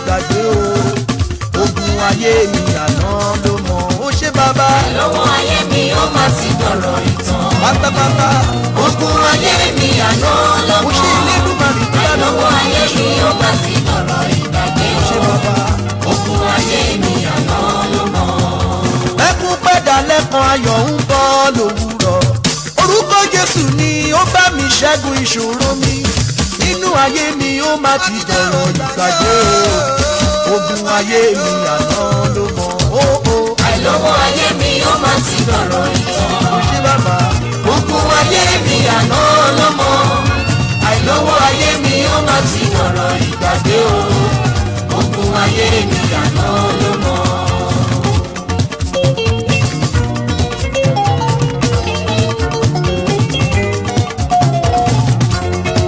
ìgbàgbé o. Ogun ayé mi àná ló mọ̀ ó ṣe bàbá. Àìlówó ayé mi ó máa ti dọ̀rọ̀ ìtàn. Pátápátá. Ogun ayé mi àná ló Ó mọ̀. ṣe Elédùmarè tó bá Àìlówó lọ́wọ́. ayé mi ó máa ti dọ̀rọ̀ ìgbàgbé Ó ṣe bàbá. Ogun ayé mi àná ló mọ̀. Ẹkún pẹ̀dà lẹ́kan ayọ̀ ń bọ̀ lówùrọ̀. Orúkọ Jésù ni ó bá mi ṣẹ́gun ìṣòro mi. Nínú ayé mi ó má ti dọ̀rọ̀ ìgbàgbé o. Ogun ayé mi àná ló mọ̀ ó ó. Àìlówó ayé mi ó máa ti dọ̀rọ̀ ìtàn. Ó ṣe bàbá. Ogun ayé mi àná ló mọ̀. Àìlówó ayé mi ó máa ti dọ̀rọ̀ ìgbàgbé o. Ogun ayé mi àná ló mọ̀.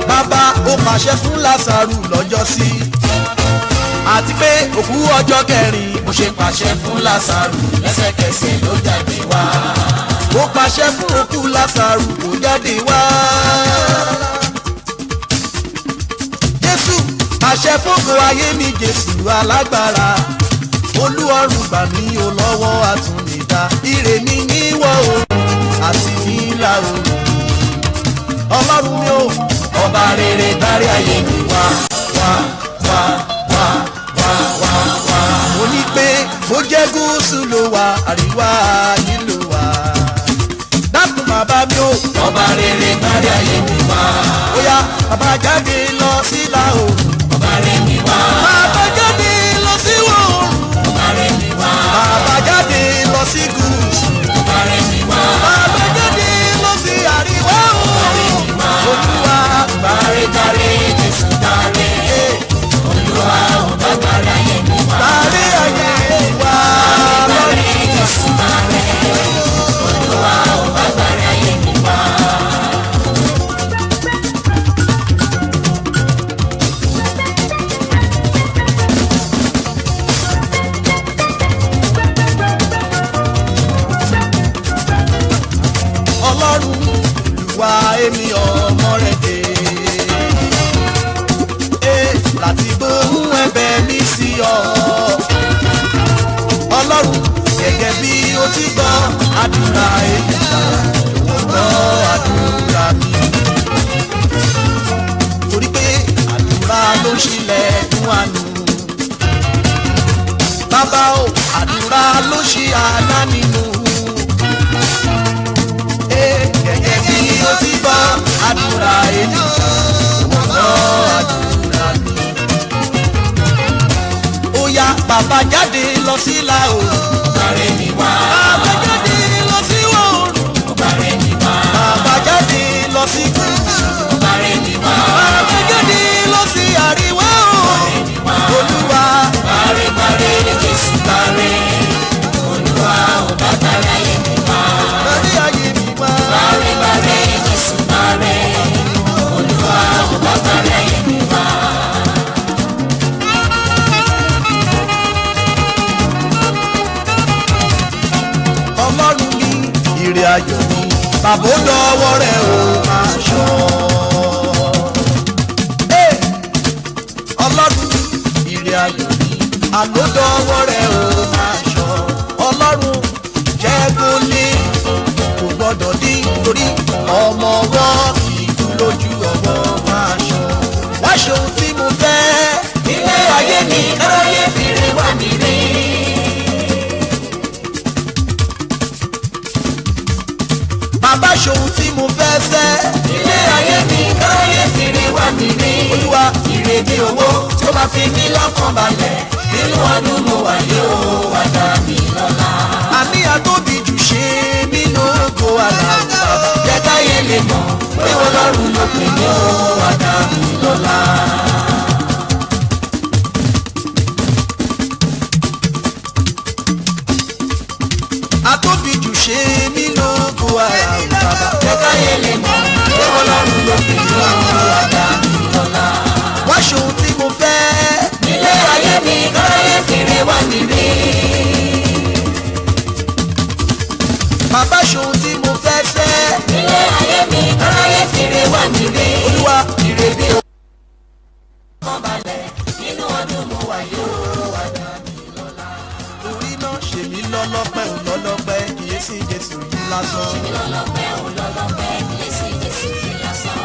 Bàbá ó pàṣẹ fún Lásárù lọ́jọ́sí. Àti pé òkú ọjọ́ kẹrin Mo ṣe pàṣẹ fún Lásárù lẹ́sẹ̀kẹsẹ̀ ló jáde wá. ó pàṣẹ fún òkú Lásárù kó jáde wá. Jésù pàṣẹ fógo ayé mi, Jésù alágbára. Olúọ̀run gbà mí o lọ́wọ́ àtúnidá. Ire mi níwọ̀ oòrùn àti nílà oòrùn. Ọlọ́run mi ò Ọba rere dárí ayé mi wá wá wá wá wá wá wá. mo ní pé bó jẹ́ gúúsù ló wà àríwá yìí ló wà. Dákun bàbá mi ò Ọba rere dárí ayé mi wá. bóyá bàbá jáde lọ sílà oòrùn. Ọba rere mi wá. Bàbá jáde lọ sí ìwọ̀ oòrùn. Ọba rere mi wá. Bàbá jáde lọ sí gúúsù. Ọba rere mi wá. Bàbá jáde lọ sí àríwá oòrùn. Olúwa Dárí dárí Jésù dárí. Olúwa ọba dárí ayé mi wá. gbàrí ayé wa Dárí Jésù dárí. Olúwa ọba dárí ayé mi wá. Ọlọ́run Olúwa èmi ọmọ rẹ̀ dé. Láti gbóhùn ẹ̀bẹ̀ mi sí ọ. Ọlọ́run gẹ́gẹ́ bí o ti gbọ́ àdúrà ènìyàn, jọ̀wọ́ gbọ́ àdúrà mi. Torí pé àdúrà ló ń ṣílẹ̀kùn àánú. Bàbá o, àdúrà ló ṣí àná nínú. Gẹ́gẹ́ bí o ti gbọ́ àdúrà ènìyàn, jọ̀wọ́ gbọ́ àdúrà mi. Ó yá bàbá jáde lọ sí ìlà oòrùn. Ọba rere mi wá. Bàbá jáde lọ sí ìwọ̀ oòrùn. Ọba rere mi wá. Bàbá jáde lọ sí gúúsù. Ọba rere mi wá. Bàbá jáde lọ sí àríwá oòrùn. Olúwa Dárí dárí Jésù dárí. Olúwa ọba dárí ayé mi wá. gbàrí ayé mi wá. Dárí dárí Jésù dárí. Olúwa ọba dárí ayé mi wá. Ọlọ́run mi ire ayọ̀ mi, bàbá ó dọwọ́ rẹ̀ ó máa ṣọ́. Ọlọ́run mi ire ayọ̀ mi, àló dọwọ́ rẹ̀ ó máa ṣọ́. Ọlọ́run jẹ́ kó lé, kò gbọ́dọ̀ dín torí ọmọ ọwọ́ ìlú lójú ọwọ́ máa ṣọ́. Wá ṣohun tí mo fẹ́ Ilé ayé mi káráyé fìrí wá mi rí. bàbá ṣohun tí mo fẹ́ fẹ́. Ilé ayé mi káráyé fìrí wá mi rí. Olúwa Ìrèdí owó tó máa fi mí lọ́kàn balẹ̀. Nínú ọdún mo wà yóò wá dá mi lọ́lá. àmì àtóbi jù ṣe mí lógo àlàó bàbá. Jẹ́ káyé lè mọ̀ pé Ọlọ́run ló pè mí ó wá dá mi lọ́lá. Àtóbi jù ṣe mí lógo àlàó bàbá. Jẹ́ káyé lè mọ̀ pé Ọlọ́run ló pè mí ó wá dá mi lọ́lá. Wá ṣohun tí mo fẹ́. Ilé ayé mi káráyé fìrí wá mi rí. Bàbá ṣohun tí mo fẹ́ fẹ́. Ilé ayé mi káráyé fìrí wá mi rí. Olúwa Ìrèdí owó tó máa balẹ̀. Nínú ọdún mo wà yóò wá dá mi lọ́lá. Torí náà ṣe mí lọ́lọ́pẹ́ ò lọ́lọ́pẹ́ kìí sí Jésù yìí lásán. Ṣé mi lọ́lọ́pẹ́ ò lọ́lọ́pẹ́ kìí sí Jésù yìí lásán.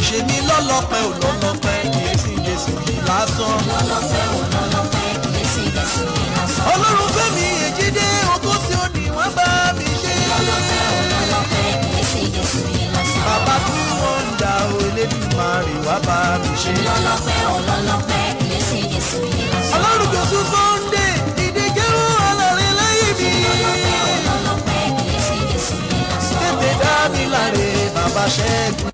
Ṣe mí lọ́lọ́pẹ́ ò lọ́lọ́pẹ́ kìí sí Jésù yìí lásán. Lọ́lọ́pẹ́ ò lọ́lọ́pẹ́ kìí sí Jésù yìí lásán. Ọlọ́run fẹ́mi èjìdé ogún sí òní wọ́n bá mi ṣe. Lọ́lọ́pẹ́ ò lọ́lọ́pẹ́ kìí sí Jésù yìí lásán. Bàbá tí wọ́n ń da Elédùmarè wá bá mi ṣe. Lọ́lọ́pẹ́ ò lọ́lọ́pẹ́ kìí sí Jésù yìí lásán. Ọlọ́run Jésù Sunday ìdíjẹ́rú ọlọ́rin lẹ́yìn mi. Lọ́lọ́pẹ́ ò lọ́lọ́pẹ́ kìí sí Jésù yìí lásán. Tètè dá mi láre bàbá Ṣẹ́gun.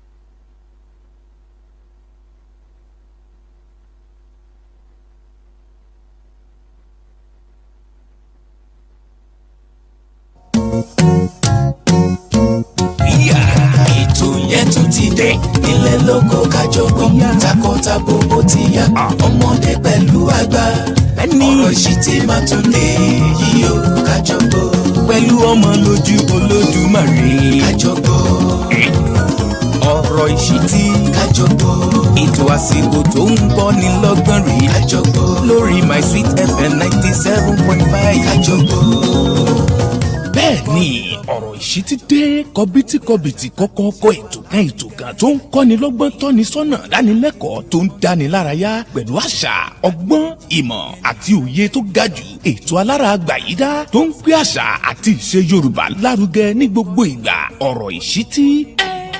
Ètò yẹn tún ti dé ilé lóko kájọgbọ́n takọtabo ó ti yá ọmọdé pẹ̀lú àgbà ọ̀rọ̀ ìṣítí máa tún lè yí o kájọgbọ́n pẹ̀lú Omoloju Olodumare kájọgbọ́n ọ̀rọ̀ ìṣítí kájọgbọ́n ètò àsìkò tó ń bọ́ ní lọ́gbọ̀n rí kájọgbọ́n lórí My Sweet FM 97.5 kájọgbọ́n. bẹ́ẹ̀ ni ọ̀rọ̀ ìṣítí dé kọbítíkọbìtì kọ́kọ́ ètò kan tó ń kọ́ni lọ́gbọ́n tọ́ni sọ́nà dánilẹ́kọ̀ọ́ tó ń dáni lárayá pẹ̀lú àṣà ọgbọ́n ìmọ̀ àti òye tó ga jù ètò alára àgbàyídá tó ń gbé àṣà àti ìṣe Yorùbá lárugẹ ní gbogbo ìgbà ọ̀rọ̀ ìṣítí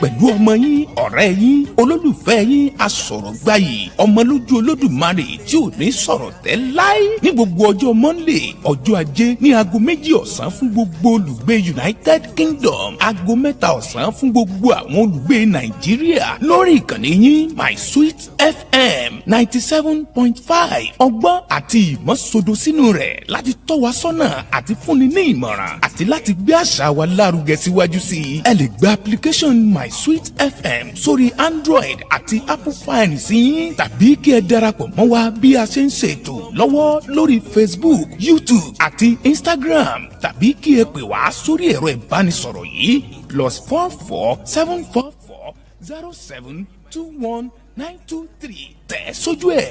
pẹ̀lú ọmọ yín ọ̀rẹ́ yín olólùfẹ́ yín asọ̀rọ̀gbayì Omoloju Olódùmarè tí ò ní sọ̀rọ̀ tẹ́ láí ní gbogbo ọjọ́ Monday ọjọ́ ajé ní aago 2 ọ̀sán fún gbogbo olùgbé United Kingdom aago 3 ọ̀sán fún gbogbo àwọn olùgbé Nàìjíríà lórí ìkànnì yín My Sweet FM 97.5 ọgbọ́n àti ìmọ̀ sodo sínú rẹ̀ láti tọ́ wa sọ́nà àti fúnni ní ìmọ̀ràn àti láti gbé àṣà wa lárugẹ síwájú sí i ẹ lè gba application My Sweet FM sórí Android àti Apple phone sí yín tàbí kí ẹ darapọ̀ mọ́ wa bí a ṣe ń ṣètò lọ́wọ́ lórí Facebook, YouTube àti Instagram tàbí kí ẹ pè wá sórí ẹ̀rọ ìbánisọ̀rọ̀ yìí +44 744 0721 923 tẹ̀ sójú ẹ̀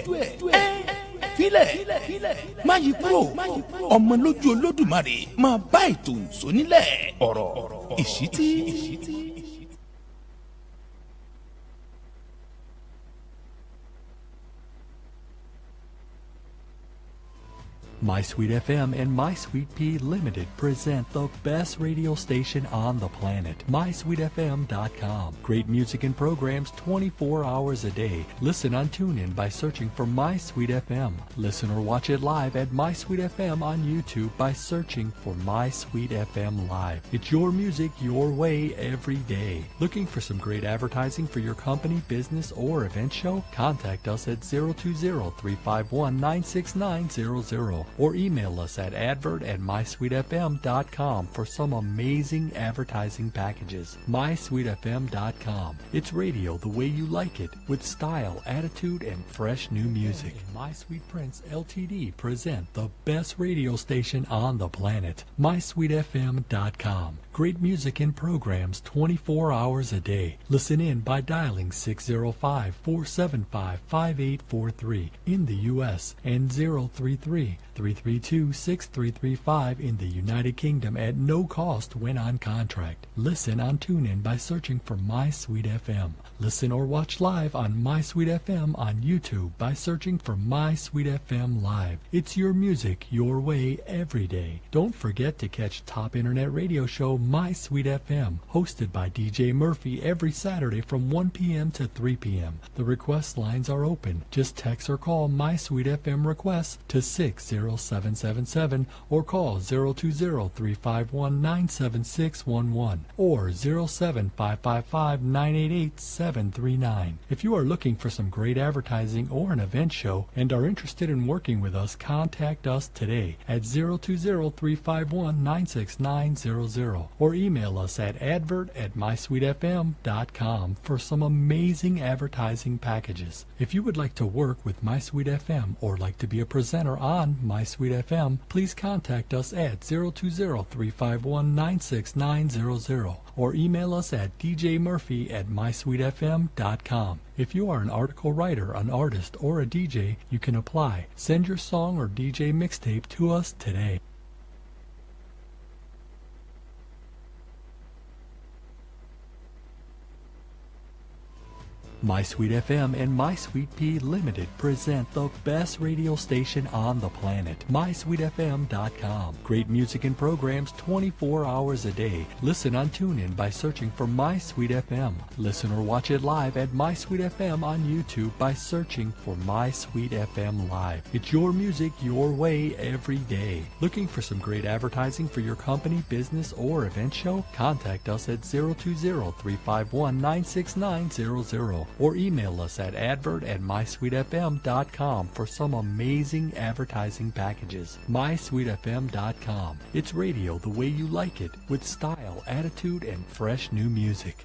filẹ̀ má yí kúrò Omoloju Olódùmarè máa bá ètò ìsónílẹ̀ ọ̀rọ̀ ìṣítí. My Sweet FM and My Sweet Pea Limited present the best radio station on the planet, MySweetFM.com. Great music and programs 24 hours a day. Listen on TuneIn by searching for My Sweet FM. Listen or watch it live at My Sweet FM on YouTube by searching for My Sweet FM Live. It's your music, your way, every day. Looking for some great advertising for your company, business, or event show? Contact us at 020-351-96900. Or email us at advert@mysweetfm.com for some amazing advertising packages. MySweetFM.com. It's radio the way you like it, with style, attitude, and fresh new music. My Sweet Prince Ltd. present the best radio station on the planet, MySweetFM.com. Great music and programs 24 hours a day. Listen in by dialing 605-475-5843 in the U.S. and 033-332-6335 in the United Kingdom at no cost when on contract. Listen on TuneIn by searching for My Sweet FM. Listen or watch live on My Sweet FM on YouTube by searching for My Sweet FM Live. It's your music, your way, every day. Don't forget to catch top internet radio show My Sweet FM, hosted by DJ Murphy every Saturday from 1 p.m. to 3 p.m. The request lines are open. Just text or call My Sweet FM requests to 60777 or call 020-351-97611 or 07555-988-739. If you are looking for some great advertising or an event show and are interested in working with us, contact us today at 020-351-96900 or email us at advert@mysweetfm.com for some amazing advertising packages. If you would like to work with My Sweet FM or like to be a presenter on My Sweet FM, please contact us at 020-351-96900 or email us at djmurphy@mysweetfm.com. If you are an article writer, an artist, or a DJ, you can apply. Send your song or DJ mixtape to us today. My Sweet FM and My Sweet Pea Limited present the best radio station on the planet, mysweetfm.com. Great music and programs 24 hours a day. Listen on TuneIn by searching for My Sweet FM. Listen or watch it live at My Sweet FM on YouTube by searching for My Sweet FM Live. It's your music, your way, every day. Looking for some great advertising for your company, business, or event show? Contact us at 020-351-96900. Or email us at advert@mysweetfm.com for some amazing advertising packages. mysweetfm.com. It's radio the way you like it, with style, attitude, and fresh new music.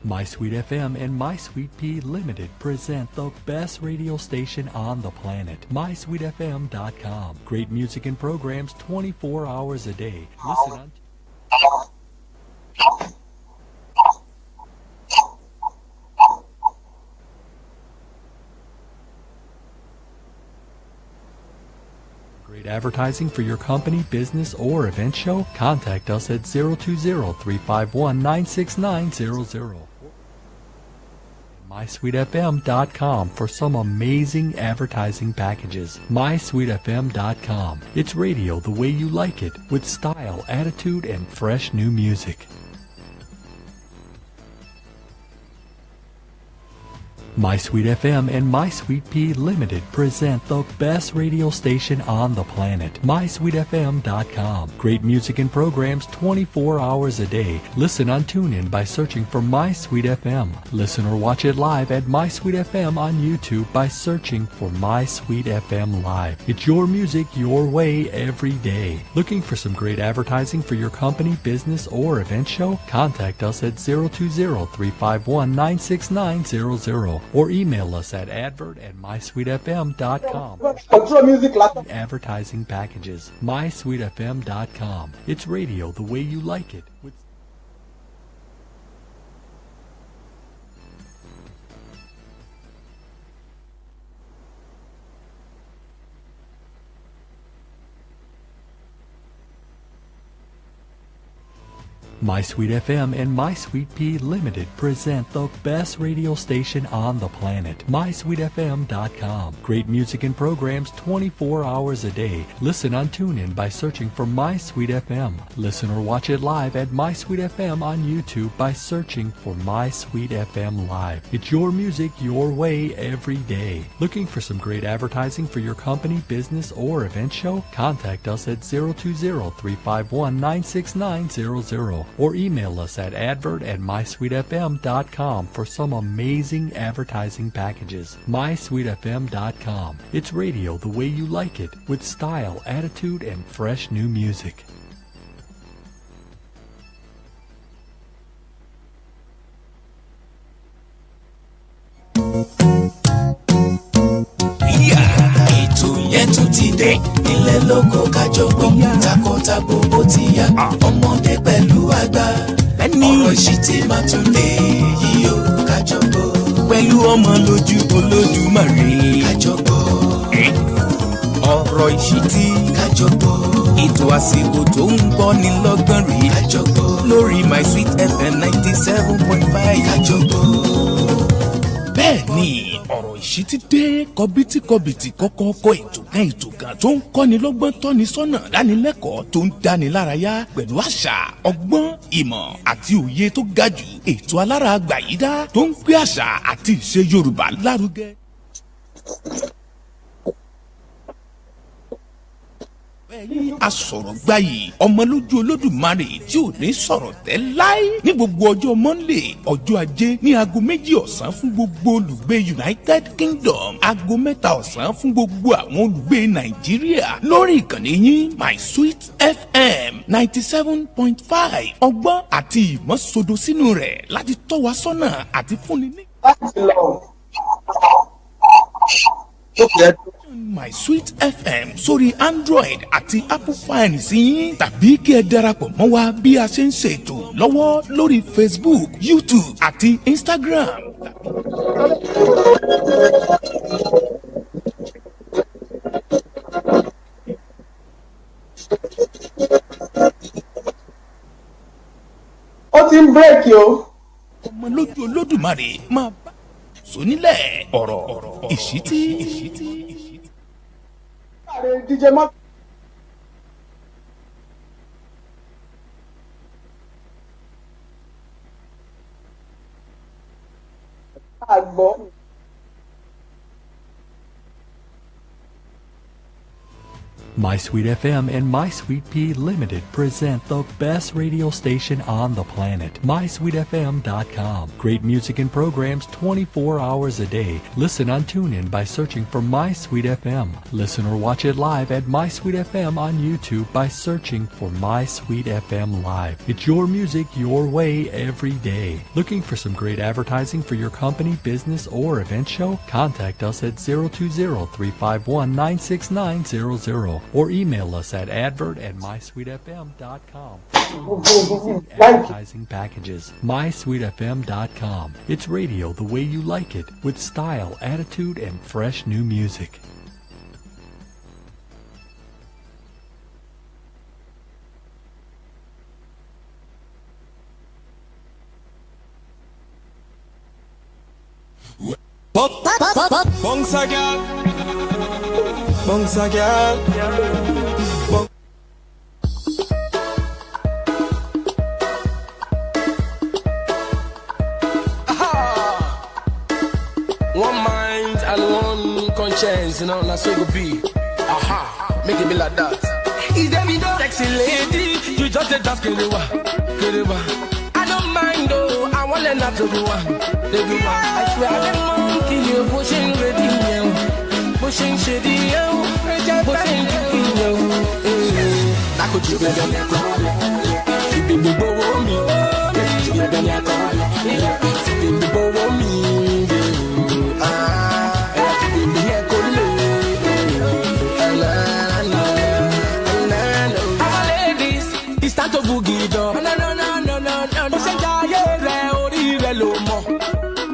My Sweet FM and My Sweet Pea Limited present the best radio station on the planet, mysweetfm.com. Great music and programs 24 hours a day. Listen on great advertising for your company, business, or event show? Contact us at 020-351-96900. mysweetfm.com for some amazing advertising packages. mysweetfm.com. It's radio the way you like it, with style, attitude, and fresh new music. My Sweet FM and My Sweet Pea Limited present the best radio station on the planet, mysweetfm.com. Great music and programs 24 hours a day. Listen on TuneIn by searching for My Sweet FM. Listen or watch it live at My Sweet FM on YouTube by searching for My Sweet FM Live. It's your music, your way, every day. Looking for some great advertising for your company, business, or event show? Contact us at 020-351-96900. Or email us at advert@mysweetfm.com. Advertising packages. mysweetfm.com. It's radio the way you like it. My Sweet FM and My Sweet Pea Limited present the best radio station on the planet, mysweetfm.com. Great music and programs 24 hours a day. Listen on TuneIn by searching for My Sweet FM. Listen or watch it live at My Sweet FM on YouTube by searching for My Sweet FM Live. It's your music, your way, every day. Looking for some great advertising for your company, business, or event show? Contact us at 020-351-96900. Or email us at advert@mysweetfm.com for some amazing advertising packages. mysweetfm.com. It's radio the way you like it, with style, attitude, and fresh new music. Ètò yẹn tún ti dé ilé lóko kájọgbọ́n takọtabo ó ti yá ọmọdé pẹ̀lú àgbà ọ̀rọ̀ ìṣítí máa tún lè yí o kájọgbọ́n. pẹ̀lú Omoloju Olodumare kájọgbọ́n. ọ̀rọ̀ ìṣítí kájọgbọ́n. ètò àsìkò tó ń gbọ́ ní lọ́gbọ̀n rí kájọgbọ́n. lórí My Sweet FM 97.5 kájọgbọ́n. bẹ́ẹ̀ ni ọ̀rọ̀ ìṣítí dé kọbítíkọbìtì kọ́kọ́ ètò kan tó ń kọ́ni lọ́gbọ́n tọ́ni sọ́nà dánilẹ́kọ̀ọ́ tó ń dáni lárayá pẹ̀lú àṣà ọgbọ́n ìmọ̀ àti òye tó ga jù ètò alára àgbàyídá tó ń gbé àṣà àti ìṣe Yorùbá lárugẹ. asọ̀rọ̀ gbayì ọmọlójú olódùmarè tí ò ní sọ̀rọ̀ tẹ́ láí ní gbogbo ọjọ́ Monday ọjọ́ ajé ní aago 2 ọ̀sán fún gbogbo olùgbé United Kingdom aago 3 ọ̀sán fún gbogbo àwọn olùgbé Nàìjíríà lórí ìkànnì yín My Sweet FM 97.5 ọgbọ́n àti ìmọ̀ sodo sínú rẹ̀ láti tọ́ wa sọ́nà àti fúnni ní. My Sweet FM sórí Android àti Apple fine sí yín tàbí kí ẹ darapọ̀ mọ́ wa bí a ṣe ń ṣètò lọ́wọ́ lórí Facebook, YouTube àti Instagram. Ó ti ń bírèkì o. Ọmọlójú Olódùmarè máa bá sónílẹ̀ ọ̀rọ̀ ìṣítí. DJ Mark. Àgbọ̀. My Sweet FM and My Sweet Pea Limited present the best radio station on the planet, MySweetFM.com. Great music and programs 24 hours a day. Listen on TuneIn by searching for My Sweet FM. Listen or watch it live at My Sweet FM on YouTube by searching for My Sweet FM Live. It's your music, your way, every day. Looking for some great advertising for your company, business, or event show? Contact us at 020-351-96900. Or email us at advert@mysweetfm.com. Advertising packages. MySweetFM.com. It's radio the way you like it, with style, attitude, and fresh new music. Bongsa girl, bongsa girl. One mind and one conscience, you know, that's what it could be. Aha, make it be like that. Is there me sexy lady? You just a dance, Kerewa. I don't mind though, I want to not to do one. I swear I don't monkey you pushing ready now. Pushing shady yo, pushing yo. I could you be the me. It's time to boogie down. No.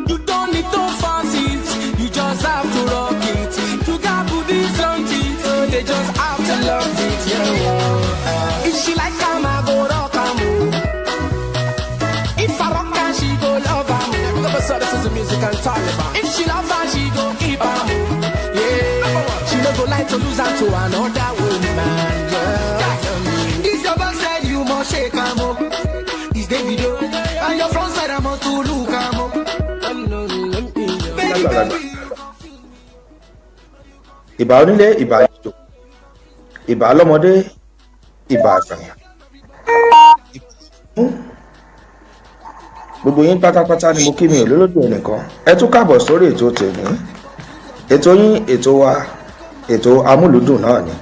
You don't need to fancy it, you just have to rock it. You got booties on it, they just have to love it. Yeah. If she like come, I go rock her. If I rock her, she go love her. This is the music and Taliban. If she love her, she go keep her. Yeah. She no go like to lose her to another woman. Yeah. This your back side, you must shake her. It's the video, and your front side, I must to look her. Ìbà onílé, ìbà àjò, ìbà ọlọ́mọdé, ìbà àgbàyà. Gbogbo yín pátápátá ni mo kí mi ò lólódì ẹnìkan. Ẹ tún káàbọ̀ sórí ètò tèmi. Ètò yín, ètò wa, ètò amúlùdùn náà ni.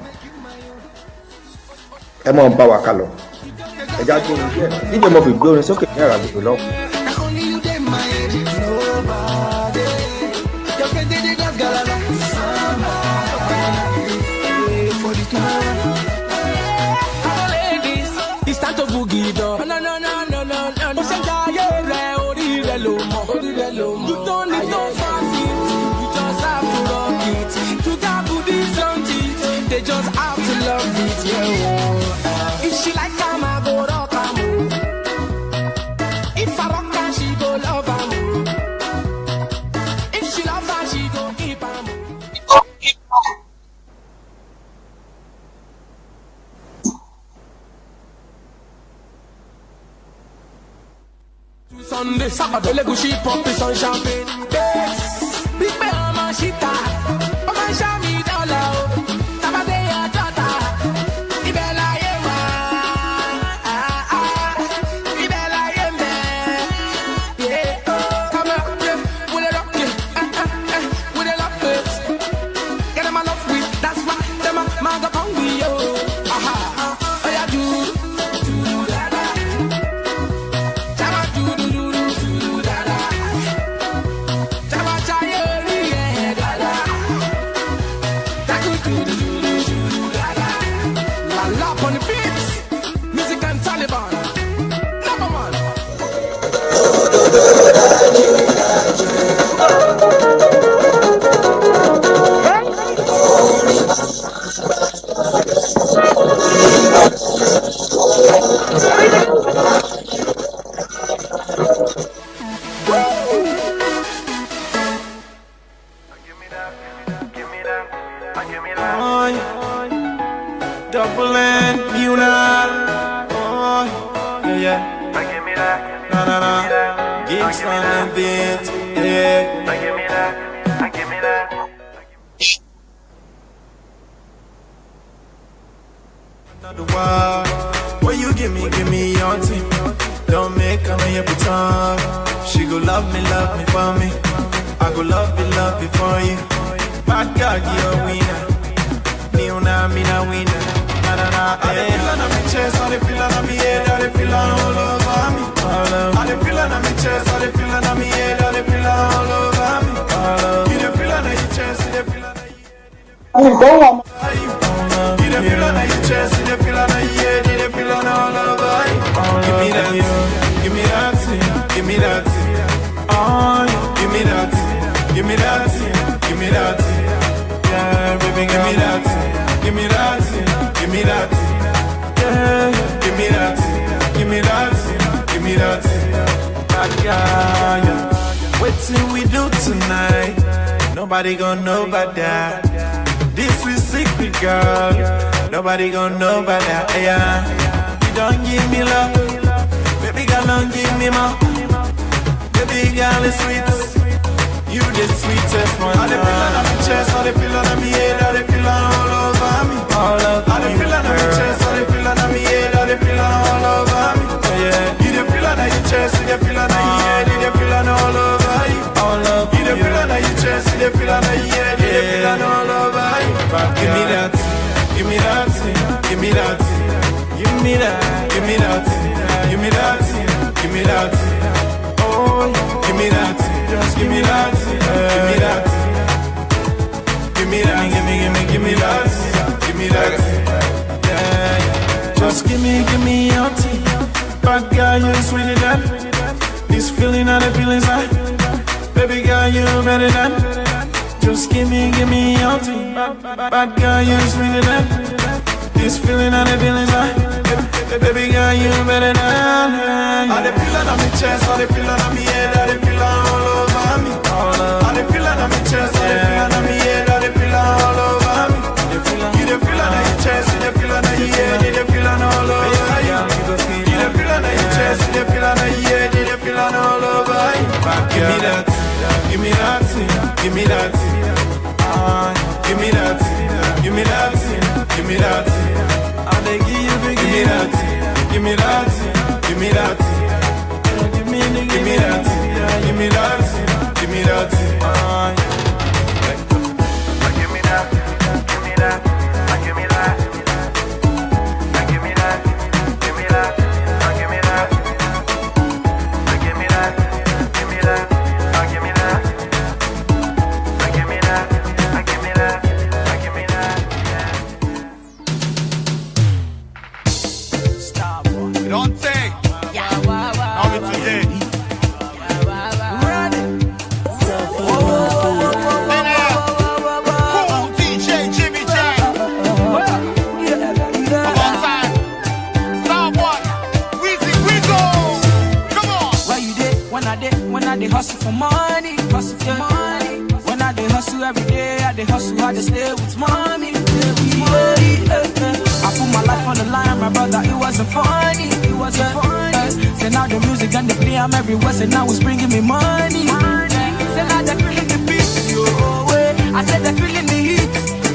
Ẹ mọ̀ ń bá wa kálọ. Ẹ já gbórin díẹ̀. Díje mo fi gbé orin sókè ní àrà gbogbo lọ́wọ́. It's time to boogie down. No. You don't need no fancy, you just have to rock it. You got booties on it, they just have to love it. Yeah. If she like come, I go rock her. If I rock her, she go love her. If she love her, she go keep her. Sunday, Saturday, Legushi, Poppy, Sun, Champagne. Yes, Big Mama, Shita, Mama, Shami, Dollar, Saturday, Jota, Oh, yeah. Double N, Muna. Oh, yeah, yeah. Nah, nah, nah. Gigs on the beat, yeah. Give me that. Another wild. What you give me your team. Don't make her me a pretend. She go love me for me. I go love you for you. Bad girl, you a winner. Niuna, me na winner. Na na na. I dey feel on my chest, I dey feel on my head, I dey feel all over me. I dey feel on my chest, I dey feel on my head, I dey feel all over me. You dey feel on your chest, you dey feel on your head. You dey feel on your chest, you dey feel on your head, you dey feel on all over you. Give me that, give me that, give me that. Oh, give me that, give me that, give me that. Yeah, baby, give me that, give me that, give me that. Yeah, give me that, give me that, give me that. Yeah. What till we do tonight? Nobody gonna know about that. This is secret, girl. Nobody gonna know about that. Yeah, you don't give me love, baby girl, don't give me more. Baby girl is sweet, you the sweetest one. I dey feel on my chest, I dey feel on my head, I dey feel all over me. I dey feel on my chest, I dey feel on my head, I dey feel all over me. Yeah, you dey feel on your chest, you dey feel on your head, you dey feel all over you. You dey feel on your chest, you dey feel on your head, you dey feel all over you. Give me that, give me that, give me that, give me that, give me that, give me that, give me that. Oh, give me that, just give me that, give me that, give me that, give me that, give me that, yeah. Just give me your tea, bad girl, you sweeter than this feeling and the feelings I, baby girl, you better than. Just give me your tea, bad girl, you sweeter than this feeling and the feelings I. Baby girl, you better than. I dey feel on my chest, I dey feel on my head, I dey feel all over me. I dey feel on my chest, I dey feel on my head, I dey feel all over me. You dey feel on your chest, you dey feel on your head, you dey feel all over you. You dey feel on your chest, you dey feel on your head, you dey feel all over you. Give me that, give me that, give me that. Give me that, give me that, give me that. I dey give me that, give me that, give me that. Give me that, give me that, give me that. Give me that, give me that, give me that, give me that, give me that, give me that, give me that, give me that, give me that, give me that, give me that, give me that, give me that. Stop. Don't take. Now it's today. When I dey hustle for money, hustle for money. When I dey hustle every day, I dey hustle, I dey stay with mommy. I put my life on the line, my brother, it wasn't funny, it wasn't funny. Say now the music and the play, I'm everywhere, say now it's bringing me money. Say now they feeling the beat, oh way. I said they feeling the heat,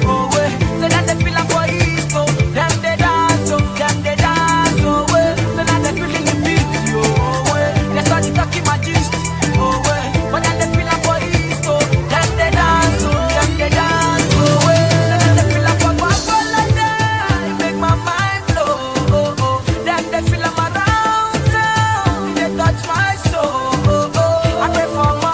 oh way. Say that they feeling for East, oh. Them they dance, oh way. Say now they feeling the beat, oh way. They start talking my gist, oh way. But then they feeling for East, oh. Them they dance, oh way. Say that they feeling for Guapola, it make my mind blow, oh oh. Them they feeling around town, they touch my soul, oh oh. I pray for my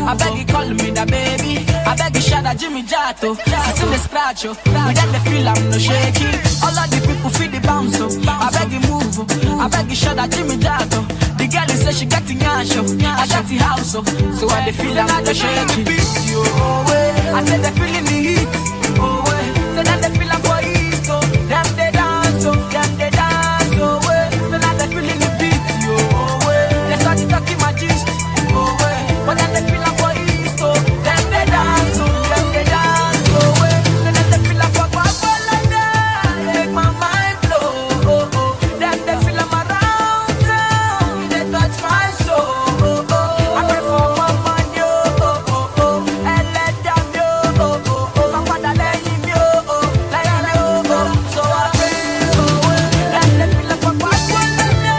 I beg you call me the baby. I beg you shout at Jimmy Jato. I still the scratch, oh. Without the feel I'm no shaky. All of the people feel the bounce, oh. I beg you move, oh. I beg you shout at Jimmy Jato. The girl is say she got the yash, oh. I got the house, oh. So I the feel I'm no shaky. I said they feeling the heat, oh way. So now they feel I'm for East, oh. Them they dance, oh. Them they dance, oh way. So now they feeling the beat, oh way. They start to talking my gist, oh way. But then they feel I'm for East, oh. Them they dance, oh. Them they dance, oh way. So now they feel I'm for Guagualada. Make my mind blow, oh oh. Them they feel I'm around town. They touch my soul, oh oh. I pray for my money, oh oh oh. And let them know, oh oh oh. My father let him know, oh. Let him know, oh. So I pray, oh oh. Them they feel I'm for Guagualada.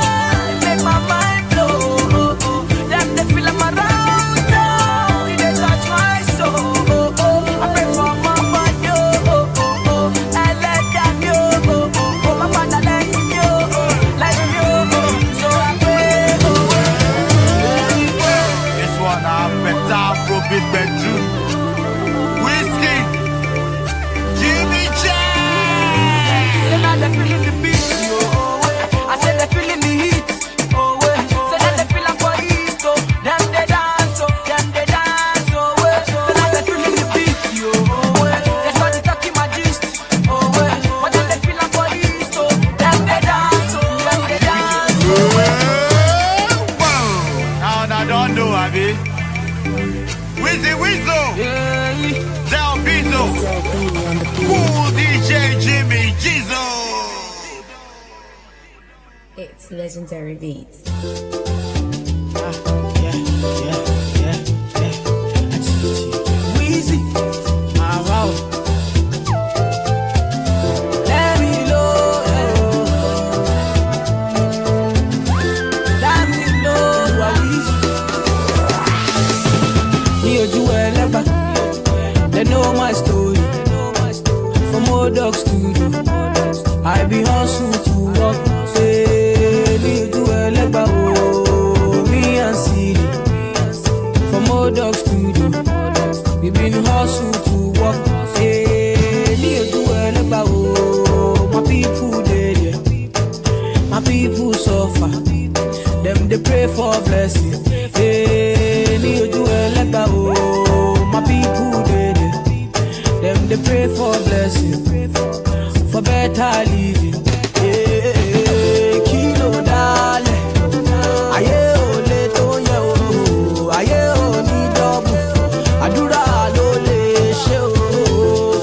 Make my mind blow, oh oh. Them they feel I'm around town. They touch my soul, oh oh. I pray for my money, oh oh oh. And let them know, oh oh. My father let him know, oh. Let him know, oh. So I pray, oh oh. This one I better Robin bedroom. Whiskey, Jimmy J. Say now they feeling the beat, oh way. I said they feeling the heat, oh way. Say now they feeling for East, oh. Them they dance, oh. Them they dance, oh way. Say now they feeling the beat, oh way. They start to talking my gist, oh way. But then they feeling for East, oh. Them they dance, oh. Them they dance, oh way. Now I don't know, Abby. Wizzy Wizzo, Del Bizzo, Cool DJ Jimmy Jizzo. It's legendary beats. Weezy, wow. Let me know, let me know, you are Weezy. Me or you ever, they know my story. From old dogs to you, I be hustle to work. Say, me or you ever, oh, me and Siri. From old dogs to you, we been hustle to work. Hey, me or you ever, oh, my people dead, yeah. My people suffer. Them they pray for blessing. Hey, me or you ever, oh, my people dead, yeah. Them they pray for blessing, for better living. Hey, kilo dale, aye ole to ye o, aye oni double, adura lo le se o,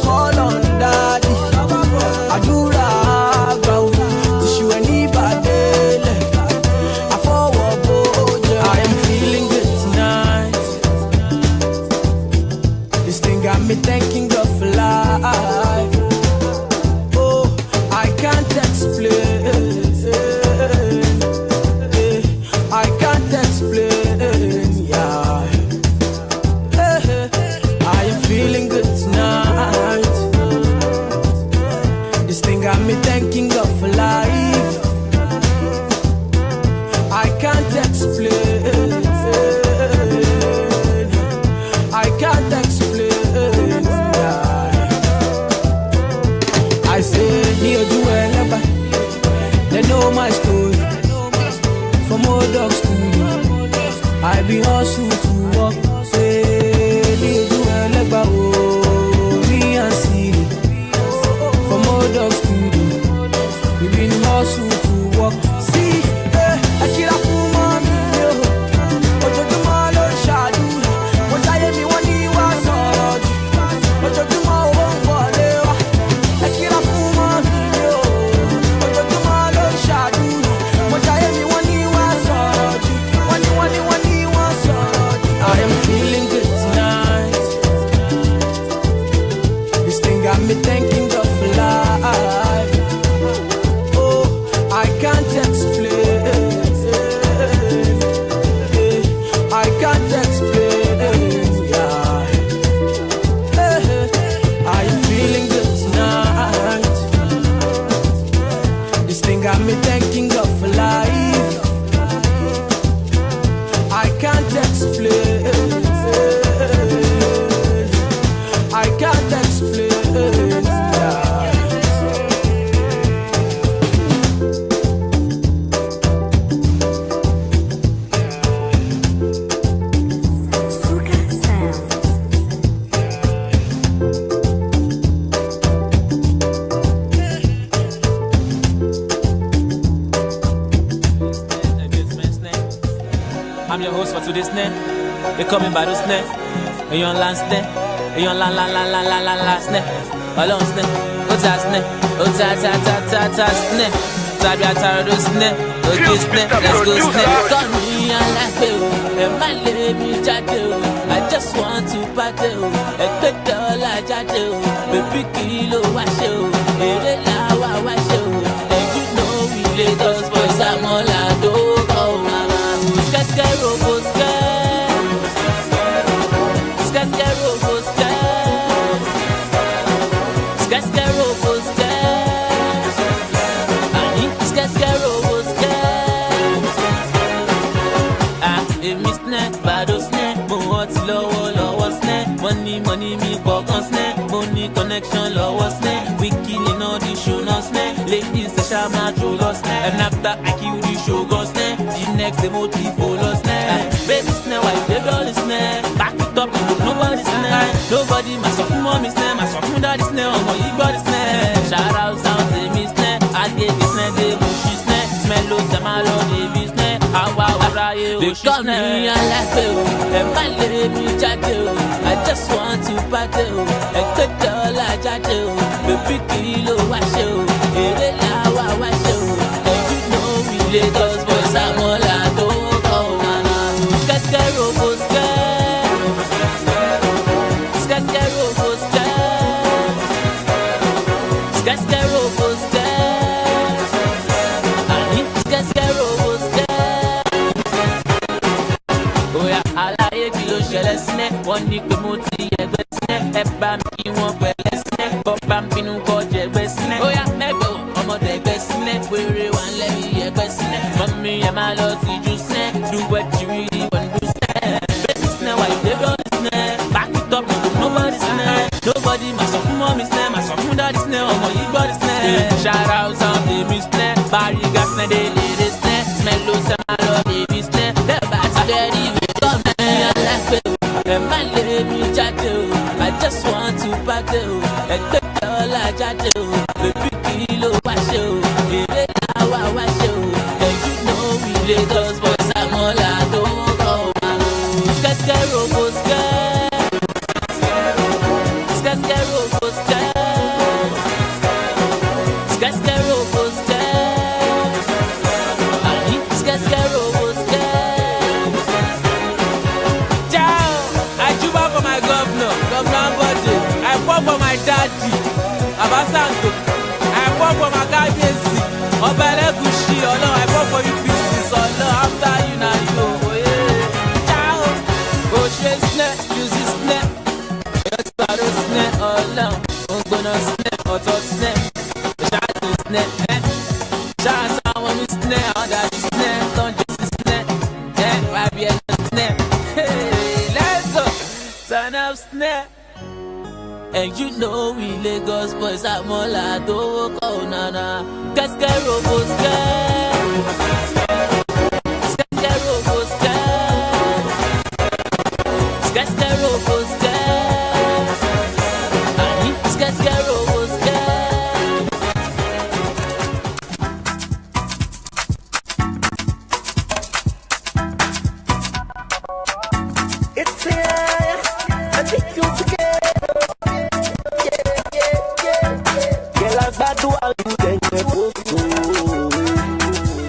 call on daddy, adura agba o, tishu eni badele, afowo boje. I am feeling good tonight. This thing got me thanking God for life. Oh, I can't explain. I can't explain. Yeah. I am feeling good tonight. This thing got me thanking God for life. I can't explain. I can't explain. Yeah. to the snare. They call me by the snare. And you on land snare. And you on la snare. Alone snare. Ota snare. Ota snare. Sabia tarado snare. Okay snare. Let's go snare. Call me and like you. And my lady jade. I just want to party. Expect all I jade. Baby kilo wash you. Ere la wa show. And you know we Lagos boys I'm all I do. Oh mama. Sky robo sky. Sky robo sky. Sky robo sky. Ani sky robo sky. Ah, miss net, bado snap, mo hot lowo snap. Money me work on snap. Money connection lowo snap. We killing all the show no snap. Ladies say shama show no snap. And after I kill the show go snap. The next the motive follow snap. Baby snap, why baby all the snap? Back it up, nobody snap. Nobody my son mommy snap, my son daddy snap, oh my body snap. Shout out sound to me snap. I get the snap, they mushy snap. Smell those them all on the business. How they call me and like you, and my lady jade. I just want to party, and get all I jade. Baby kilo wash you, ere la wa show. And you know we Lagos boys I'm all I do. Oh mama, sky robo sky, sky robo sky, sky robo sky. I need sky robo sky. Alaye kí ló ṣẹlẹ̀ sílẹ̀ wọ́n ní pé mo ti yẹgbẹ́ sílẹ̀ ẹ bá mi kí wọ́n pẹ̀lẹ́ sílẹ̀ bọ́ bá ń bínú kọ́ jẹgbẹ́ sílẹ̀ ó yá mẹ́gbẹ́ o ọmọdé ẹgbẹ́ sílẹ̀ wéré wà ń lẹ́yìn yẹgbẹ́ sílẹ̀ mọ́mí ẹ máa lọ ti jù sílẹ̀ do what you really want to sílẹ̀ bẹ́ẹ̀ sílẹ̀ wà ìdè lọ́dún sílẹ̀ back it up nobody sílẹ̀ nobody máa sọ fún mọ́mí sílẹ̀ máa sọ fún dáàdì sílẹ̀ ọmọ yìí gbọ́dọ̀ sílẹ̀ shout out sound tèmi sílẹ̀ Bariga sílẹ̀ dé lédè sílẹ̀ smell ló sẹ́ máa lọ bèbí sílẹ̀ bẹ́ẹ̀ bá ti dẹ́rì and my lady jade, I just want to party. Expect all I jade, baby kilo wash you, ere la wa show. And you know we Lagos boys I'm all I do. Oh mama, sky robo sky, sky robo sky, sky robo sky. I need sky robo sky. I fought for my daddy, Abasanto. I fought for my guidance. Obelegushi, oh no, I fought for you pieces. Oh no, after you now you. Oh yeah, ciao. Oh she snap, use this snap. Let's start a snap. Oh no, I'm gonna snap. Oh to snap. Shout to snap. Shout someone who snap. Oh that is snap. Don't just snap. Why be a snap? Hey, let's go. Turn up snap. And you know we Lagos boys I'm all I do. Oh nana, sky robo sky, sky robo sky, sky robo sky. I need sky robo sky. It's here, I take you together. Do how you get your photo.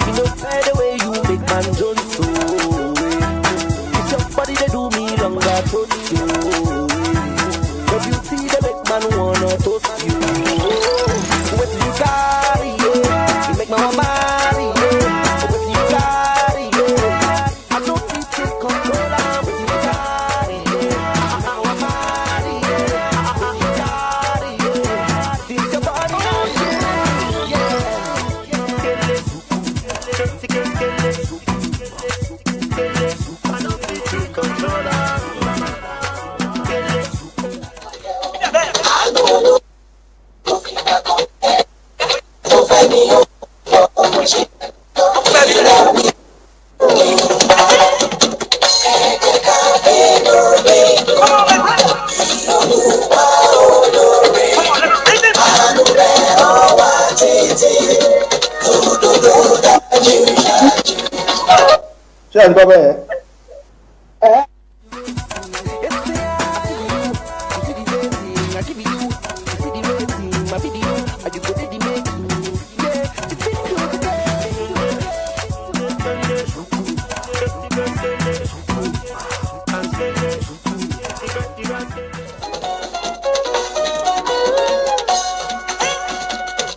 You know, by the way you make man John so. If somebody they do me longer toast you. The beauty they make man wanna toast you. What you carry, yeah. You make my mama marry, yeah. What you carry, yeah. I don't need to control her. What you carry, yeah. I'm a marry, yeah. What you carry, yeah. This your body. ṣé ẹ̀ ń gbọ́ bẹ́ẹ̀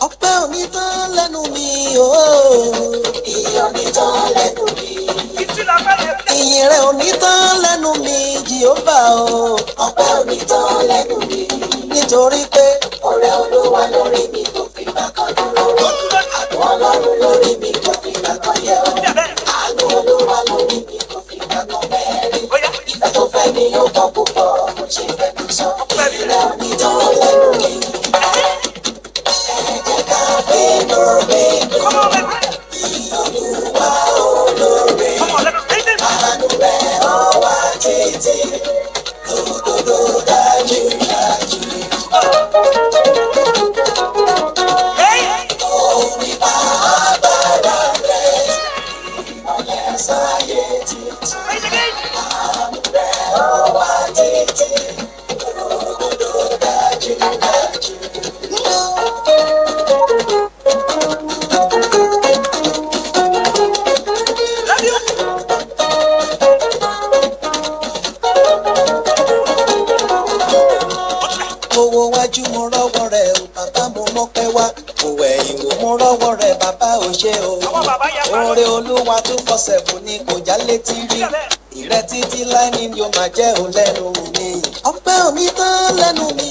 ọpẹ́ òní tán lẹ́nu mi o. ìyìn òní tán lẹ́nu mi. ìyìn rẹ̀ òní tán lẹ́nu mi Jèhófà o. ọpẹ́ òní tán lẹ́nu mi. nítorí pé ọrẹ Olúwa lórí mi kò fi bákan dúró. àánú Ọlọ́run lórí mi kò fi bákan yẹ̀ o. àánú Olúwa lórí mi kò fi bákan mẹ́rin. ìgbà tó fẹ́ mi yóò kọ́ púpọ̀ mo ṣe fẹ́ mi sọ. ìyìn rẹ̀ òní tán lẹ́nu mi. Oore Olúwa tún fọsẹ̀ fún ni kò já létí rí. Ìrẹ́ títí láì ní yóò máa jẹ́ òun lẹ́nu mi. Ọpẹ́ òní tán lẹ́nu mi.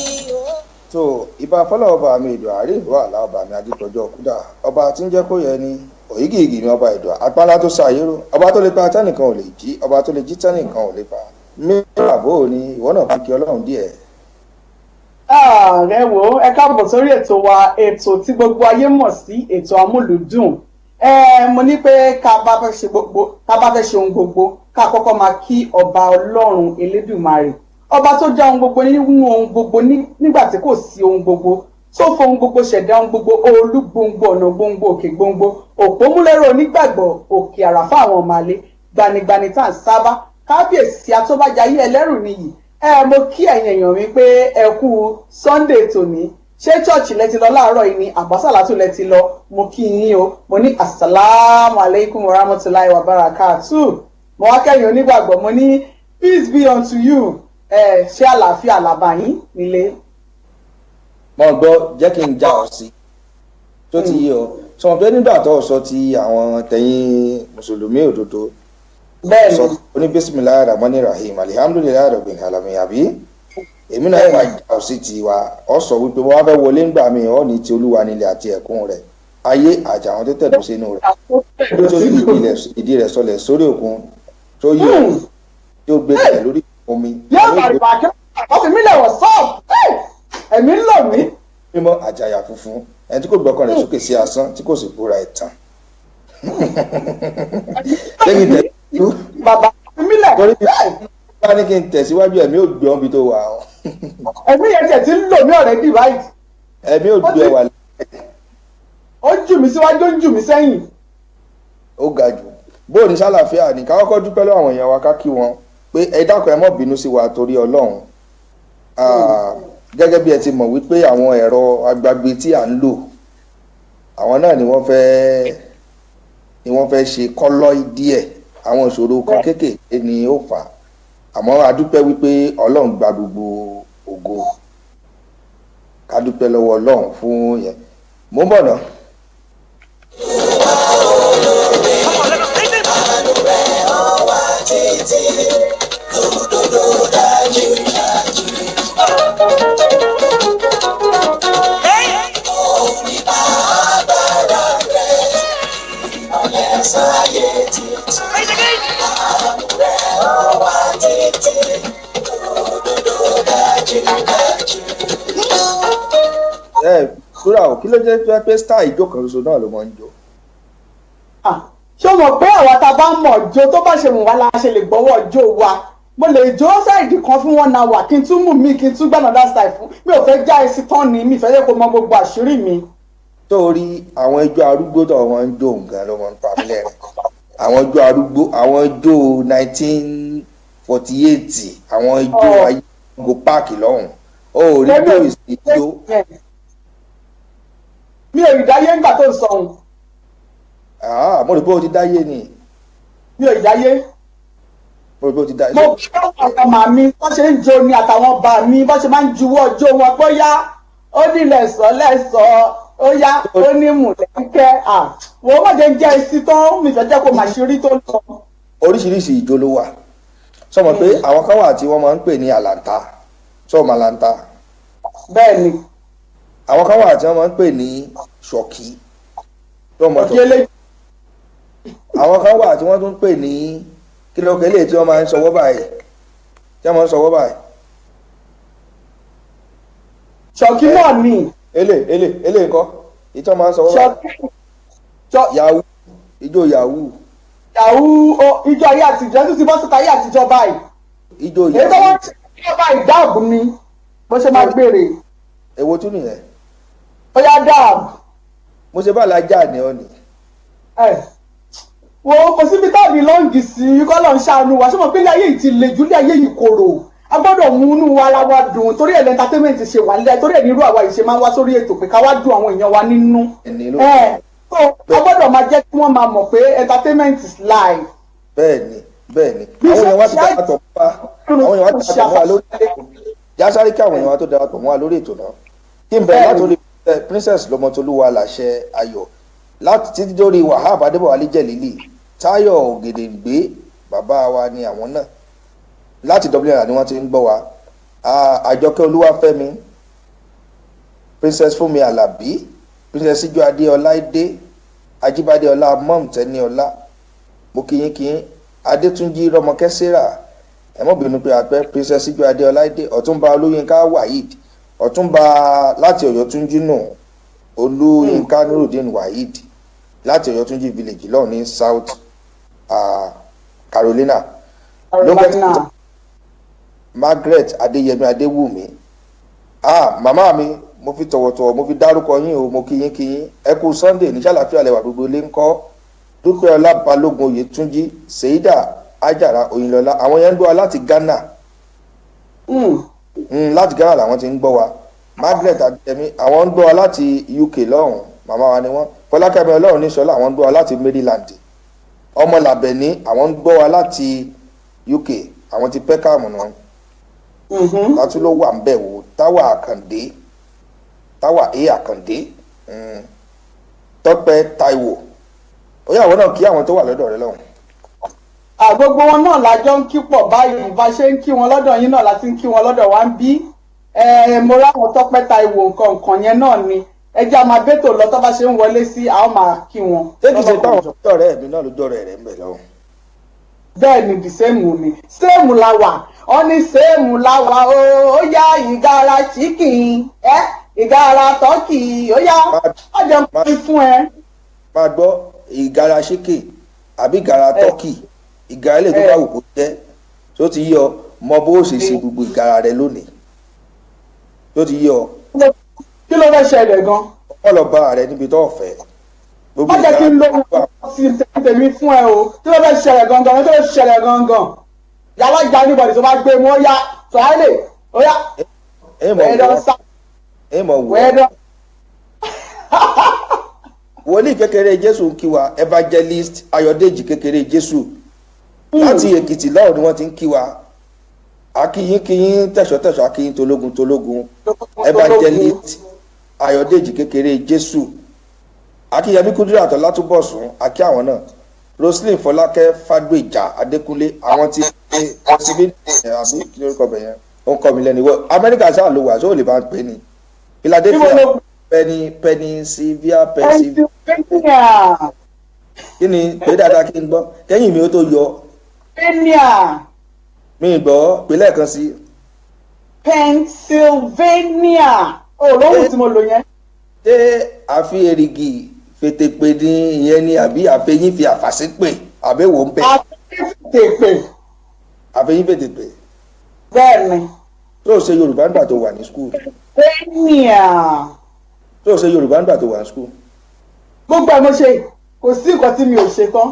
tó ìbá fọlọ́ ọba mi ìdò àárẹ̀ ìlú àlá ọba mi adítọ́jọ́ kúdà ọba tí ń jẹ́ kó yẹ ni òyìgìgì mi ọba ìdò apálá tó ṣàyérò ọba tó lè pa tẹ́nìkan ò lè jí ọba tó lè jí tẹ́nìkan ò lè pa mẹ́rin àbò ni ìwọ náà fi kí Ọlọ́run díẹ̀. Ẹ wò ó ẹ káàbọ̀ sórí ètò wa ètò tí gbogbo ayé mọ̀ sí ètò amúlùdùn. Mo ní pé ká bá fẹ́ ṣe ohun gbogbo ká kọ́kọ́ máa kí ọba Ọlọ́run Elédùmarè, ọba tó dá ohun gbogbo nínú ohun gbogbo nígbà tí kò sí ohun gbogbo, tó fohun gbogbo ṣẹ̀dá ohun gbogbo, olúgbòǹgbò ọ̀nà gbòǹgbò òkè gbòǹgbò òpómúlérò onígbàgbọ́ òkè àràfà àwọn ọmọlé gbanigbani tá à ń sábà kábíyèsí atóbájayé ẹlẹ́rù nìyí. Mo kí ẹ̀yin èèyàn mi pé ẹ kú Sunday tòní. Ṣé chọ́ọ̀chì lẹ ti lọ láàárọ̀ yìí ni àbásàlátù lẹ ti lọ? Mo kí yín o, mo ní assalamu alaikum wa rahmatulahi wa barakatuh. Mo wá kẹ́yìn onígbàgbọ́, mo ní peace be unto you. Ṣé àlàáfíà làbà yín nílé? Mo gbọ́ jẹ́ kí n já ọ sí tó ti yé ọ sọ pé nígbà tó sọ ti àwọn tẹ̀yìn mùsùlùmí òdodo sọ oní bisimilayi ramani rahim alihamdulilayi rabbil alamin àbí èmi náà máa já ọ sí tiwa ọ sọ wípé wọn fẹ́ wọlé ńgbà mi ọ ní ti Olúwa nílẹ̀ àti ẹ̀kún rẹ̀ ayé àti àwọn tó tẹ̀dó sínú rẹ̀ tó ìdí rẹ̀ sọlẹ̀ sórí òkun tó yí ọ tí ó gbé tẹ̀ lórí omi. Ọ̀fìn mi lè wọ̀ sọ́ọ̀bù ẹ̀mí ń lò mí. mímọ́ àjàyà funfun ẹni tí kò gbọ́kàn rẹ̀ sókè sí asán tí kò sì búra ẹ̀tàn. lẹ́yìn tẹ̀síwájú bàbá mi lẹ̀ torí bá ní kí n tẹ̀síwájú ẹ̀mí ò gbé ọ́nbi tó wà ọ́. ẹ̀mí yẹn tẹ̀ tí ń lò mí ọ̀rẹ́ dì báyìí. ẹ̀mí ò gbé ẹwà lẹ́yìn. ó jù mí síwájú ó jù mí sẹ́yìn. ó ga jù bóò ní sálàáfíà ní ká kọ́kọ́ dúpẹ́ lọ́wọ́ àwọn èèyàn wa ká kí wọn pé ẹ dákun ẹ má bínú sí wa torí Ọlọ́run. Gẹ́gẹ́ bí ẹ ti mọ̀ wípé àwọn ẹ̀rọ agbágbé tí à ń lò àwọn náà ni wọ́n fẹ́ ṣe kọ́lọ́ díẹ̀ àwọn ìṣòro kan kéékèèké ni ó fà á àmọ́ a dúpẹ́ wípé Ọlọ́run gba gbogbo ògo ká dúpẹ́ lọ́wọ́ Ọlọ́run fún yẹn mo ń bọ̀ náà. Kúrà ò kí ló jẹ́ pé star ìjó kan ṣoṣo náà ló máa ń jó. Ṣé o mọ̀ pé àwa tá a bá mọ̀ jó tó bá ṣe wù wá la ṣe lè gbọ́wọ́ jó wa? Mo lè jó sáìdì kan fún 1 hour kí n tún mú mi kí n tún gbà another style fún mi ò fẹ́ já esi tán ni mi fẹ́ yẹ kó mọ gbogbo àṣírí mi. Torí àwọn ijó arúgbó tó wọn ń jó nǹkan ló máa ń pa mí lẹ́rìn. Àwọn ijó arúgbó àwọn ijó 1948 àwọn ijó ayélujára páàkì lọ́hùn ó rí bí ìsìnjó. Mi ò rí dáyé ńgbà tó ń sọ ohun. Mo rò pé o ti dáyé ni. Mi ò rí dáyé. mo ti dá. mo kí àwọn màmí bó ṣe ń jo ni àtàwọn bà mí bó ṣe máa ń juwọ́ ọjọ́ wọn bóyá ó ní lẹ̀sọ́ ó yá ó ní mùlẹ́kẹ́ wọ́n mọ̀ jẹ́ jẹ́ isi tó mi fẹ́ jẹ́ kó máa ṣe rí tó lọ. oríṣiríṣi ìjó ló wà sọmọ pé àwọn kan wà tí wọ́n máa ń pè ní àlàntà sọmọ àlàntà. bẹ́ẹ̀ ni. àwọn kan wà tí wọ́n máa ń pè ní ṣọ̀kí sọmọ ṣọ̀kí. àwọn kan wà tí wọ́n tún ń pè ní kílókèlè tí wọ́n máa ń sọwọ́ báyìí tí wọ́n máa ń sọwọ́ báyìí. ṣọ̀kí náà ni. ele nǹkan ìtọ́ máa ń sọwọ́ báyìí. yahoo ijó yahoo. Ijó ayé àtijọ́ tó ti bọ́ síta ayé àtijọ́ báyìí. Ijó yahoo. èyí tó wọ́n ti bọ́ báyìí dáàbò ni bó ṣe máa gbére. èwo tún nìyẹn. ó yá dáàbò. mo ṣe bá lajá ni ọ ni. wo kò síbi táàbì lọ́ǹgì sí kọ́ lọ́n ṣàánú wa ṣé mo pé ilé ayé yìí ti le jù ilé ayé yìí korò a gbọ́dọ̀ mú inú wa ara wa dùn torí ẹ̀ entertainment ṣe wà nílẹ̀ torí ẹ̀ nírú àwa yìí ṣe máa ń wá sórí ètò pé ká wá dùn àwọn èèyàn wa nínú. So a gbọ́dọ̀ máa jẹ́ kí wọ́n máa mọ̀ pé entertainment is live. bẹ́ẹ̀ni àwọn èèyàn wá ti darapọ̀ mọ́ wa lórí jásáré kí àwọn èèyàn wá tó darapọ̀ mọ́ wa lórí ètò náà kí n bẹ̀rẹ̀ látòrí princess lọ́mọtolúwa làṣẹ ayọ̀ láti títí dórí wahab adébọ̀wálé jẹ̀lílì táyọ̀ ògèdèǹgbé bàbá wa ni àwọn náà láti dublin ni wọ́n ti ń gbọ́ wa àjọkẹ́ olúwafẹ́mi princess fúnmi alábí princess ijo adéọláìdé ajíbádé ọlá mọ́mùtẹ́niọlá mo kíyín adétúnjì rọmọkẹ́ sarah ẹ̀mọ́bìnrin pé àpẹ́ princess ijo adéọláìdé ọ̀túnba olóyinká waheed ọ̀túnba láti ọ̀yọ́ túnjí nù olóyinká nurudeen waheed láti ọ̀yọ́ túnjí village lọ́hùn ní south carolina margaret adéyẹmí adéwùmí màmá mi mo fi tọ̀wọ̀tọ̀wọ̀ mo fi dárúkọ yín o mo kíyín ẹ kú sunday ní sàlàfíà lẹwà gbogbo ilé ń kọ́ dúpẹ́ ọlá balógun oyètúnjí sèyídà ajára òyìnlọ́lá àwọn yẹn ń gbọ́ wa láti ghana láti ghana làwọn ti ń gbọ́ wa margaret adéyẹmí àwọn ń gbọ́ wa láti uk lọ́hùn màmá wa ni wọ́n fọlákẹ́mi ọlọ́run ní sọlá àwọn ń gbọ́ wa láti maryland ọmọ làbẹ̀ní àwọn ń gbọ́ wa láti uk àwọn ti peckham náà látún ló wà ń bẹ̀ wò táwa àkàndé tọ́pẹ́ táíwò ó yà wọ́n náà kí àwọn tó wà lọ́dọ̀ rẹ lọ́hùn. gbogbo wọn náà lájọ ń kí pọ̀ báyìí bá ṣe ń kí wọn lọ́dọ̀ yín náà láti ń kí wọn lọ́dọ̀ wa ń bí mo ráwọn tọ́pẹ́ táíwò nǹkan yẹn náà ni ẹjẹ́ a máa bẹ́tò lọ tó bá ṣe ń wọlé sí àwọn máa kí wọn. ṣé kìí ṣe táwọn sọ̀tọ̀ ọ̀rẹ́ mi náà lójú ọ̀rẹ́ rẹ̀ ń bẹ̀ lọ́wọ́. bẹ́ẹ̀ ni the same ni same la wà ọ ní same la wà ó yá ìgara chicken ìgara tọ́kì ó yá ọjọ́ ń pín fún ẹ. máa gbọ́ ìgara chicken àbí ìgara tọ́kì ìgara ilé tó bá wù kó jẹ́ tó ti yọ mọ bó ṣe ṣe gbogbo ìgara rẹ lónìí tó ti yọ. kí ló fẹ́ ṣẹlẹ̀ gan. wọ́n lọ bá rẹ níbi tó fẹ́. wọ́n jẹ́ kí n lo sí tèmi fún ẹ o kí ló fẹ́ ṣẹlẹ̀ gangan kí ló fẹ́ ṣẹlẹ̀ gangan yàrá ìjà níbọ̀dì tó bá gbé mu ó yá sọ̀hálẹ̀ ó yá ẹ̀ẹ́dọ̀ sá wẹ́ẹ́dọ̀. wòlíì kékeré jésù ń kí wa evangelist ayọ̀dèjì kékeré jésù láti èkìtì lọ́wọ́ ni wọ́n ti ń kí wa akíyín tẹ̀sọ̀tẹ̀sọ̀ akíyín tológun evangelist ayọ̀dèjì kékeré jésù akíyẹmí kúndúrà tó látúbọ̀sùn akí àwọn náà roslyn fọlákẹ́ fàgbèjà adékúnlé àwọn tí àbí kí lórúkọ bẹ̀yẹn ó ń kọ́ mi lẹ́nu ìwọ amẹ́ríkà sáà ló wà sóò lè bá ń pè ní philadelphia pennsylvania kí ni pé dáadáa kí n gbọ́ kẹ́yìn mi ó tó yọ. mi gbọ́ pé lẹ́ẹ̀kan sí. Pennsylvania olóhùn tí mo lò yẹn. ṣé àfi èrìgì fètèpè ní ìyẹn ni àbí àfẹyín fi àfàṣí pè àbẹ̀wò ń bẹ̀. àfẹyín fètèpè. bẹ́ẹ̀ni. tó o ṣe yorùbá nígbà tó wà ní skul. Pennsylvania. tó o ṣe yorùbá nígbà tó wà ní skul. gbogbo ẹ̀ mo ṣe kò sí nǹkan tí mi ò ṣe tán.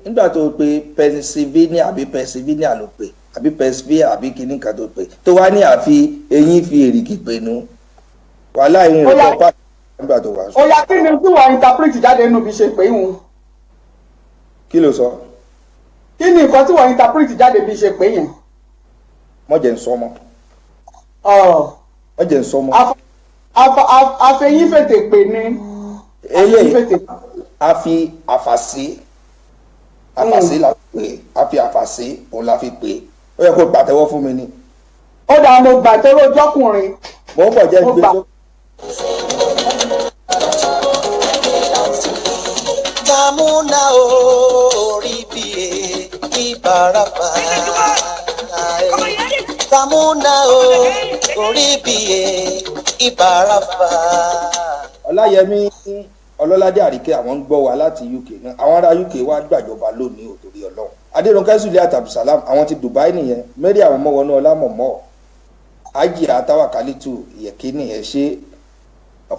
nígbà tó pe Pennsylvania àbí Pennsylvania ló pe àbí Pennsylvania àbí kíní kan tó pe tó wá ní àfi eyín fi èrìgì pinnu wàhálà yìí rẹ̀ tó pàṣẹ nígbà tó wà. ó yá kí ni tí wàá interpret jáde nínú bí ṣe pé ìhun. kí ló sọ. kí ni nǹkan tí wọ́n interpret jáde bí ṣe pé yẹn. mọ̀jẹ̀ ń sọmọ. mọ̀jẹ̀ ń sọmọ. àfẹ̀yìn fètè pè ní. eléyìí a fi àfàsí la pè a fi àfàsí òun la fi pè ó yẹ kó gbàtẹ́wọ́ fún mi ni. ó dáa mo gbàtẹ́wọ́ ọjọ́kùnrin. mo ń bọ̀ jẹ́ gbé tó. Kamuna orí bí ìbáraba. Kamuna orí bí ìbáraba. Ọláyẹmí Ọlọ́ládé Àríkẹ́ àwọn ń gbọ́ wa láti UK náà àwọn ará UK wá gbàjọba lónìí ò torí Ọlọ́run. Adérónkẹ́ Suliat Abdulsalam àwọn ti Dubai nìyẹn Mary àwọn ọmọwọnú ọlámọ̀mọ́ Ájì Àtàwákálítù ìyẹ̀kínì ẹ̀ ṣe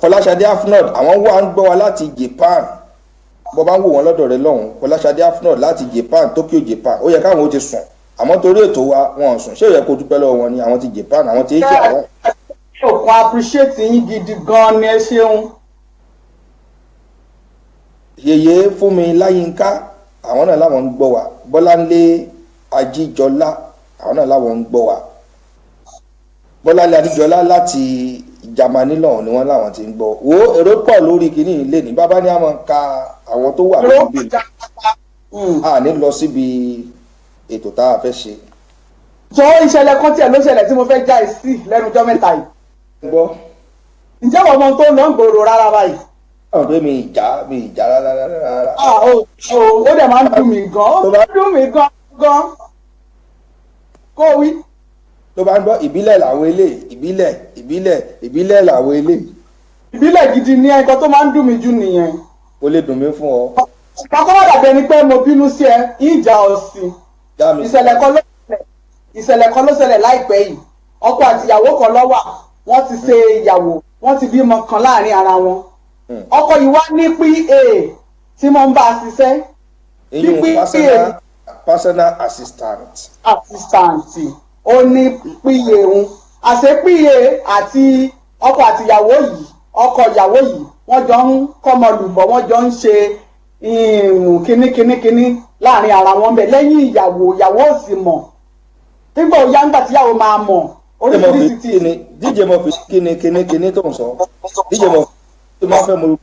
Fọláṣadé Afnod àwọn wá ń gbọ́ wa láti Japan bọ́ bá ń wò wọ́n lọ́dọ̀ rẹ lọ́hùn Fọláṣadé Afnod láti Japan Tokyo Japan ó yẹ káwọn ó ti sùn àmọ́ torí ètò wa wọn ò sùn ṣé ó yẹ kó dúpẹ́ lọ́wọ́ wọn ni àwọn ti Japan àwọn ti Asia àwọn. òkun appreciate yín gidi gan ni ẹ ṣeun. Yèyé Fúnmi Láyínká àwọn náà láwọn ń gbọ́ wa Bọ́láńlé Ajíjọlá àwọn náà láwọn ń gbọ́ wa Bọ́láńlé Ajíjọlá láti Jámánì lọ́hùn ni wọ́n láwọn ti ń gbọ́ wo èrò pọ̀ lórí kìíní ilé ní bàbá ní àmọ́ ka àwọn tó wà lórí bí a ní lọ síbi ètò tá a fẹ́ ṣe. jọ ìṣẹ̀lẹ̀ kan tiẹ̀ ló ṣẹlẹ̀ tí mo fẹ́ já ẹ sí lẹ́nu ọjọ́ mẹ́ta yìí. gbọ́. ǹjẹ́ wọ́n mọ tó lọ ń gbòòrò rárá báyìí. àwọn pé mi ìjà rárá. ó dẹ̀ máa ń dùn mí gan ó máa ń dùn mí gan kó wí. tó bá ń gbọ́ ìbílẹ̀ làwọn eléyìí ìbílẹ̀ làwọn eléyìí. ìbílẹ̀ gidi ni nǹkan tó máa ń dùn mí jù nìyẹn. ó lè dùn mí fún ọ. kakọ́ wà dàbí ẹni pé mo bínú sí ẹ ìjà ọ̀sìn. ìṣẹ̀lẹ̀ kan ló ṣẹlẹ̀ láìpẹ́ yìí ọkọ àti ìyàwó kan ló wà wọ́n ti ṣe ìyàwó wọ́n ti bímọ kan láàrin ara wọn. ọkọ yìí wá ní PA tí mo ń bá a ṣiṣẹ́. personal assistant. Ó ní PA òun àṣẹ PA àti ọkọ àti ìyàwó yìí ọkọ ìyàwó yìí wọ́n jọ ń kọ́mọ lùbọ̀ wọ́n jọ ń ṣe kínní láàrin ara wọn bẹ̀ lẹ́yìn ìyàwó ò sì mọ̀ nígbà ó yá ńgbà tíyàwó máa mọ̀ oríṣiríṣi tí. DJ mo fi kíni tó ń sọ DJ mo fi máa fẹ́ mo lù.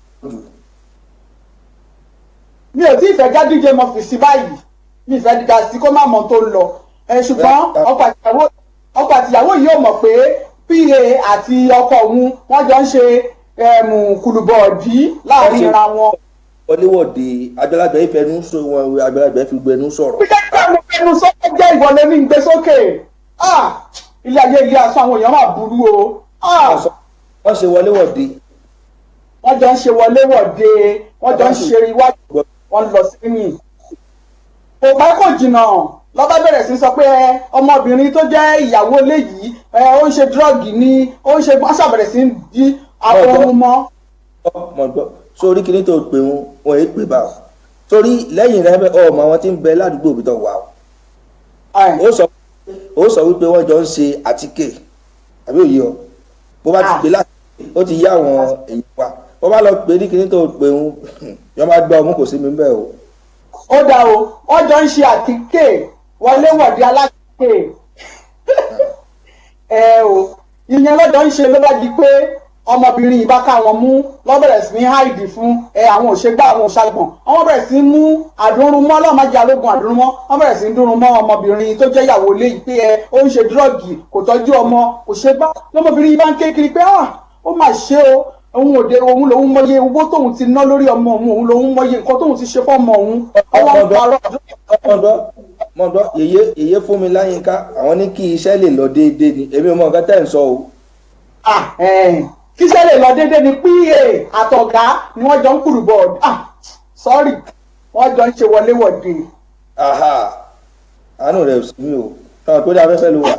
mi ò tí ì fẹ́ já DJ mo fi sí báyìí mi ì fẹ́ dídá sí kó má mọ̀ tó ń lọ ṣùgbọ́n ọkọ àtìyàwó yìí ò mọ̀ pé PA àti ọkọ òun wọ́n jọ ń ṣe kùlùbọ̀ọ̀dí láàrin ara wọn. wọléwọ̀de àgbàlagbà ìfẹnu sọ wọn àgbàlagbà fi gbẹnu sọ̀rọ̀. bí jẹ́ mo fẹnu sọ́kẹ́ jẹ́ ìwọlé ní gbé sókè ilé ayé ilé aṣọ àwọn èèyàn máa burú o. wọ́n ṣe wọléwọ̀de. wọ́n jọ ń ṣe wọléwọ̀de wọ́n jọ ń ṣe iwájú wọn lọ sẹ́yìn. kò pẹ́ kò jìnnà lọ́ba bẹ̀rẹ̀ sí sọ pé ọmọbìnrin tó jẹ́ ìyàwó ilé yìí ó ń ṣe dírọ́ọ̀gì ni ó ń ṣe wọ́n ṣàbẹ̀rẹ̀ sí di àfọwọ́mú mọ́. sórí kìíní tó pè wọn èé pè bá o sórí lẹ́yìn rẹ ọmọ àwọn tí ń bẹ ládùúgbò bí tó wà o ó sọ wípé wọ́n jọ ń ṣe àtíkè àbí òye ọ bó bá ti pè láti ó ti yá àwọn èèyàn wa bó bá lọ pè ní kìíní tó pè wọn yọ máa gbọ́ ọmú kò sí mi bẹ́ẹ̀ o. ó dá o wọ́n jọ ń ṣe àtíkè wọléwọ̀de alákè o ìyẹn lọ́jọ́ ń ṣe ló bá di pé ọmọbìnrin yìí bá káwọn mú lọ́bẹ̀rẹ̀ sí ní háìdì fún àwọn òṣègbà àwọn òṣàgbọ̀n wọ́n bẹ̀rẹ̀ sí mú àdúrúmọ́ ọlọ́mọdé alógun àdúrúmọ́ wọ́n bẹ̀rẹ̀ sí ń dúró mọ́ ọmọbìnrin tó jẹ́ ìyàwó ilé yìí pé ó ń ṣe dírọ́ọ̀gì kò tọ́jú ọmọ kò ṣe gbá lọ́mọbìnrin yìí bá ń ké kiri pé ó mà ṣe o òun òde òun lòun mọye owó tóun ti ná lórí ọmọ òun lòun mọye nǹkan tóun ti ṣe fọ́mọ òun ọwọ́ ń parọ́. mọ̀dọ́ yèyé Fúnmi Láyínká àwọn ní kí iṣẹ́ lè lọ déédéé ni èmi ò mọ nǹkan tẹ́ ń sọ o. kí iṣẹ́ lè lọ déédéé ni PA àtọ̀gá ni wọ́n jọ ń kúrú bọ́ọ̀dù sọ́ọ̀rì wọ́n jọ ń ṣe wọléwọ̀de. àánú rẹ̀ ò sí mi o táwọn tó dé afẹ́fẹ́ ló wà.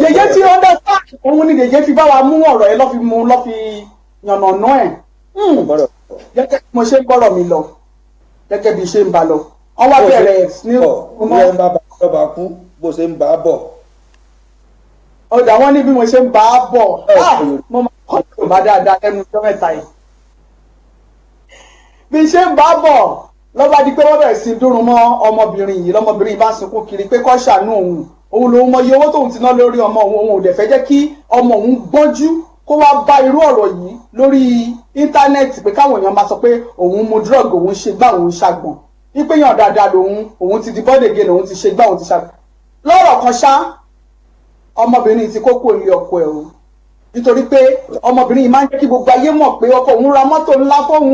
Yèyé tí ó dẹ́ sáà òun ni Yèyé fi bá wa mú ọ̀rọ̀ ẹ lọ́ fi yànnàná ẹ̀. gẹ́gẹ́ bí mo ṣe ń gbọ́rọ̀ mi lọ gẹ́gẹ́ bí ṣe ń ba lọ wọ́n wá bẹ̀rẹ̀ ní ọmọ ẹ̀ ń bá bá kú bó ṣe ń bá a bọ̀. ọjà wọn ní bí mo ṣe ń bá a bọ̀ mo máa kọ́ Yorùbá dáadáa lẹ́nu ọjọ́ mẹ́ta yìí. bí ṣe ń bá a bọ̀ lọ́ba di pé wọ́n bẹ̀rẹ̀ sí dúró mọ́ ọmọbìnrin yìí lọ́mọbìnrin yìí bá sunkún kiri pé kó ṣàánú òun lòun mọ iye owó tóun ti ná lórí ọmọ òun ò dẹ̀ fẹ́ jẹ́ kí ọmọ òun gbọ́njú kó wá bá irú ọ̀rọ̀ yìí lórí íńtánẹ́ẹ̀tì pé káwọn èèyàn máa sọ pé òun mu drug òun ṣe gbá òun ṣàgbọ̀n wípé yàn dáadáa òun ti di bọ́dẹ̀gẹ́ lòun ti ṣe gbá òun ti ṣàgbọ̀n lọ́rọ̀ kan ṣá ọmọbìnrin ti kókó ilé ọkọ ẹ̀ o nítorí pé ọmọbìnrin yìí máa ń jẹ́ kí gbogbo ayé mọ̀ pé ọkọ òun ra mọ́tò ńlá fóun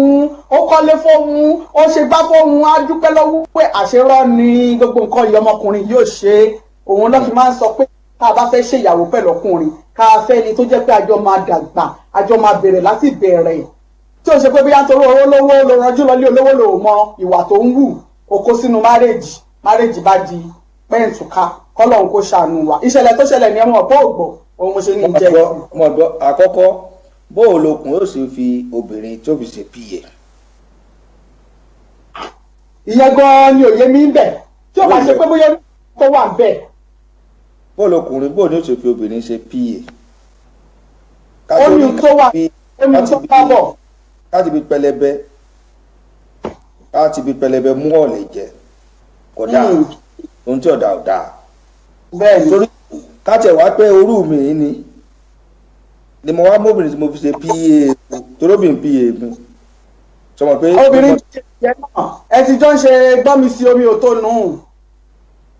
ó kọ́lé fóun ó ṣe gbá fóun á dúpẹ́ lọ́wọ́ pé àṣerọ́ ni gbogbo nǹkan yìí ọmọkùnrin yóò ṣe òun lọ́ fi máa ń sọ pé tá a bá fẹ́ ṣe ìyàwó pẹ̀lú ọkùnrin ká fẹ́ ni tó jẹ́ pé àjọ máa dàgbà àjọ máa bẹ̀rẹ̀ láti bẹ̀rẹ̀ tí ó ṣe pé bóyá nítorí olówó ló ranjú lọlé olówó ló mọ ìwà tó ń wù ó kó sínú márèjì bá di pẹ́ǹtùká kọ́lọ́hún kó ṣàánú wa ìṣẹ̀lẹ̀ tó ṣẹlẹ̀ ní ẹ̀wọ̀n ọ̀pọ̀ ògbọ̀ òun mo ṣe ní jẹ́ ọmọdọ́ àkọ́kọ́ bóò lókun ó sì fi obìnrin tó fi ṣe píye. ìyẹn gan-an ni òye mi ń bẹ̀ tí ó bá ṣe pé bóyá tó wà ń bẹ̀. bóò lókùnrin bóò ní ó sì fi obìnrin ṣe píye. ó ní tó wà ẹ̀mí tó bá bọ̀. láti fi pẹlẹbẹ mú ọ̀lẹ̀ jẹ kódà ohun tí ọ̀dà ọ̀dà. bẹ́ẹ̀ni torí káàtẹ̀ wá pé orú mi ni mo wá mọ́bìnrin tí mo fi ṣe pa toróbìnrin pa mi sọmọ pé. obìnrin tí ẹ náà ẹ ti jọ ń ṣe gbọ́mi sí omi ò tó nù.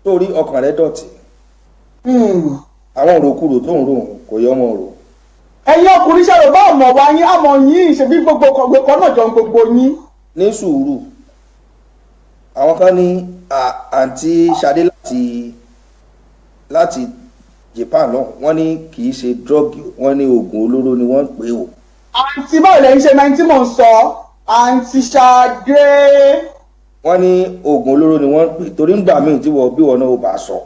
torí ọkàn rẹ dọ̀tí. àwọn òròkúrò tó ń rò kò yẹ ọmọ rò. ẹ̀yin ọkùnrin ṣàrò bá ọmọ wa yín àmọ́ yín ṣebí gbogbo kan náà jọ ń gbogbo yín. ní sùúrù àwọn kan ní àǹtí Ṣadé láti Japan náà wọ́n ní kì í ṣe drọ́ọ̀gì wọ́n ní oògùn olóró ni wọ́n ń pè ó. àǹtí báwo lẹ́yìn ṣe máa ń tí mò ń sọ àǹtí Ṣadé. wọ́n ní oògùn olóró ni wọ́n ń pè torí ńgbà míì tí wọ́n bí wọn náà ó bá sọ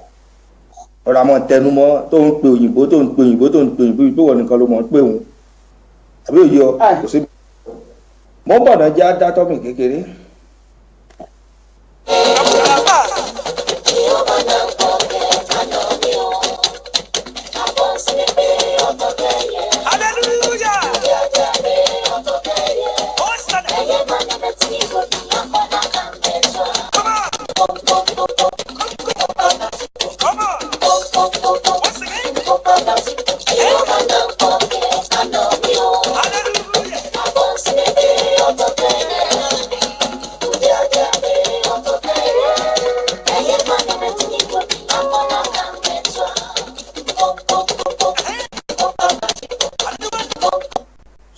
ọ̀rọ̀ àmọ́ tẹnumọ́ tó ń pe òyìnbó tó ń pe òyìnbó tó ń pe òyìnbó bí wọ́n nìkan ló mọ̀ ń pè wọ́n àbí òye ọ kò sí. mo ń bọ̀ náà jẹ́ adátọ́mì kékeré.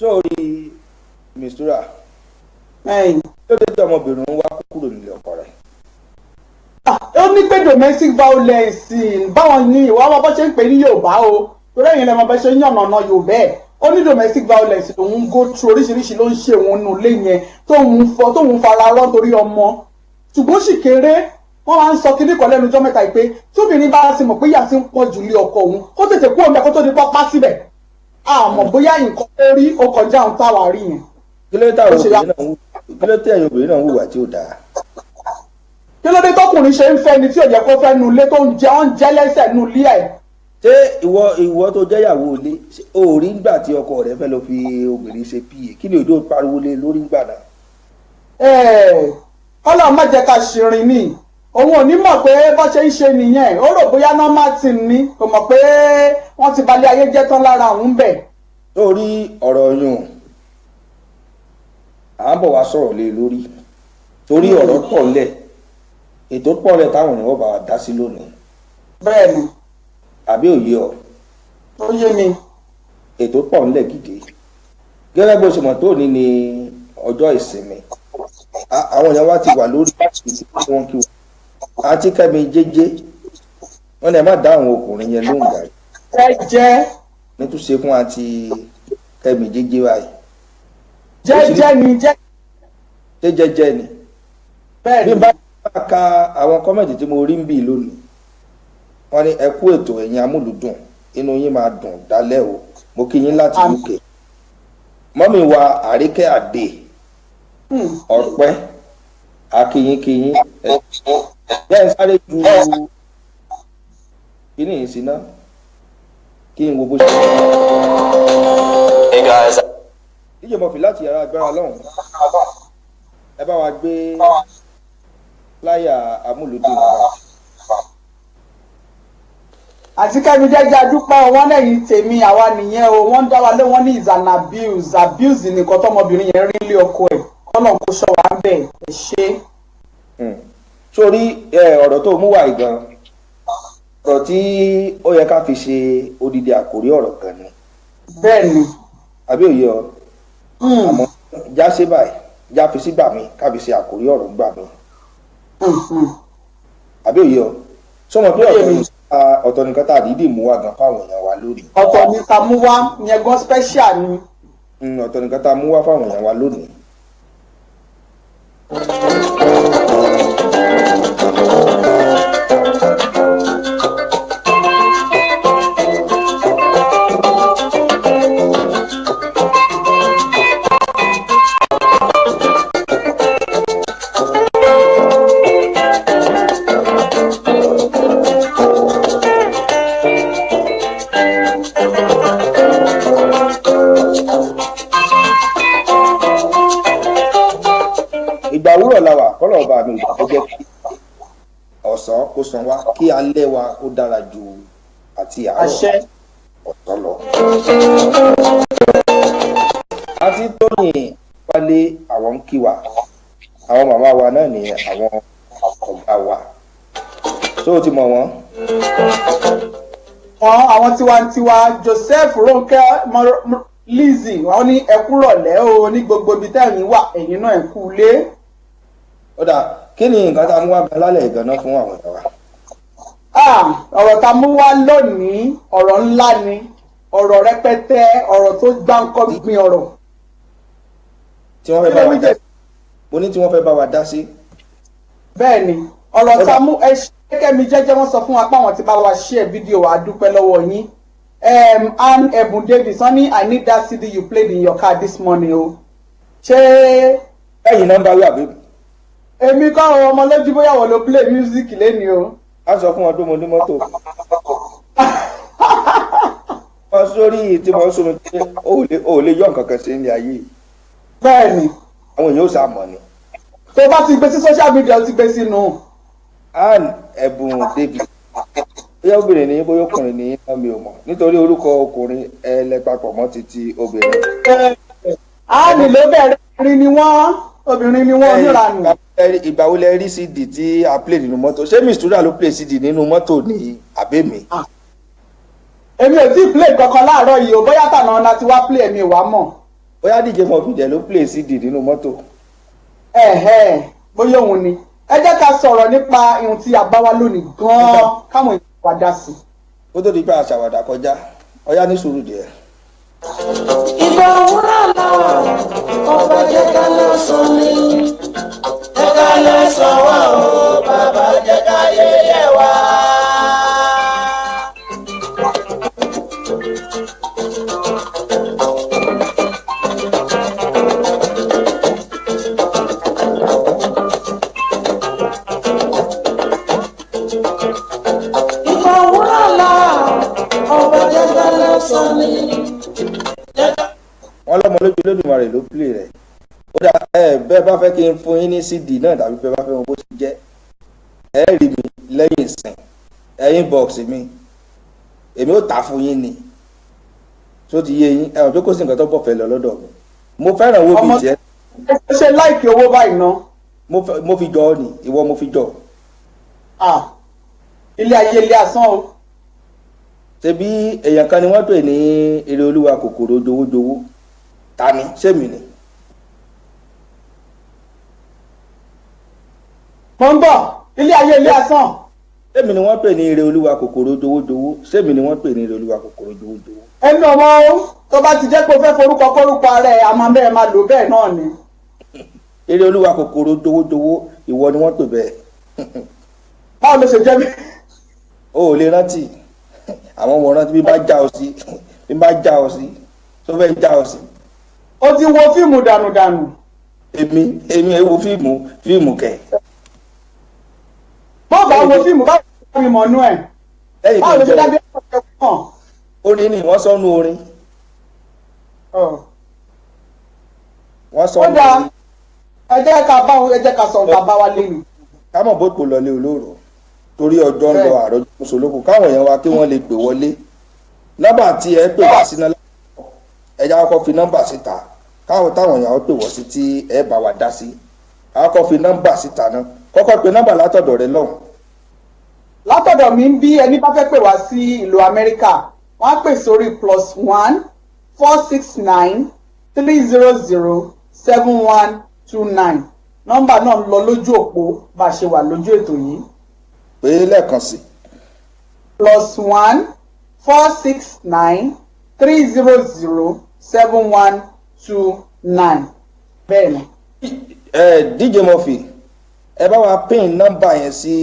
sórí Mistura tó dé tí ọmọbìnrin ń wá kúrò nílé ọkọ rẹ̀. ó ní pé domestic violence báwọn ní ìwà wọn bó ṣe ń pè ní Yorùbá o torí ẹ̀yin lẹ́mọ̀ bá ṣe ń yànnàná Yorùbá ẹ̀ ó ní domestic violence lòun ń go through oríṣiríṣi ló ń ṣe òun nù lé yẹn tóun fara rọ́ torí ọmọ ṣùgbọ́n sì kéré wọ́n máa ń sọ kíní kan lẹ́nu ọjọ́ mẹ́ta pé tóbìnrin bá ti mọ̀ pé ìyá ti ń pọ̀ jù lé ọkọ òun kó tètè kú òun bẹ́ẹ̀ kó tó di pápá síbẹ̀ àmọ́ bóyá nǹkan tó rí ó kọjá òun táwa rí yẹn. kí ló dé ẹ̀yin obìnrin náà ń hùwà tí ò dáa. kí ló dé tọkùnrin ṣe ń fẹ́ ni tí ò yẹ kó fẹ́ nu ilé tó ń jẹ́ lẹ́sẹ̀ nu ilé ẹ̀. ṣé ìwọ tó jẹ́ ìyàwó ilé o rí nígbà tí ọkọ rẹ fẹ́ lọ fi obìnrin ṣe pa kí ni òjò pariwo lé lórí nígbà náà. Ọlọ́run má jẹ́ ká ṣìrìn ni òun ò ní mọ̀ pé bó ṣe ń ṣe nìyẹn ó rò bóyá normal thing ni kò mọ̀ pé wọ́n ti balẹ̀ ayé jẹ́ tán lára òun bẹ̀. lórí ọ̀rọ̀ yùn à ń bọ̀ wá sọ̀rọ̀ lé lórí torí ọ̀rọ̀ pọ̀ lẹ̀ ètò pọ̀ lẹ̀ táwọn èèyàn bá wa dá sí lónìí. bẹ́ẹ̀ni. àbí òye ọ. ó yé mi. ètò pọ̀ ńlẹ̀ gidi gẹ́gẹ́ bó ṣe mọ̀ tó ní ní ọjọ́ ìsinmi àwọn èèyàn wá ti wà lórí ìsìn tí wọ́n kí wọn àti Kẹ́mi jẹ́jẹ́ wọ́n lè má dá àwọn ọkùnrin yẹn lóhùn gàrí. jẹ́jẹ́. nítúnṣe fún àti Kẹ́mi jẹ́jẹ́ báyìí. jẹ́jẹ́ ni jẹ́jẹ́ ni. bẹ́ẹ̀ni. bí n bá ka àwọn kọ́mẹ̀tì tí mo rí ń bì lónìí wọ́n ní ẹ kú ètò ẹ̀yin amúlùdùn inú yín máa dùn dálẹ́ o mo kí yín láti UK mọ́mì wa Àríkẹ́ Àdè ọ̀pẹ́ akínyínkínyín bẹ́ẹ̀ sáré ju kíní yìí síná kí n wo bó ṣe. díje mọ̀fì láti yàrá agbára lọ́hùn ẹ bá wa gbé láyà Amuludun bàbá. àti kẹ́mi jẹ́jẹ́ adúpẹ́ wọn lẹ́yìn tèmi àwa nìyẹn o wọ́n ń dá wa lé wọn ní is an abuse nìkan tọmọbìnrin yẹn rí lé ọkọ ẹ̀ kọ́nà kó ṣọ́ wa ń bẹ̀ ẹ̀ ṣe. sórí ọ̀rọ̀ tó mú wá gan ọ̀rọ̀ tí ó yẹ ká fi ṣe odidi àkórí ọ̀rọ̀ kan ni. bẹ́ẹ̀ ni. àbí òye ọ àmọ́ já sí báyìí já fi sígbà mi ká fi ṣe àkórí ọ̀rọ̀ gbà mí. àbí òye ọ sọmọ pé ọ̀tọ̀ nìkan tá a dìídì mú wá gan fáwọn èèyàn wa lónìí. ọ̀tọ̀ ni ká mú wá yẹn gan special ni. ọ̀tọ̀ nìkan tá a mú wá fáwọn èèyàn wa lónìí. ìgbà òwúrọ̀ la wà kọ́lọ̀ ọba mi ìgbà tó jẹ́ kí ọ̀sán kó san wá kí alẹ́ wa ó dára ju àti àárọ̀ ọ̀sán lọ. àti tóyìn wálé àwọn ń kí wa àwọn màmá wa náà ní àwọn ọ̀gá wa tó o ti mọ̀ wọ́n. àwọn tiwantiwa Joseph Ronke Lizzy wọ́n ní ẹkúrọ̀lẹ́ o ní gbogbo ibi tẹ́yìn wà ẹ̀yin náà ẹ̀kú lé. ó dà kí ni nǹkan tá a mú wá gan lálẹ́ ìgànnà fún àwọn ìyàwó. ọ̀rọ̀ tá a mú wá lónìí ọ̀rọ̀ ńlá ni ọ̀rọ̀ rẹpẹtẹ ọ̀rọ̀ tó gbáǹkọ́ gbin ọ̀rọ̀. tí wọ́n fẹ́ bá wa dá sí. mo ní tí wọ́n fẹ́ bá wa dá sí. bẹ́ẹ̀ ni ọ̀rọ̀ tá a mú Kẹ́mi jẹ́jẹ́ wọ́n sọ fún wa pé àwọn ti bá wa share fídíò wa dúpẹ́ lọ́wọ́ yín. Ann Ebun Davis wọ́n ní I need that CD you played in your car this morning o. ṣé. ẹ̀yin náà ń bá wí àbí. èmi kọ́ àwọn ọmọ lójú bóyá wọ́n ló play music lẹ́ni o. a sọ fún wọn pé mo ní mọ́tò. wọ́n sórí tí mo ń sọ mi pé o ò lè yọ nǹkan kan sí ilé ayé. bẹ́ẹ̀ni. àwọn èèyàn ò sá mọ̀ ni. tó bá ti gbé sí social media ó ti gbé sínú. Ann Ebun Davis bóyá obìnrin ní bóyá ọkùnrin ní mi ò mọ̀ nítorí orúkọ ọkùnrin ẹlẹ́pàpọ̀ mọ́ títí obìnrin. Ann ló bẹ̀rẹ̀ obìnrin ni wọ́n obìnrin ni wọ́n níranù. ìgbà wo lẹ rí CD tí a play nínú mọ́tò ṣé Mistura ló play CD nínú mọ́tò ní àbẹ́mi. èmi ò tí ì play kankan láàárọ̀ yìí o bóyá tànà ọ̀nà tí wàá play èmi ò wá mọ̀. bóyá DJ Mofide ló play CD nínú mọ́tò. bóyá òun ni ẹ jẹ́ ká sọ̀rọ̀ nípa ihun tí a bá wá lónìí gan-an káwọn èèyàn wá dá sí. ó tó di pé àṣàwàdà kọjá ọyá ní sùúrù díẹ̀. ìgbà òwúrọ̀ làwà ọba jẹ́ ká lọ sùn ní jẹ́ ká lọ sọ wá o bàbá jẹ́ ká yẹyẹ wá. wọ́n lọ́mọ lójú Olódùmarè ló play rẹ̀ ó dà bẹ́ẹ̀ bá fẹ́ kí n fún yín ní CD náà tàbí bẹ́ẹ̀ bá fẹ́ wọn bó ti jẹ́ ẹ rí mi lẹ́yìn ìsìn inbox mi èmi ó tà fún yín ni tó ti yé yín ẹ̀wọ̀n pé kò sí nǹkan tó bọ̀ fẹ́ lọ lọ́dọ̀ mi mo fẹ́ràn owó bíi tiẹ̀. ẹ ṣe láìkì owó báyìí ná. mo fi jọ ọ ni ìwọ mo fi jọ. ilé ayé ilé asán o. ṣebí èèyàn kan ni wọ́n pè ní eré olúwa kòkòrò jowójowó ta ni sẹ́mi ni. mo ń bọ̀ ilé ayé ilé asán. sẹ́mi ni wọ́n pè ní eré olúwa kòkòrò jowójowó sẹ́mi ni wọ́n pè ní eré olúwa kòkòrò jowójowó. ẹnu ọmọ o tó bá ti jẹ́ pé o fẹ́ forúkọ kórúkọ ara ẹ̀ àmọ́ bẹ́ẹ̀ máa lò bẹ́ẹ̀ náà ni. eré olúwa kòkòrò jowójowó ìwọ ni wọ́n pè bẹ́ẹ̀. báwo ló ṣe jẹ́ mi. o ò lè rántí àwọn ọmọ rántí bí bá já ọ sí tó fẹ́ já ọ sí. o ti wo fíìmù dànùdànù. èmi wo fíìmù kẹ. bọ́ọ̀ bá wo fíìmù báwo ló fi mọ̀ nú ẹ̀. báwo ló ṣe dábí ọ̀rọ̀ ẹ̀ kàn. orin ni wọ́n sọ́nu orin. wọ́n sọ́nu orin. ẹ jẹ́ ká sọ nǹkan bá wa lé mi. ká mọ̀ bó pò lọlé olóró torí ọjọ́ ń lọ àròjọ mùsùlùkù káwọn èèyàn wa kí wọ́n lè pè wọlé nọ́mbà tí ẹ pè wá sí náà ẹja kọ́kọ́ fi nọ́mbà síta káwọn táwọn èèyàn pè wọ́n sí tí ẹ bá wa dá sí àkọ́kọ́ fi nọ́mbà síta náà kọ́kọ́ pe nọ́mbà látọ̀dọ̀ rẹ lọ́hùn. látọ̀dọ̀ mi ń bí ẹni bá fẹ́ pè wá sí ìlú Amẹ́ríkà wọ́n á pè sórí +1 469 300 7129 nọ́mbà náà ń lọ lójú òpó bá a ṣe wà lójú ètò yìí. pé lẹ́ẹ̀kan sí. +1 469 300 7129 bẹ́ẹ̀ ni. DJ Murphy ẹ bá wa pín nọ́mbà yẹn sí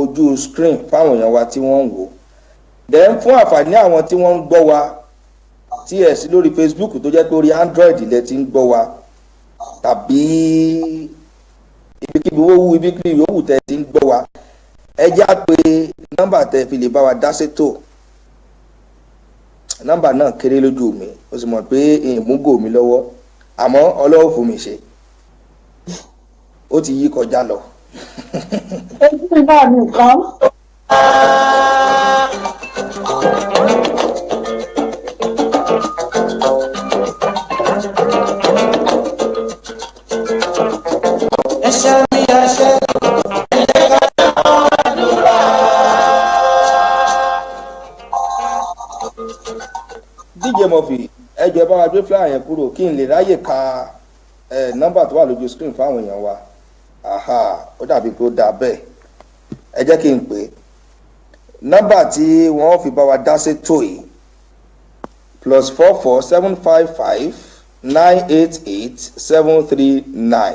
ojú screen fáwọn èèyàn wa tí wọ́n ń wò then fún àǹfààní àwọn tí wọ́n ń gbọ́ wa tí ẹ̀ sí lórí Facebook tó jẹ́ pé orí Android lẹ ti ń gbọ́ wa tàbí ibikíbi owó ibikíbi yòówù tẹ ti ń gbọ́ wa ẹ já pé nọ́mbà tẹ fi lè bá wa dá sétò nọ́mbà náà kéré lójú mi ó sì mọ̀ pé ìmúgò mi lọ́wọ́ àmọ́ Ọlọ́run fún mi ṣe ó ti yí kọjá lọ. ojú náà nìkan. ẹsẹ̀ mi ẹsẹ̀ ẹlẹ́ka àdúrà. DJ Murphy ẹ jọ̀ọ́ ẹ bá wa gbé flyer yẹn kúrò kí n lè ráyè ka nọ́mbà tó wà lójú screen fáwọn èèyàn wa ó dàbí pé ó dáa bẹ́ẹ̀ ẹ jẹ́ kí n pè é nọ́mbà tí wọ́n fi bá wa dá sétò yìí +44 755 988 739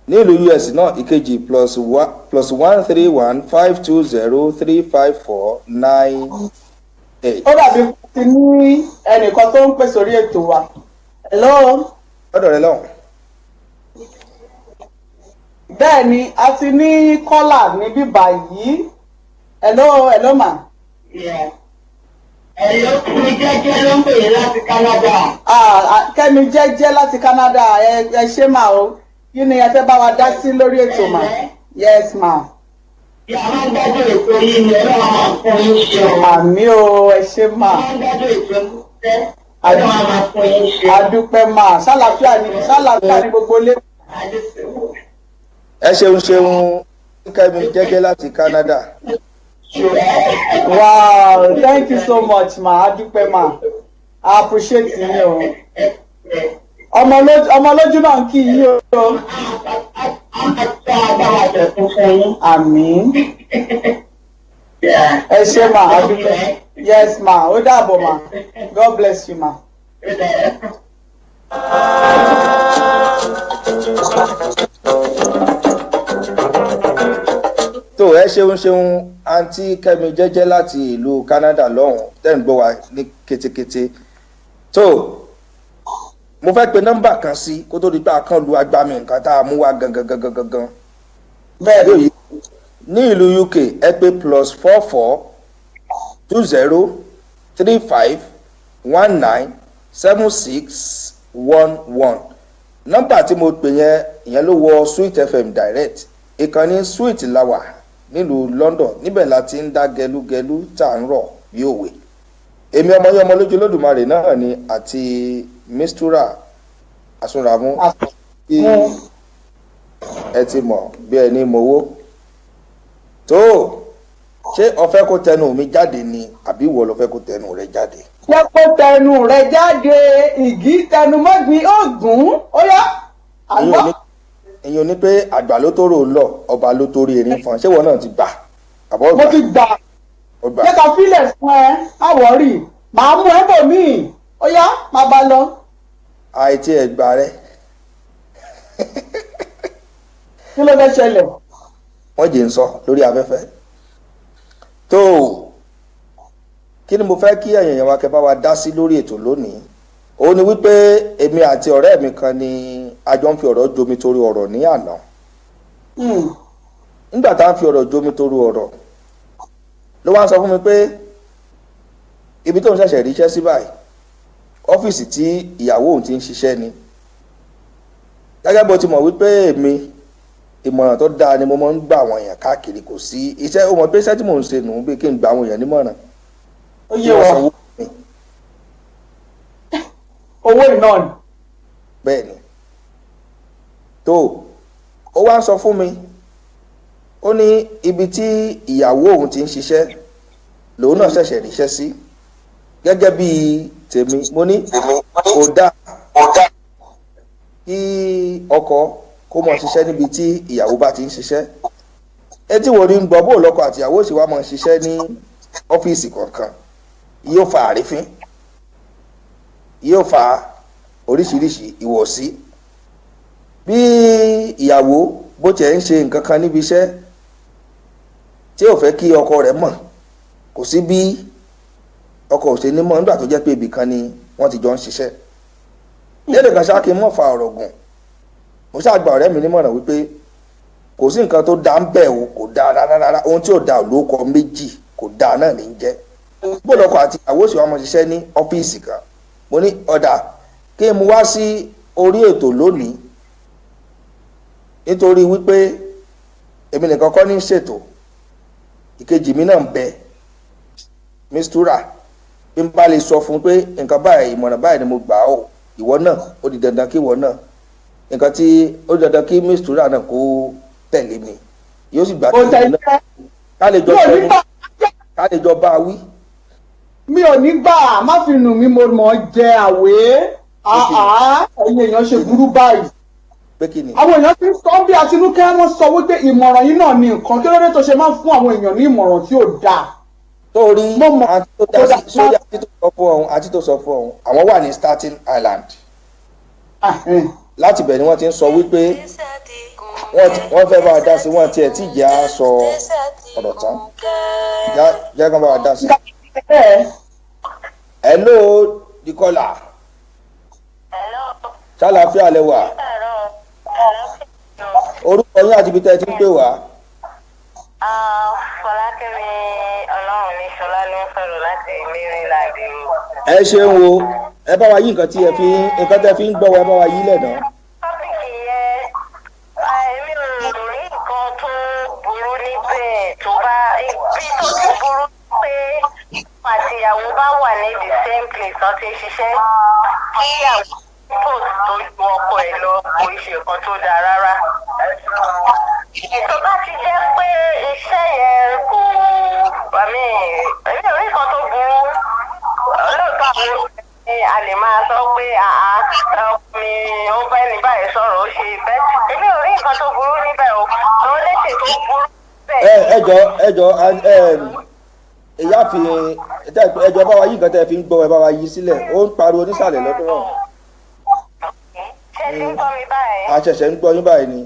ní ìlú US náà ìkejì +131 520 354 98. ó dàbí ti ní ẹnìkan tó ń pè sórí ètò wa. hello. ọ̀dọ̀ rẹ lọ́hùn. bẹ́ẹ̀ ni a ti ní kọ́là níbí báyìí. hello ma. Hello, Kẹ́mi jẹ́jẹ́ ló ń pè é láti Canada. Kẹ́mi jẹ́jẹ́ láti Canada ẹ ṣé mà o kí ni ẹ fẹ́ bá wa dá sí lórí ètò mà. yes ma. Yàrá ń gbádùn ètò yìí ni ọlọ́run máa fún yín ṣe o. àmì o ẹ ṣé mà. Yàrá ń gbádùn ètò yìí ọlọ́run máa fún yín ṣe. adúpẹ́ mà ṣàlàfíà ni gbogbo lé. ẹ ṣeun Kẹ́mi jẹ́jẹ́ láti Canada. Wow, thank you so much ma adúpẹ́ ma I appreciate yín o ọmọlójú náà ń kí yín o. àmín ẹ ṣé ma adúpẹ́ yes ma ó dàbọ̀ ma God bless you ma. tó ẹ ṣeun àǹtí Kẹ́mi jẹ́jẹ́ láti ìlú Canada lọ́hùn tẹ́ ń gbọ́ wa ní kétékété tó mo fẹ́ pe nọ́mbà kan sí kó tó di pé a kàn lu agbami nǹkan tá a mú wa gangan bẹ́ẹ̀ lóyìí ní ìlú UK ẹ pè +44 20 35 19 76 11 nọ́mbà tí mo pè yẹn ló wọ Sweet FM direct ìkànnì Sweet lawa nílùú London níbẹ̀ la ti ń dá gẹlúgẹlú tá à ń rọ̀ bí òwe èmi ọmọ yẹn Omoloju Olodumare náà ni àti Mistura Asunramu tí ẹ ti mọ̀ bí ẹni mowó tó ṣé o fẹ́ kó tẹnu mi jáde ni àbí ìwọ ló fẹ́ kó tẹnu rẹ jáde. ṣé kó tẹnu rẹ jáde ìgì tẹnu mọ́gbìn ògùn ó yá àgbọ̀. èyàn ní pé àgbà ló tó rò lọ ọba ló tó rí erin fún ṣé wọn náà ti gbà àbọ̀ mo ti gbà jẹ́ ká fílẹ̀ fún ẹ àwọ̀rì màá mú ẹ bò míì ó yá má bá lọ. àìtí ẹ̀ gbà rẹ. kí ló fẹ́ ṣẹlẹ̀. wọ́n jẹ́ ń sọ lórí afẹ́fẹ́ tó kí ni mo fẹ́ kí ẹ̀yin wa kẹ́ bá wa dá sí lórí ètò lónìí ó ní wípé èmi àti ọ̀rẹ́ mi kan ni a jọ ń fi ọ̀rọ̀ jomi torí ọ̀rọ̀ ní àná nígbà tá à ń fi ọ̀rọ̀ jomi torí ọ̀rọ̀ ló wá ń sọ fún mi pé ibi tó ń ṣẹ̀ṣẹ̀ ríṣẹ́ sí báyìí ọ́fíìsì tí ìyàwó òun ti ń ṣiṣẹ́ ni gẹ́gẹ́ bó ti mọ̀ wípé èmi ìmọ̀ràn tó dáa ni mo máa ń gbà àwọn èèyàn káàkiri kò sí iṣẹ́ ó mọ̀ pé iṣẹ́ tí mò ń ṣe nù bí kí n gba àwọn èèyàn nímọ̀ràn. ó yé wa owó iná ni. bẹ́ẹ̀ ni tó ó wá ń sọ fún mi ó ní ibi tí ìyàwó òun ti ń ṣiṣẹ́ lòun náà ṣẹ̀ṣẹ̀ ríṣẹ́ sí gẹ́gẹ́ bí tèmi mo ní kò dáa kí ọkọ kó mọ̀ ṣiṣẹ́ níbi tí ìyàwó bá ti ń ṣiṣẹ́ etí wo ni ń gbọ́ bó lọ́kọ àti ìyàwó sì wá mọ̀ ṣiṣẹ́ ní ọ́fíìsì kọ̀ọ̀kan yóò fa àrífín yóò fa oríṣiríṣi ìwọ̀sí bí ìyàwó bó tiẹ̀ ń ṣe nǹkan kan níbi iṣẹ́ tí ò fẹ́ kí ọkọ rẹ̀ mọ̀ kò sí bí ọkọ ò ṣe ní mọ̀ nígbà tó jẹ́ pé ibì kan ni wọ́n ti jọ ń ṣiṣẹ́ lédè kan ṣáà kí n mọ̀ fa ọ̀rọ̀ gùn mo ṣáà gba ọ̀rẹ́ mi nímọ̀ràn wípé kò sí nǹkan tó dá ń bẹ̀ o kò dá rárá ohun tí ò dá lóko méjì kò dá náà ní jẹ́ gbọ́dọ̀ ọkọ àti ìyàwó sì wá mọ̀ ṣiṣẹ́ ní ọ́fíìsì kan mo ní ọ̀dà kí n mú wá sí orí ètò lónìí nítorí wípé èmi nìkan kọ́ ní ṣètò ìkejì mi náà ń bẹ Mistura bí n bá lè sọ fún un pé nǹkan báyìí ìmọ̀ràn báyìí ni mo gbà ó ìwọ náà ó di dandan kí ìwọ náà nǹkan tí ó di dandan kí Mistura náà kó tẹ̀lé mi yóò sì gbà tẹ̀lé náà ká lè jọ bá a wí. mi ò ní gbà má fi nù mí mo mọ̀ jẹ àwé ẹ̀yin èèyàn ṣe burú báyìí. àwọn èèyàn ti ń sọ bí Àtinúkẹ́ wọ́n sọ wípé ìmọ̀ràn yìí náà ni nǹkan kí ló dé tó ṣe máa ń fún àwọn èèyàn ní ìmọ̀ràn tí ò dáa. torí àti tó sọ fún ọ̀hún àwọn wà ní Staten Island láti bẹ̀ ni wọ́n ti ń sọ wípé wọ́n fẹ́ bá wa dá sí wọ́n tiẹ̀ tí ìjà sọ ọ̀rọ̀ tán jẹ́ kán bá wa dá sí. hello dikola ṣàlàáfíà lẹ wà orúkọ yín àti ibi tẹ́ ẹ ti ń pè wá. Fọlákẹ́mi Ọlọ́run ní Ṣọlá ló ń sọ̀rọ̀ láti Maryland. ẹ ṣeun o ẹ bá wa yí nǹkan tí nǹkan tẹ́ fi ń gbọ́ wa ẹ bá wa yí lẹ́nà. tọ́pìkì yẹn èmi ò rí nǹkan tó burú níbẹ̀ tó bá bí tó ti burú pé àtìyàwó bá wà ní the same place tó ti ṣiṣẹ́ kí àwọn post tó ju ọkọ ẹ̀ lọ kò ṣe nǹkan tó dáa rárá. tó bá ti jẹ́ pé iṣẹ́ yẹn kò èmi ò rí nǹkan tó burú lóòótọ́ àwọn a lè máa sọ pé mi ò bá ẹni báyìí sọ̀rọ̀ ó ṣe ìfẹ́ èmi ò rí nǹkan tó burú níbẹ̀ o tó léṣe tó burú bẹ́ẹ̀. ẹjọ ìyá fi ẹjọ bá wa yí nǹkan tẹ́ fi ń gbọ́ ẹ bá wa yí sílẹ̀ ó ń pariwo nísàlẹ̀ lọ́dún náà. ṣé ti ń gbọ́ mi báyìí. a ṣẹ̀ṣẹ̀ ń gbọ́ yín báyìí ni.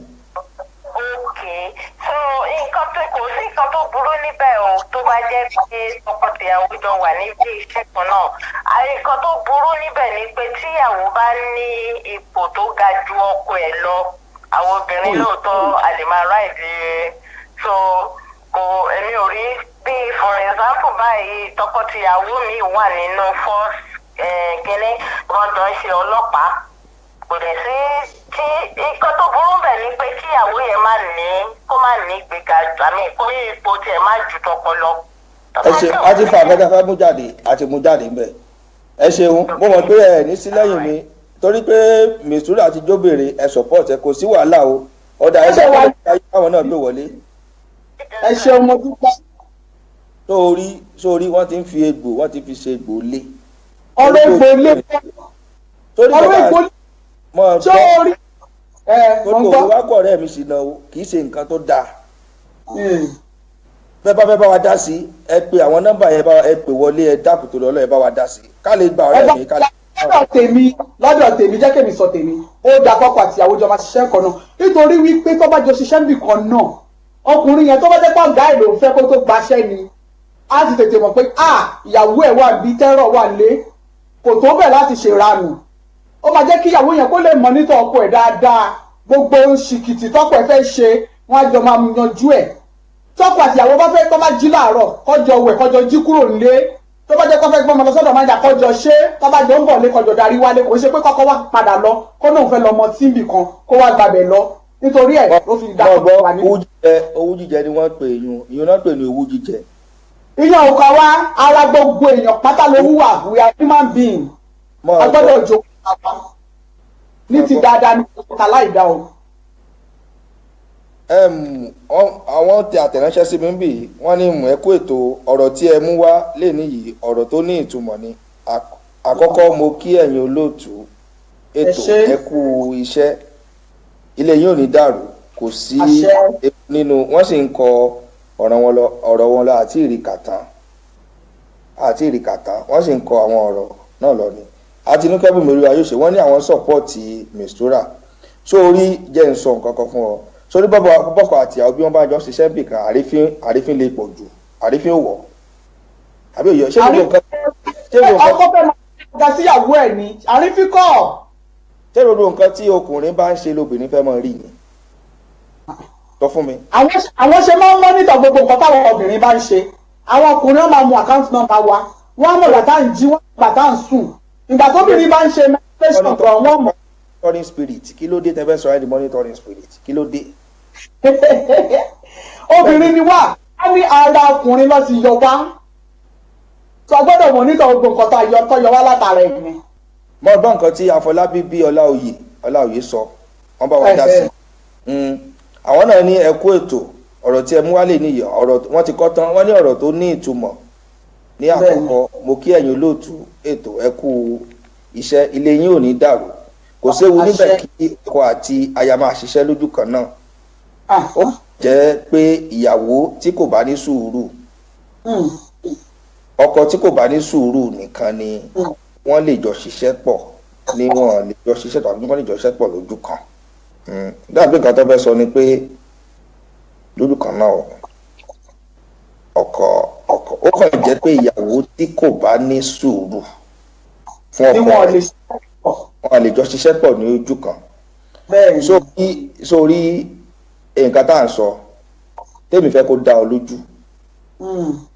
so nǹkan tó kò sí nǹkan tó burú níbẹ̀ o tó bá jẹ́ pé tọkọtìyàwó jọ wà níbi iṣẹ́ kan náà nǹkan tó burú níbẹ̀ ni pé tíyàwó bá ní ipò tó ga ju ọkọ ẹ̀ lọ àwọn obìnrin lóòótọ́ a lè máa ráìdì so kò èmi ò rí bí for example báyìí tọkọtìyàwó mi wà nínú force kínní wọn jọ ń ṣe ọlọ́pàá kò dẹ̀ sí tí nǹkan tó burú bẹ̀ ni pé kíyàwó yẹn kó má ní gbéga àmì kó ipò tiẹ̀ má ju tọkọ lọ. ẹ ṣe a ti fa àgbẹ̀dá fẹ́ mú jáde àti mú jáde ń bẹ̀ ẹ ṣeun mo mọ̀ pé ẹ ní sí lẹ́yìn mi torí pé Mistura àti jóbèrè ẹ support ẹ kò sí wàhálà o ọ̀dà ẹ ṣe wọ́n ayé àwọn náà gbé wọlé. ẹ ṣeun mo dúpẹ́. sórí wọ́n ti ń fi egbò wọ́n ti fi ṣe egbò lé. ọ̀rọ̀ egbò lé ọ̀rọ̀ egbò lé sórí gbogbo ìwákọ̀ ọ̀rẹ́ mi sì náà kì í ṣe nǹkan tó dáa. bẹ́ẹ̀ bá fẹ́ bá wa dá sí ẹ pé àwọn nọ́mbà yẹn ẹ pè wọlé ẹ dákun tó lọ́lọ́ ẹ bá wa dá sí ká lè gba ọ̀rẹ́ mi ká lè. lọ́dọ̀ tèmi jẹ́ kèmi sọ tèmi ó da kọ́kọ́ àti ìyàwó jọ máa ṣiṣẹ́ kan náà nítorí wípé tó bá jọ ṣiṣẹ́ níbì kan náà ọkùnrin yẹn tó bá jẹ́ pé ọ̀gá ẹ̀ ló ń fẹ́ kó tó gbaṣẹ́ ni á ti tètè mọ̀ pé ìyàwó ẹ̀ wà bí tẹ́rọ̀ wà lé kò tó bẹ̀ láti ṣèranù ó máa jẹ́ kí ìyàwó yẹn kó lè mọ́nítọ̀ ọkọ ẹ̀ dáadáa gbogbo ṣìkìtì tọ́kọ ẹ̀ fẹ́ ṣe wọ́n á jọ máa yanjú ẹ̀ tọ́kọ àti ìyàwó bá fẹ́ tó bá jí láàárọ̀ kọjọ wẹ̀ kọjọ jí kúrò nílé tó bá jẹ́ kó fẹ́ gbọ́n ọmọ lọ sọ́dọ̀ máa ń jà kọjọ ṣe tó bá jọ ń bọ̀ lé kọjọ darí wálé kò ṣe pé kọ́kọ́ wá padà lọ kó náà fẹ́ lọ ọmọ tíìbì kan kó wá gbàbẹ̀ lọ nítorí ẹ̀ ló fi dá wà ní. owú jíjẹ ni wọ́n pè ìyún náà pè ní owú jíjẹ. ìyẹn ò kàn wá ara gbogbo èèyàn pátá lówó wà we are human being a gbọ́dọ̀ jókòó àwa ní ti dáadáa ní kòkòtà láìdá o. àwọn tí àtẹ̀ránṣẹ́ sí mi ń bì wọ́n ní mú ẹ kó ètò ọ̀rọ̀ tí ẹ mú wá lè níyì ọ̀rọ̀ tó ní ìtumọ̀ ni àkọ́kọ́ mo kí ẹ̀yin olóòtú ètò ẹ kú iṣẹ́ ilé yín ò ní dàrú kò sí ewu nínú wọ́n sì ń kọ ọ̀rọ̀ wọn lọ àti ìrìkàtà wọ́n sì ń kọ àwọn ọ̀rọ̀ náà lọ ni Àtinúkẹ́ Bùnmi Ayọ̀ṣe wọ́n ní àwọn sọ́pọ́ọ̀tì Mistura sórí jẹ́ ń sọ nǹkan kan fún ọ sórí bọ́kọ̀ àti àwọn bí wọ́n bá jọ ṣiṣẹ́ bì kan àrífín lè pọ̀ jù àrífín ò wọ̀ àbí òye ṣé gbogbo nǹkan. ọkọ fẹ́ máa ga síyàwó ẹ̀ ní àrífín kọ́. ṣé gbogbo nǹkan tí ọkùnrin bá ń ṣe lóbìnrin fẹ́ mọ rí ni sọ fún mi. àwọn ṣe máa ń mọ́nítọ̀ gbogbo nǹkan táwọn obìnrin bá ń ṣe àwọn ọkùnrin máa mú àkáǹtì nọ́mbà wa wọ́n mọ̀ bàtà ń jí wọ́n bàtà ń sùn ìgbà tóbìnrin bá ń ṣe meditation gan wọ́n mọ̀. monitoring spirit kí ló dé tẹ́fẹ́ sọ ẹ́ di monitoring spirit kí ló dé. obìnrin ni wá á ní ara ọkùnrin lọ sí yọ wá tó a gbọ́dọ̀ mọ̀nítọ̀ gbogbo nǹkan tó yọ wá látara ẹ̀ ni. mo gbọ́ nǹkan tí Afọlábí bí Ọláòyè sọ wọ́n bá wa dá sí àwọn náà ní ẹ kú ètò ọ̀rọ̀ tí ẹ mú wálé níyì ọ̀rọ̀ wọ́n ti kọ́ tán wọ́n ní ọ̀rọ̀ tó ní ìtumọ̀ ní àkọ́kọ́ mo kí ẹ̀yin olóòtú ètò ẹ kú iṣẹ́ ilé yín ò ní dàrú kò séwu níbẹ̀ kí ọkọ àti aya máa ṣiṣẹ́ lójú kan náà ó jẹ́ pé ìyàwó tí kò bá ní sùúrù ọkọ tí kò bá ní sùúrù nìkan ni wọ́n lè jọ ṣiṣẹ́ pọ̀ ní wọ́n lè jọ ṣiṣẹ́ tàbí wọ́n lè jọ ṣiṣẹ́ pọ̀ lójú kan dàbí nǹkan tó fẹ́ sọ ni pé lójú kan náà ọkọ ó kàn jẹ́ pé ìyàwó tí kò bá ní sùúrù fún ọkọ rẹ̀ wọ́n lè jọ ṣiṣẹ́ pọ̀ ní ojú kan sórí nǹkan tá à ń sọ tèmi fẹ́ kó dá ọ lójú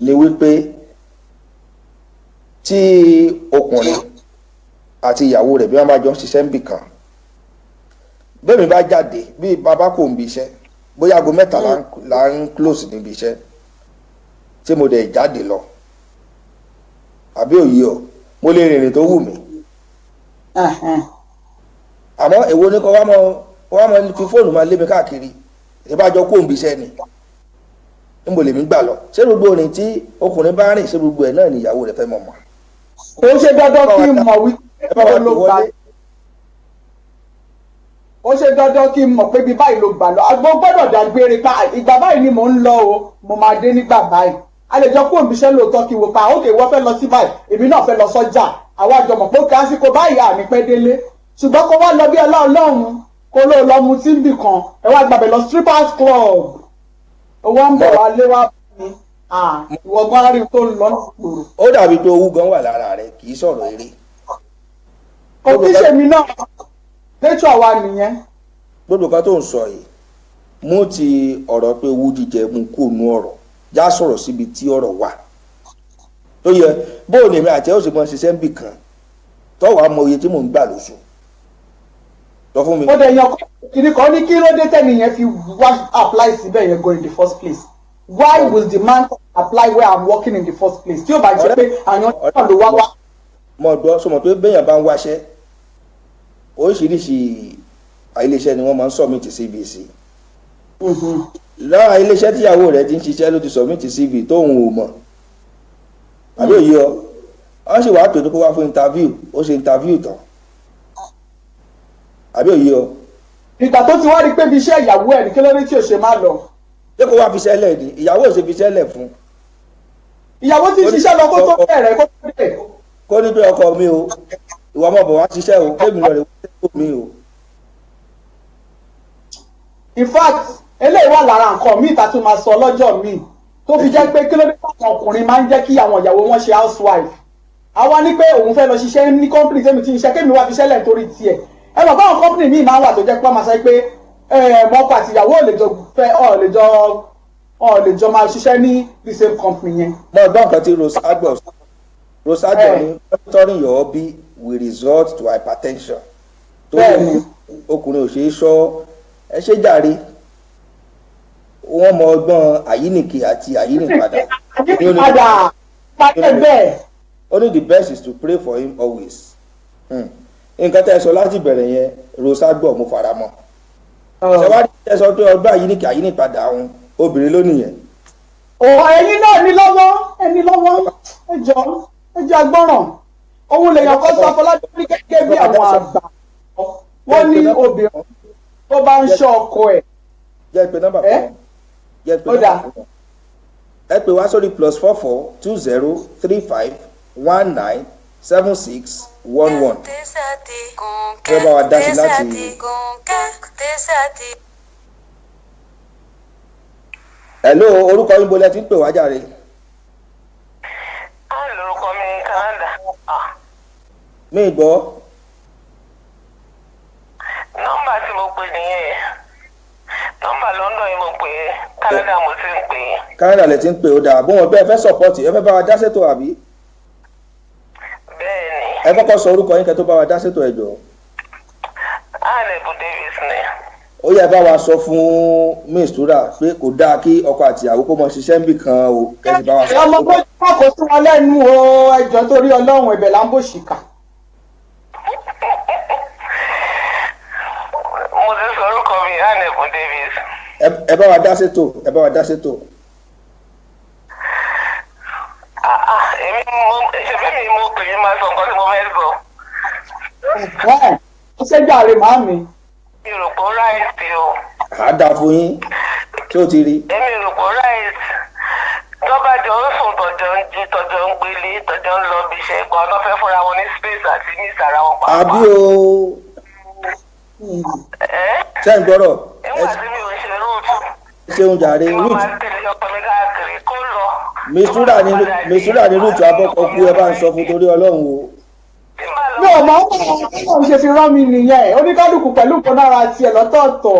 ni wípé tí ọkùnrin àti ìyàwó rẹ̀ bí wọ́n bá jọ ṣiṣẹ́ ń bì kan bẹ́ẹ̀ mi bá jáde bí bàbá kò ń bi iṣẹ́ bóyá aago 3 là ń close níbi iṣẹ́ tí mo dẹ̀ jáde lọ àbí òye ọ mo lè rìnrìn tó wù mí àmọ́ èwo ni kò wá mọ fi fóònù máa lé mi káàkiri ìbájọ kò ń bi iṣẹ́ ni níbo lèmi gbà lọ ṣé gbogbo orin tí ọkùnrin bá rìn ṣé gbogbo ẹ̀ náà ni ìyàwó rẹ̀ fẹ́ mọ̀ mọ́. kò ṣe dandan kí n mọ̀ wípé ló gbà ó ṣe dandan kí n mọ̀ pé bí báyìí ló gbà lọ àgbo gbọ́dọ̀ dágbére pa ìgbà báyìí ni mò ń lọ o mo máa dé nígbà báyìí a lè jọ kó òǹbíṣẹ́ lóòótọ́ kí n wò pa òkè wọ́n fẹ́ lọ sí báyìí èmi náà fẹ́ lọ sọ́jà àwọn àjọmọ̀ pé kí àsìkò báyìí àmì pẹ́ délé ṣùgbọ́n kó wá lọ bí ọlọ́run kó ló lọ mu tí ń bì kan ẹ wá gbàgbé lọ strippers club owó ń bọ̀ wá lé wá ní ìwọ gbọ́n rí tó ń lọ nígboro. ó dàbí pé owó gan wà lára rẹ kì í sọ̀rọ̀ eré. kò kí ṣèmi náà nature wa nìyẹn. gbogbo kan tó ń sọ yìí mú ti ọ̀rọ̀ pé owó jíjẹ mú kó nu ọ̀rọ̀ já sọ̀rọ̀ síbi tí ọ̀rọ̀ wà. tó yẹ bóun èmi àti ẹ̀ ó sì mọ ṣiṣẹ́ ń bì kan tọ́wọ́ àmọ́ iye tí mò ń gbà lóṣù. sọ fún mi. ó dẹ̀ yan kìnnì kan ní kí ló dé tẹ́nìyẹn fi wá apply síbẹ̀ yẹn go in the first place why will the man apply where I'm working in the first place tí ó bá jẹ́ pé àwọn náà ló wá wá. mo gbọ́ sọmọ pé béèyàn bá ń wáṣẹ́ oríṣiríṣi iléeṣẹ́ ni wọ́n máa ń submit CV. lára iléeṣẹ́ tíyàwó rẹ̀ ti ń ṣiṣẹ́ ló ti submit CV tóun ò mọ̀ àbí òye ọ wọ́n sì wàá pè tó kó wá fún interview ó ṣe interview tán àbí òye ọ. ìgbà tó ti wá rí pé bí iṣẹ́ ìyàwó ẹ̀ ní kí ló ní tí ò ṣe máa lọ. ṣé kó wá fi ṣẹlẹ̀ ni ìyàwó ò ṣe fi ṣẹlẹ̀ fún. ìyàwó ti ṣiṣẹ́ lọ kó tó bẹ̀rẹ̀ kó tó bẹ̀rẹ̀. kó ní pé ọkọ mi o ìwà ọmọ bọ̀ wá ṣiṣẹ́ o kébì lọ rẹ̀ wọ́n mi o. in fact eléyìí wà lára nǹkan míì tá a tún máa sọ lọ́jọ́ míì tó fi jẹ́ pé kí ló dé àwọn ọkùnrin máa ń jẹ́ kí àwọn ìyàwó wọn ṣe housewife. àwa ní pé òun fẹ́ lọ ṣiṣẹ́ ní company tẹ́mi ti ń ṣe kémi wá fi ṣẹlẹ̀ nítorí tiẹ̀ ẹ mọ̀ báwọn company míì máa ń wà tó jẹ́ pé wọ́n máa sọ pé mọ́kọ àti ìyàwó ò lè jọ máa ṣiṣẹ́ ní the same company yẹn. mo gbọ́ nǹkan tí Rose Adbo ní monitoring your hobby will result to hypertension. tó ọkùnrin ò ṣe é ṣọ́ ẹ ṣe jàre wọ́n mọ ọgbọ́n àyínìke àti àyínìpadà. àyínìpadà pàtẹ bẹ́ẹ̀. only the best is to pray for him always. nǹkan tẹ́ ẹ sọ láti bẹ̀rẹ̀ yẹn rosa gbọ́ mo fara mọ́. ṣẹ́wádìí tẹ́ ẹ sọ pé ọgbọ́n àyínìke àyínìpadà àwọn obìnrin ló nìyẹn. ẹ̀yin náà ní lọ́wọ́ ẹjọ́ agbọ́ràn òun lèèyàn kọ́ sọ fọlájú ní gẹ́gẹ́ bí àwọn àgbà wọ́n ní obìnrin tó bá ń ṣọ́ ọkọ ẹ̀. jẹ́ pé nọ́mbà kan jẹ́ pé nọ́mbà kan ẹ pè wá sórí +442035197611 ẹ bá wa dá sí láti. hello orúkọ yín bolẹ̀ tí ń pè wá jàre. lórúkọ mi Canada. mi gbọ́. nọ́mbà tí mo pè nìyẹn nọ́mbà London yìí mo pè é Canada mo ti ń pè é. Canada lẹ ti ń pè ó dáa bó wọn bẹ́ẹ̀ fẹ́ sọ̀pọ̀tì ẹ fẹ́ bá wa dá ṣètò àbí. bẹ́ẹ̀ni. ẹ kọ́kọ́ sọ orúkọ yín kẹ́ tó bá wa dá ṣètò ẹ jọ. Amuludun Davis ni. ó yẹ bá wa sọ fún Mistura pé kò dáa kí ọkọ àti ìyàwó kó mọ ṣiṣẹ́ níbì kan o kẹ́sì bá wa sọ. ọmọ tó kọ́ sí wọn lẹ́nu o ẹjọ́ torí Ọlọ́run ẹ̀bẹ̀ là ń bò ṣìkà. mo ti sọ orúkọ mi Amuludun Davis. ẹ bá wa dá ṣètò. èmi mo pè é máa sọ nǹkan tí mo fẹ́ sọ. ó ṣe jàre màámi. mi rò pé ráìsì o. àá dà fún yín tí ó ti rí. èmi rò pé ráìsì lọ́bàjọ́ ń sùn tọ́jọ́ ń jí tọ́jọ́ ń gbélé tọ́jọ́ ń lọ bí iṣẹ́ kan tó fẹ́ fúnra wọn ní space àti ní ìsàrà wọn pàápàá. àbí o. ṣé ń gbọ́rọ̀. nígbà tí mi ò ṣe rúùtù. ṣeun jàre rúùtù. rúùtù. máa tẹ̀lé ọkọ mi káàkiri kó lọ. Mistura ní rúùtù abọ́kọ kú ẹ bá ń sọ fún torí Ọlọ́run o. mi ò mọ̀ ọ́n ṣe fi rán mi nìyẹn oníkálukú pẹ̀lú nǹkan náírà tiẹ̀ lọ́tọ̀ọ̀tọ̀.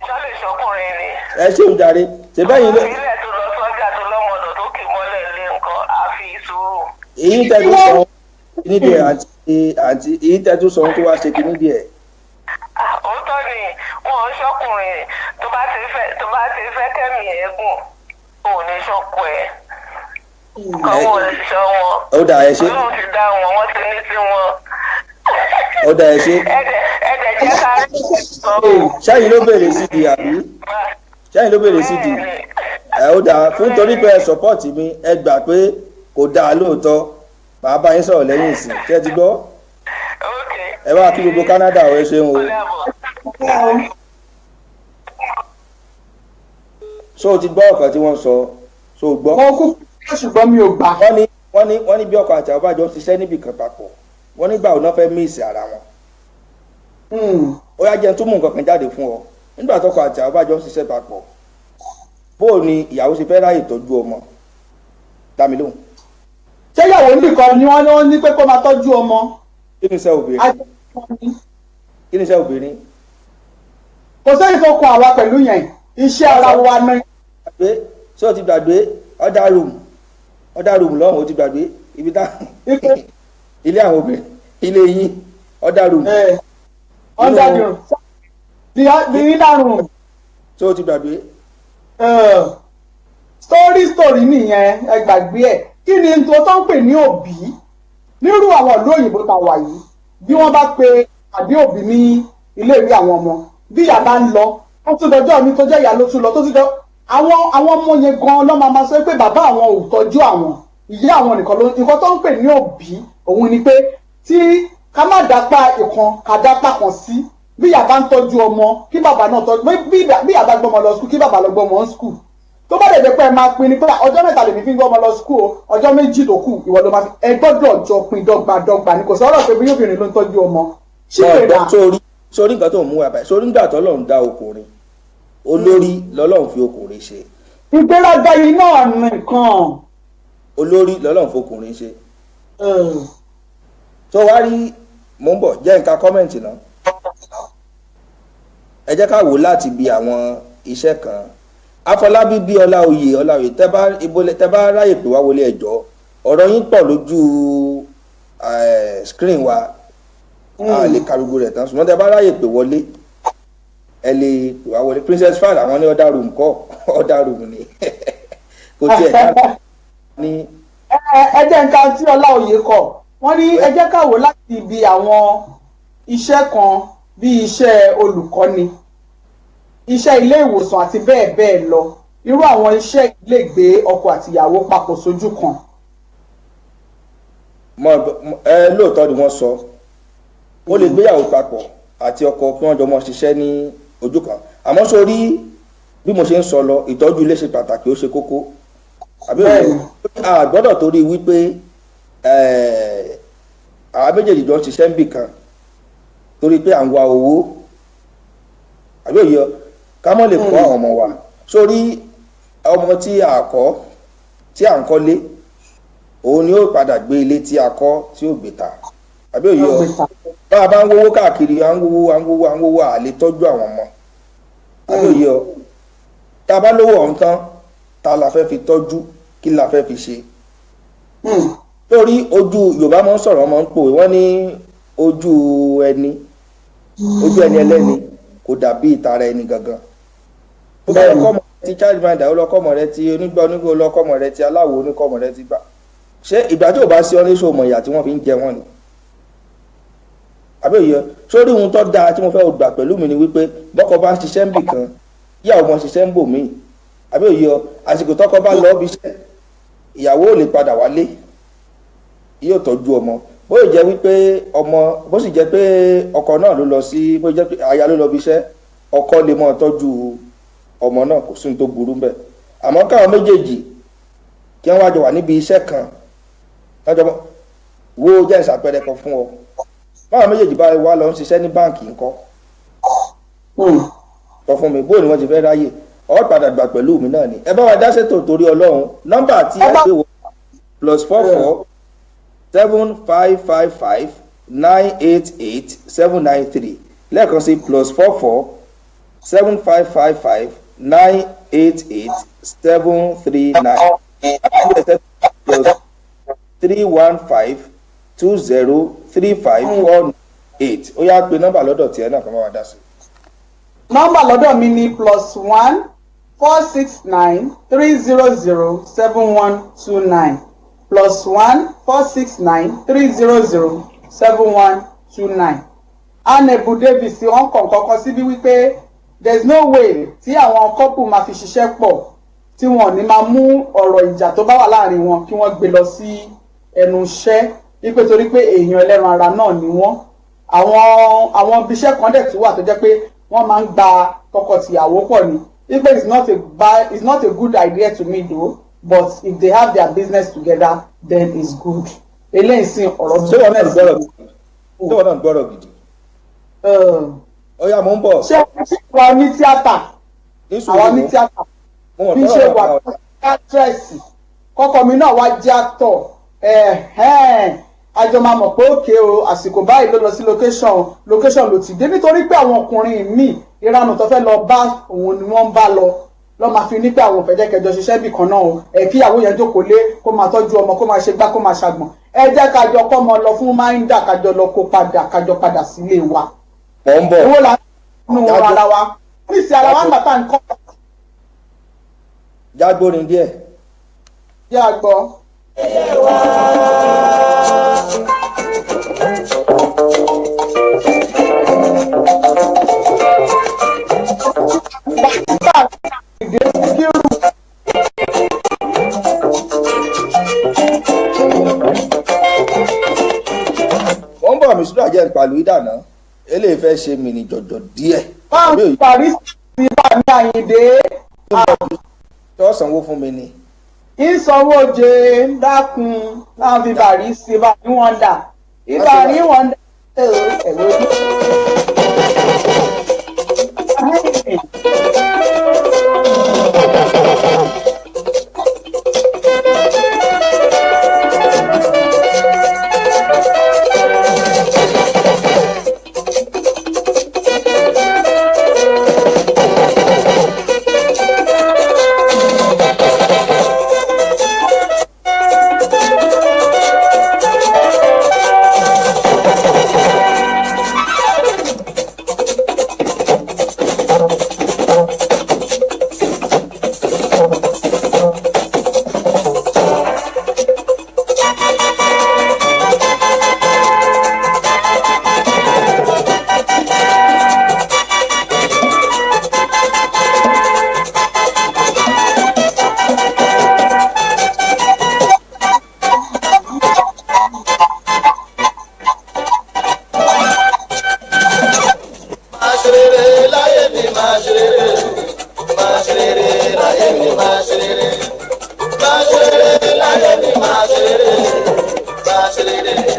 sọ́lẹ̀ ṣọkùnrin ni. ẹ ṣeun jàre ṣèbẹ́yìn ló. ilé tó lọ sọ́jà tó lọ́mọdọ̀ tó kì mọ́lẹ̀ lé nǹkan àfi sùúrù. èyí tẹ́tù sọ nídìí àti èyí tẹ́tù sọ tó wá ṣe kí nídìí ẹ̀. òótọ́ ni wọn ò ṣọkùnrin tó bá ti fẹ́ kẹ́mi ẹ̀gùn ò ní ṣọkọ ẹ̀. kọ́wọ́ ìṣọ́ wọn. ó dà ẹ ṣe. Ọlọ́run ti dá wọn wọ́n ti ní tí wọn. ó dà ẹ ṣe. ẹ̀dẹ̀ jẹ́ ká rí. ṣáyìn ló béèrè sídi àbí ṣáyìn ló béèrè sídi ó dà fún torí pé ẹ sọpọ́ọ̀tì mi ẹ gbà pé kò dáa lóòótọ́ màá bá yín sọ̀rọ̀ lẹ́yìn ìsìn ṣé ẹ ti gbọ́. ẹ bá kí gbogbo Canada ọ̀ ẹ ṣeun o. so o ti gbọ́ ọ̀kan tí wọ́n sọ so o gbọ́. mo kú ṣùgbọ́n mi ò gbà. wọ́n ní bí ọkọ àti àwọn bá jọ ṣiṣẹ́ níbì kan papọ̀ wọ́n nígbà òun náà fẹ́ míìsì ara wọn. ó yá jẹ́ tó mú nǹkan kan jáde fún ọ nígbà tọkọ àti àwọn bá jọ ṣiṣẹ́ papọ̀ bóò ni ìyàwó ṣe fẹ́ ráyè tọ́jú ọmọ dámi lóhùn. ṣé ìyàwó nìkan ni wọ́n ní pé kó máa tọ́jú ọmọ. kí ni iṣẹ́ obìnrin. kò sẹ́yìn tó kọ àwa pẹ̀lú yẹn iṣẹ́ ara wa náà. ṣé o ti gbàgbé ọ̀dà rúùmù lọ́hùn o ti gbàgbé ibi tá ilé àwọn obìnrin ilé yín ọ̀dà rúùmù. ọ̀dà rúùmù ní ìdárùn. ṣé o ti gbàgbé. story nìyẹn ẹ gbàgbé ẹ kí ni tó tó ń pè ní òbí nírú àwọn ìlú òyìnbó tá wà yìí bí wọ́n bá pe àbí òbí ní iléèwé àwọn ọmọ bí ìyá bá ń lọ wọ́n tún dọjọ́ mi tó jẹ́ ìyá ló tún lọ tó tún dọ àwọn ọmọ yẹn gan ló máa sọ pé bàbá àwọn ò tọ́jú àwọn ìyá àwọn nìkan ló nǹkan tó ń pè ní òbí òun ni pé tí ká má dápá ìkan ká dápá kan sí bí ìyá bá ń tọ́jú ọmọ kí bàbá náà tọ́jú bí ìyá bá gbọ́mọ lọ skul kí bàbá lọ gbọ́mọ skul tó bá dẹ̀ jẹ́ pé ẹ máa pín ní pé ọjọ́ mẹ́ta lèmi fi ń gbọ́mọ lọ skul o ọjọ́ méjì tó kù ìwọ ló máa fi ẹ gbọ́dọ̀ jọ pín dọ́gbadọ́gba ni kò sọ̀rọ̀ pé bí obìnrin ló ń tọ́jú ọmọ. sórí nǹkan tó ń mú wa báyìí sórí nígbà tó Ọlọ́run dá ọkùnrin olórí lọ́lọ́run fi ọkùnrin ṣe. ìgbéraga yìí náà nìkan. olórí lọ́lọ́run fi ọkùnrin ṣe. tó wá rí mò ń bọ̀ jẹ́ nǹkan kọ́mẹ̀ntì náà ẹ jẹ́ ká wò láti bi àwọn iṣẹ́ kan Afọlábí bí Ọláoyè tẹ́ bá ráyè pé wá wọlé ẹjọ́ ọ̀rọ̀ yín pọ̀ lójú screen wa a lè ka gbogbo rẹ̀ tán ṣùgbọ́n tẹ́ bá ráyè pé wọlé ẹ lè wá wọlé princess fan àwọn ní other room kọ́ other room ni kò tiẹ̀ ká ní. ẹ jẹ́ nǹkan tí Ọláòyè kọ wọ́n ní ẹ jẹ́ ká wò láti ibi àwọn iṣẹ́ kan bí iṣẹ́ olùkọ́ni iṣẹ́ ilé ìwòsàn àti bẹ́ẹ̀ bẹ́ẹ̀ lọ irú àwọn iṣẹ́ lè gbé ọkọ àtìyàwó papọ̀ sójú kan. Lóòótọ́ ni wọ́n sọ ó lè gbéyàwó papọ̀ àti ọkọ kí wọ́n jọ mọ́ ṣiṣẹ́ ní ojú kan àmọ́ sórí bí mo ṣe ń sọ lọ ìtọ́jú ilé ṣe pàtàkì ó ṣe kókó àbí òye àgbọ́dọ̀ torí wípé àwọn méjèèjì jọ ń ṣiṣẹ́ ń bì kan torí pé à ń wa owó àbí òye ká mọ́ lè kọ́ àwọn ọmọ wa sórí ọmọ tí a kọ́ tí à ń kọ́lé òun ni ó padà gbé ilé tí a kọ́ tí ó gbé ta àbí òye ọ bá a bá ń wówó káàkiri à ń wówó à lè tọ́jú àwọn ọmọ àbí òye ọ tá a bá lówó ọ̀hún tán ta la fẹ́ fi tọ́jú kí la fẹ́ fi ṣe torí ojú Yorùbá máa ń sọ̀rọ̀ máa ń pòwe wọ́n ní ojú ẹni ẹlẹ́ni kò dàbí ìtara ẹni gangan tó bá lọ́kọ́ ọmọ rẹ ti child minder ó lọ́kọ́ ọmọ rẹ ti onígbà onígbà ó lọ́kọ́ ọmọ rẹ ti aláwo oníkọ́ ọmọ rẹ ti gbà ṣé ìgbà tí ò bá sí ọ ní sòmọ̀ ìyà tí wọ́n fi ń jẹ wọ́n ni àbí òye sórí ohun tó dáa tí mo fẹ́ gbà pẹ̀lú mi ni wípé bọ́kọ bá ń ṣiṣẹ́ ń bì kan ìyàwó mọ̀ ṣiṣẹ́ ń bò míì àbí òye àsìkò tọ́kọ bá lọ bí iṣẹ́ ìyàwó ò lè padà wálé yóò tọ́jú ọmọ bó sì jẹ́ wípé bó sì jẹ́ pé ọkọ náà ló lọ sí bó jẹ́ pé aya ló lọ bí iṣẹ́ ọkọ lè mọ́ tọ́jú ọmọ náà kò sí ní tó burú bẹ́ẹ̀ àmọ́ káwọn méjèèjì kí wọ́n wá jọ wà níbi iṣẹ́ kan lọ́jọ́ wo jẹ́ ìsàpẹrẹ kan fún ọ báwọn méjèèjì bá wá lọ ń ṣiṣẹ́ ní báǹkì ńkọ́ sọ fún mi bó ni wọ́n ti fẹ́ ráyè ọ̀ padà gbà pẹ̀lú mi náà ni ẹ bá wa dá ṣètò torí Ọlọ́run nọ́mbà tí ẹ pè wọ +44 7555 988 793 lẹ́ẹ̀kan sí +44 7555 988 739 +315 20 35 48 ó yá pé nọ́mbà lọ́dọ̀ tiẹ̀ náà kan máa wá dá sí. nọ́mbà lọ́dọ̀ mi ni +1 469 300 7129 +1 469 300 7129. Anebu Davis wọ́n kàn kọ́kọ́ síbí wípé there is no way tí àwọn couple máa fi ṣiṣẹ́ pọ̀ tí wọ́n ní máa mú ọ̀rọ̀ ìjà tó bá wà láàrin wọn kí wọ́n gbé lọ sí ẹnu iṣẹ́ wípé torí pé èèyàn ẹlẹ́ran ara náà ni wọ́n. Àwọn ibiṣẹ́ kan dẹ̀ tún wà tó jẹ́ pé wọ́n máa ń gba tọkọ-tìyàwó pọ̀ ni. Wípé it's not a good idea to me though, but if they have their business together then it's good. Eléyìí sìn ọ̀rọ̀ tó wọ́n náà gbọ́rọ̀ gidi. Ọya mo ń bọ̀. Ṣé wà ní tíátà? Àwọn ní tíátà. Bí ṣe wà ní actress. Kọ́kọ́ mi náà wá jẹ́ actor. Àjọ máa mọ̀ pé òkè o àsìkò báyìí ló lọ sí location ló ti dé nítorí pé àwọn ọkùnrin míì ìranù tó fẹ́ lọ bá òun ni wọ́n ń bá lọ máa fi ní pé àwọn òfẹ́ jẹ́kẹjọ ṣiṣẹ́ bì kan náà o kíyàwó yẹn jókòó lé kó máa tọ́jú ọmọ kó máa ṣe gbá kó máa ṣàgbọ̀n ẹ jẹ́ kájọ kọ́ ọmọ lọ fún máìndà kájọ lọ kó padà kájọ padà sílé wa. mọ̀ ń bọ̀ owó la ń nu ara wa níṣẹ́ ara wa ń bàtà nǹkan. jágbórin díẹ̀. yá a gbọ́. wọ́n bọ̀ Mistura jẹ́ ìpàlù ìdáná eléyìí fẹ́ ṣe mìíní jọ̀jọ̀ díẹ̀. báwo parí sí bá mi Àyìndé. tó sanwó fún mi ni. ìsanwó jẹ dákun láwọn fi bàrí sí bá ní wọn dà ìbá ní wọn dà ẹ̀rọ ojú.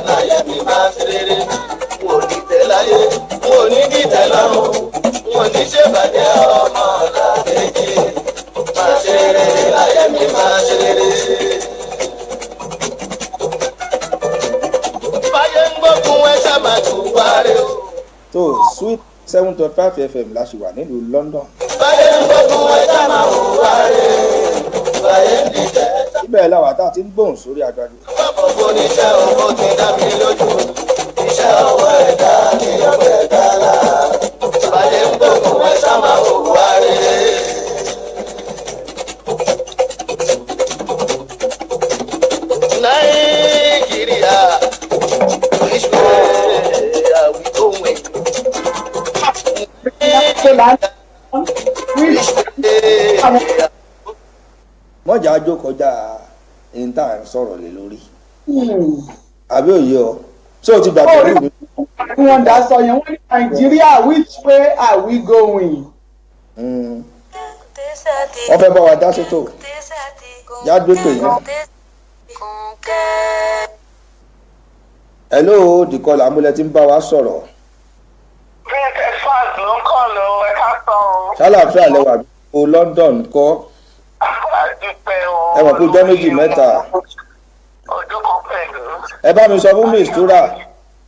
láyé mi máa ṣe rere n ò ní tẹ́ láyé n ò ní dìtẹ̀ lọ́rùn n ò ní ṣèbàjẹ́ ọmọ làkejì máa ṣe rere láyé mi máa ṣe rere. báyé ń gbógun ẹ ṣáà máa tún wáre o. tó sweet 7.5 FM la ṣì wà nílùú London. báyé ń gbógun ẹ ṣáà máa tún wáre báyé ń dìtẹ̀. ibẹ̀ làwọn tá a ti ń gbóhùn sórí agbájú. Gbogbo níṣẹ́ owó ti dá mi lójú. Iṣẹ́ ọwọ́ ẹ̀dá ni ọwọ́ ẹ̀dá la. Báyé ń gbógun ẹ ṣá máa hùwà rere. Nàìjíríà ìṣòro àwítòwé. mọ́jà ajó kọjá ẹni tá à ń sọ̀rọ̀ lé lórí. àbí òye ọ ṣé o ti gbà pẹ̀lú mi. wọ́n dá sọ yẹn wọ́n ní Nàìjíríà which way are we going. wọ́n fẹ́ bá wa dá sétò yá gbé pè yẹn. hello dìkọlà amúlẹ̀ tí ń bá wa sọ̀rọ̀. princess fans ló ń kọ́ lọ ẹ̀ka sọ o. ṣálàfíà lẹwà o London kọ́. ẹ mọ̀ pé ọjọ́ méjì mẹ́ta. ọjọ́ kan pẹ̀lú. ẹ bá mi sọ fún Mistura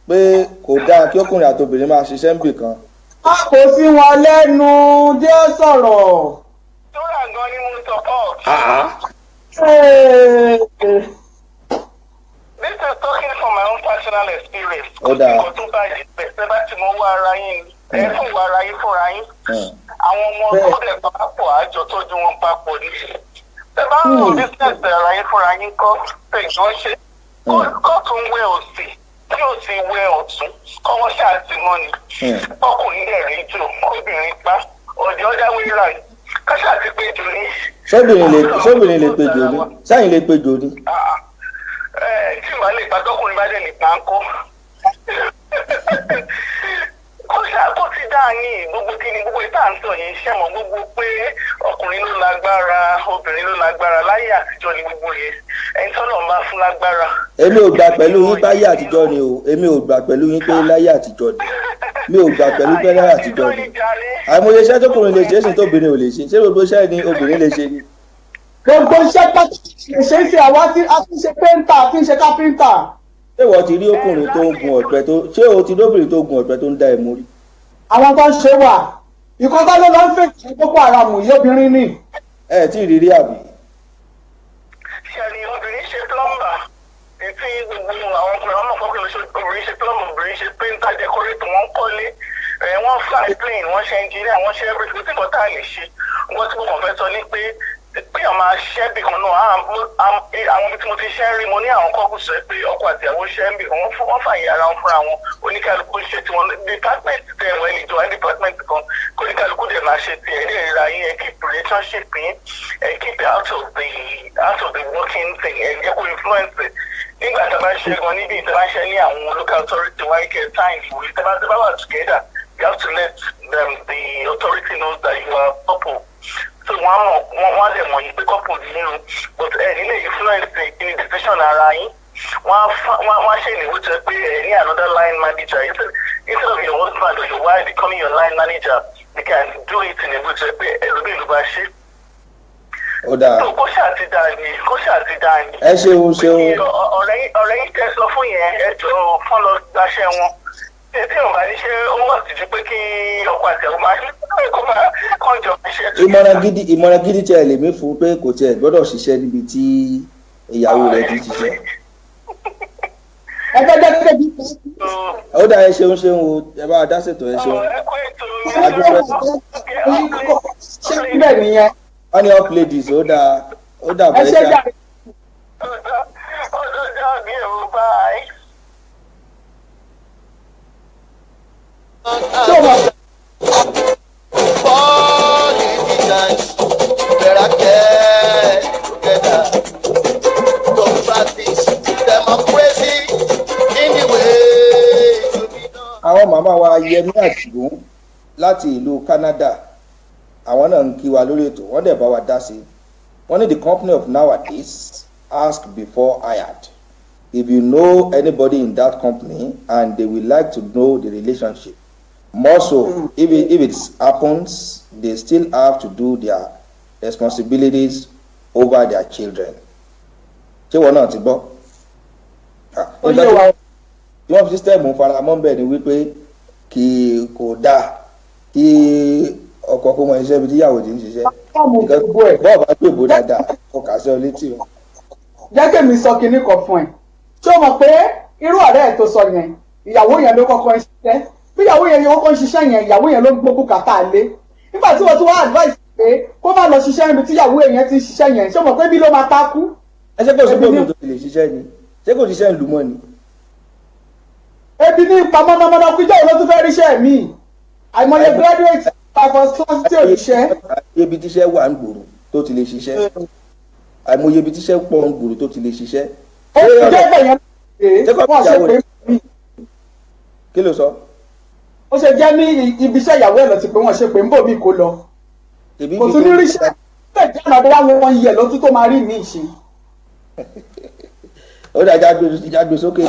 pé kò dáa kí ọkùnrin àti obìnrin máa ṣiṣẹ́ níbì kan. a kò sí wọn lẹ́nu jẹ́ sọ̀rọ̀. Mistura gan ni mo support. This is talking from my own personal experience. Kò tún bá ìgbésẹ̀ bá ti mọ wá ara yín ẹ fún wá ara yín fúnra yín. Àwọn ọmọ tó dẹ̀ papọ̀ àjọ tọ́jú wọn papọ̀ ní. Ẹ bá ń lo business ara yín fúnra yín kọ́ tẹ̀gbọ́n ṣe. Kọ́ tún wẹ òsì tí ò ti wẹ ọ̀tún kọ́ wọ́n ṣàtìmọ́ ni. Ọkùnrin dẹ̀ rí jù obìnrin pa ọ̀dẹ̀ ọ̀dá wíra yìí. Káṣá ti péjọ ní. sóbìnrin lè péjọ ní sáyìn lè péjọ ní. Tí màá lè pa tọkùnrin bá dẹ̀ lè pa ń kọ́. Kó ti dá yín gbogbo kíni gbogbo ìta ń sọ yìí ṣẹ́ mọ̀ gbogbo pé ọkùnrin ló lágbára obìnrin ló lágbára láyé àtijọ́ ni gbogbo yẹn ẹni tọ́lọ̀ ń bá fún lágbára. èmi ò gbà pẹ̀lú yín láyé àtijọ́ ni o èmi ò gbà pẹ̀lú yín pé láyé àtijọ́ ni mi ò gbà pẹ̀lú pé láyé àtijọ́ ni àìmọye iṣẹ́ tókùnrin lè ṣe é sì tóbìnrin ò lè ṣe ṣé gbogbo iṣẹ́ ni obìnrin lè ṣe ni. gbogbo iṣẹ́ pàtàkì lè ṣe é ṣe àwa tí a ti ṣe pẹ́ńtà a ti ṣe kápẹ́ńtà. ṣé ìwọ ti rí ọkùnrin tó ń gun ọ̀pẹ tó ṣé o ti lóbìnrin tó gun ọ̀pẹ tó ń dá ẹ̀ mórí. àwọn tó ń ṣe wà ìkọ́tà ló lọ ń fèkì Boko Haram yìí obìnrin ni. ẹ tí ì rírí àbí. ṣẹ̀lì obìnrin ṣe plọ́mbà ètí gbogbo àwọn ọkùnrin ọmọ kọ́kọ́ ló ṣe obìnrin ṣe plọ́mbà obìnrin ṣe pẹ́ńtà dẹkọrétì wọ́n kọ́lé wọ́n fly plane wọ́n ṣe engineer wọ́n ṣe everything tí nǹkan tá a lè ṣe wọ́n tí mo kàn fẹ́ sọ ní pé péyàn máa ṣẹ́ bì kan náà àwọn ibi tí mo ti ṣẹ́ rí mo ní àwọn kọ́kù sọ pé ọkọ àti ìyàwó ṣẹ́ ń bì kan wọ́n fààyè ara wọn fúnra wọn oníkálukú ṣe tiwọn department tẹ ẹ̀wọ̀n ẹni jọ department kan kó oníkálukú dẹ̀ máa ṣe tiẹ̀ ní ìrora yín ẹ keep relationship yín ẹ keep it out of the working thing ẹ jẹ́ kó influence it nígbà tí a bá ṣe gan níbi tí a bá ṣe ní àwọn local authority wáyé kẹ́ time fún tí a bá wà together you have to let the authority know that you are couple. So wọ́n lè mọ̀ yín pé couple nínú but nílé influence ní decision ara yín wọ́n ṣe ìnáwó tó pé ní another line manager instead of your husband or your wife becoming your line manager they can do it in a way tó pé ẹlòmíì ló bá ṣe. ó dáa kó ṣàtidá ni. ẹ ṣeun ṣeun. ọ̀rẹ́ yín tẹ́ sọ fún yẹn ẹ jọ fọ́n lọ gbaṣẹ́ wọn tí o bá ní ṣe ó wà sí ju pé kí ọkọ àti ẹ̀rọ máa ṣe kó máa kọ́jọ iṣẹ́ tó. ìmọ̀ràn gidi tí ẹ lè mí fún pé kò tiẹ̀ gbọ́dọ̀ ṣiṣẹ́ níbi tí ìyàwó rẹ̀ ti ṣiṣẹ́. ó dà ẹ ṣeun ṣeun o ẹ bá a dá ṣètò ẹ ṣeun. wọ́n ní up ladies ó dà bẹ́ẹ̀ ṣá. àwọn màmá wa Yẹmí Àtìgún láti ìlú Canada àwọn náà ń kí wa lórí ètò wọ́n dẹ̀ bá wa dá sí wọ́n ní the company of nowadays ask before hired if you know anybody in that company and they will like to know the relationship, more so if it happens, they still have to do their responsibilities over their children. Ṣé wọn náà ti gbọ́? Tí wọ́n fi sísítẹ́ẹ̀mù faramọ́ bẹ́ẹ̀ ni wípé kì kò dáa kí ọkọ kó mọ iṣẹ́ ibi tíyàwó ti ń ṣiṣẹ́. Bọ́ọ̀ bá gbé ìbò dáadáa kó kà sí ọ létí o. Jẹ́ kí mi sọ kinní kan fún ẹ. Ṣé o mọ̀ pé irú ọ̀rẹ́ ẹ̀ tó sọ yẹn ìyàwó yẹn ló kọ́kọ́ ń ṣiṣẹ́? Bí ìyàwó yẹn kọ́kọ́ ń ṣiṣẹ́ yẹn ìyàwó yẹn ló ń gbókù kàtà lé. Nígbà tí wọ́n tún wá advice pé kó má lọ ṣiṣẹ́ níbi tí ìyàwó yẹn ti ń ṣiṣẹ́ yẹn, ṣé o mọ̀ pé bí ló máa takú? Ẹ ṣé kò sí pé òun tó ti lè ṣiṣẹ́ ni? Ṣé kò ṣiṣẹ́ ìlú mọ́ ni? Ebi ní ipa mọ́nàmọ́ná kújọ́ òun ló tún fẹ́ ríṣẹ́ mi. Àìmọye graduate àfọ̀sọ́sí òṣìṣẹ́. Ibi tíṣẹ́ wà ń gbòòrò tó ti lè ṣiṣẹ́. Àìmọye ibi tíṣẹ́ pọ̀ ń gbòòrò tó ti lè ṣiṣẹ́. Ó ti jẹ́ ìgbẹ̀yẹn pé wọ́n ṣe pé mí. Kí ló sọ? Ó ṣe jẹ́ ní ibi iṣẹ́ ìyàwó ẹ̀ lọ ti pé wọ́n ṣe pé ń bò mí kó lọ. Kò tún ní ríṣẹ́ bẹ́ẹ̀ jẹ́ ọ̀nà àdúrà wọn yẹ lọ́tún tó máa rí mi ṣe. Ó dà jágbe sókè.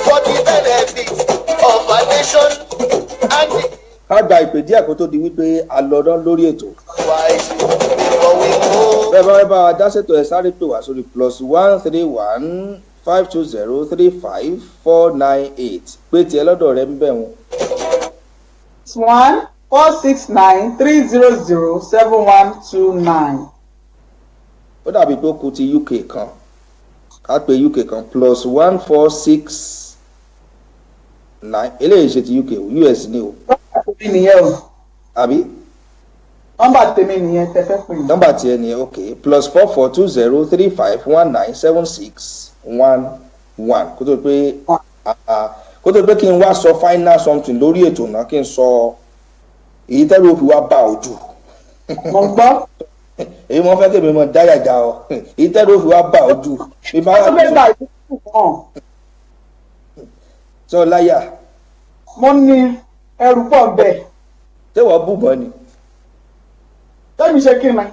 For the benefit of our nation and the Ká gba ìpè díẹ̀ kó tó di wípé a lọ dán lórí ètò. wise before we move. Bẹ́ẹ̀ bá wa dá ṣètò ẹ̀ sáré pè wá sórí +131 520 35 498 pé tiẹ̀ lọ́dọ̀ rẹ̀ ń bẹ̀ wọ́n. 1-469-300-7129. Ó dàbí pé ó kù ti UK kan. Ká pe UK kan +1469 eléyìí ṣe ti UK o US ni o. Tèmi nìyẹn o. Àbí? Nọ́mbà tèmi nìyẹn tẹ fẹ́ pè mí. Nọ́mbà tiẹ̀ nìyẹn ok +4420 35 19 76 11 kó tó pé kí n wá sọ final something lórí ètò náà kí n sọ èyí tẹ́lẹ̀ òfin wá bá ojú. Mo gbọ́. Èyí mo fẹ́ kí èmi mọ̀ dáyàjà ọ èyí tẹ́lẹ̀ òfin wá bá ojú. Sọ láyà. Mo ní ẹrù pọ̀ bẹ́ẹ̀. Ṣé wọ́n bù mọ́ ni? Tẹ́mi ṣe kí ni?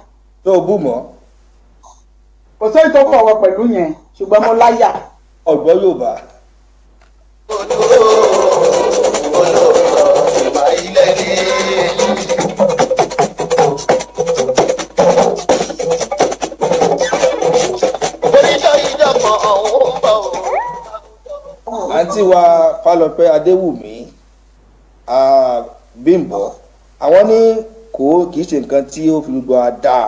Ṣé o bù mọ́? Kò sẹ́yìn tó kọ̀ wọ pẹ̀lú yẹn ṣùgbọ́n mo láyà. Ọ̀gbọ́n Yorùbá. Àǹtí wa Fálọpẹ́ Adéwùmí Bímbọ́ àwọn ní kì í ṣe nǹkan tí ó fi gbọ́ dáa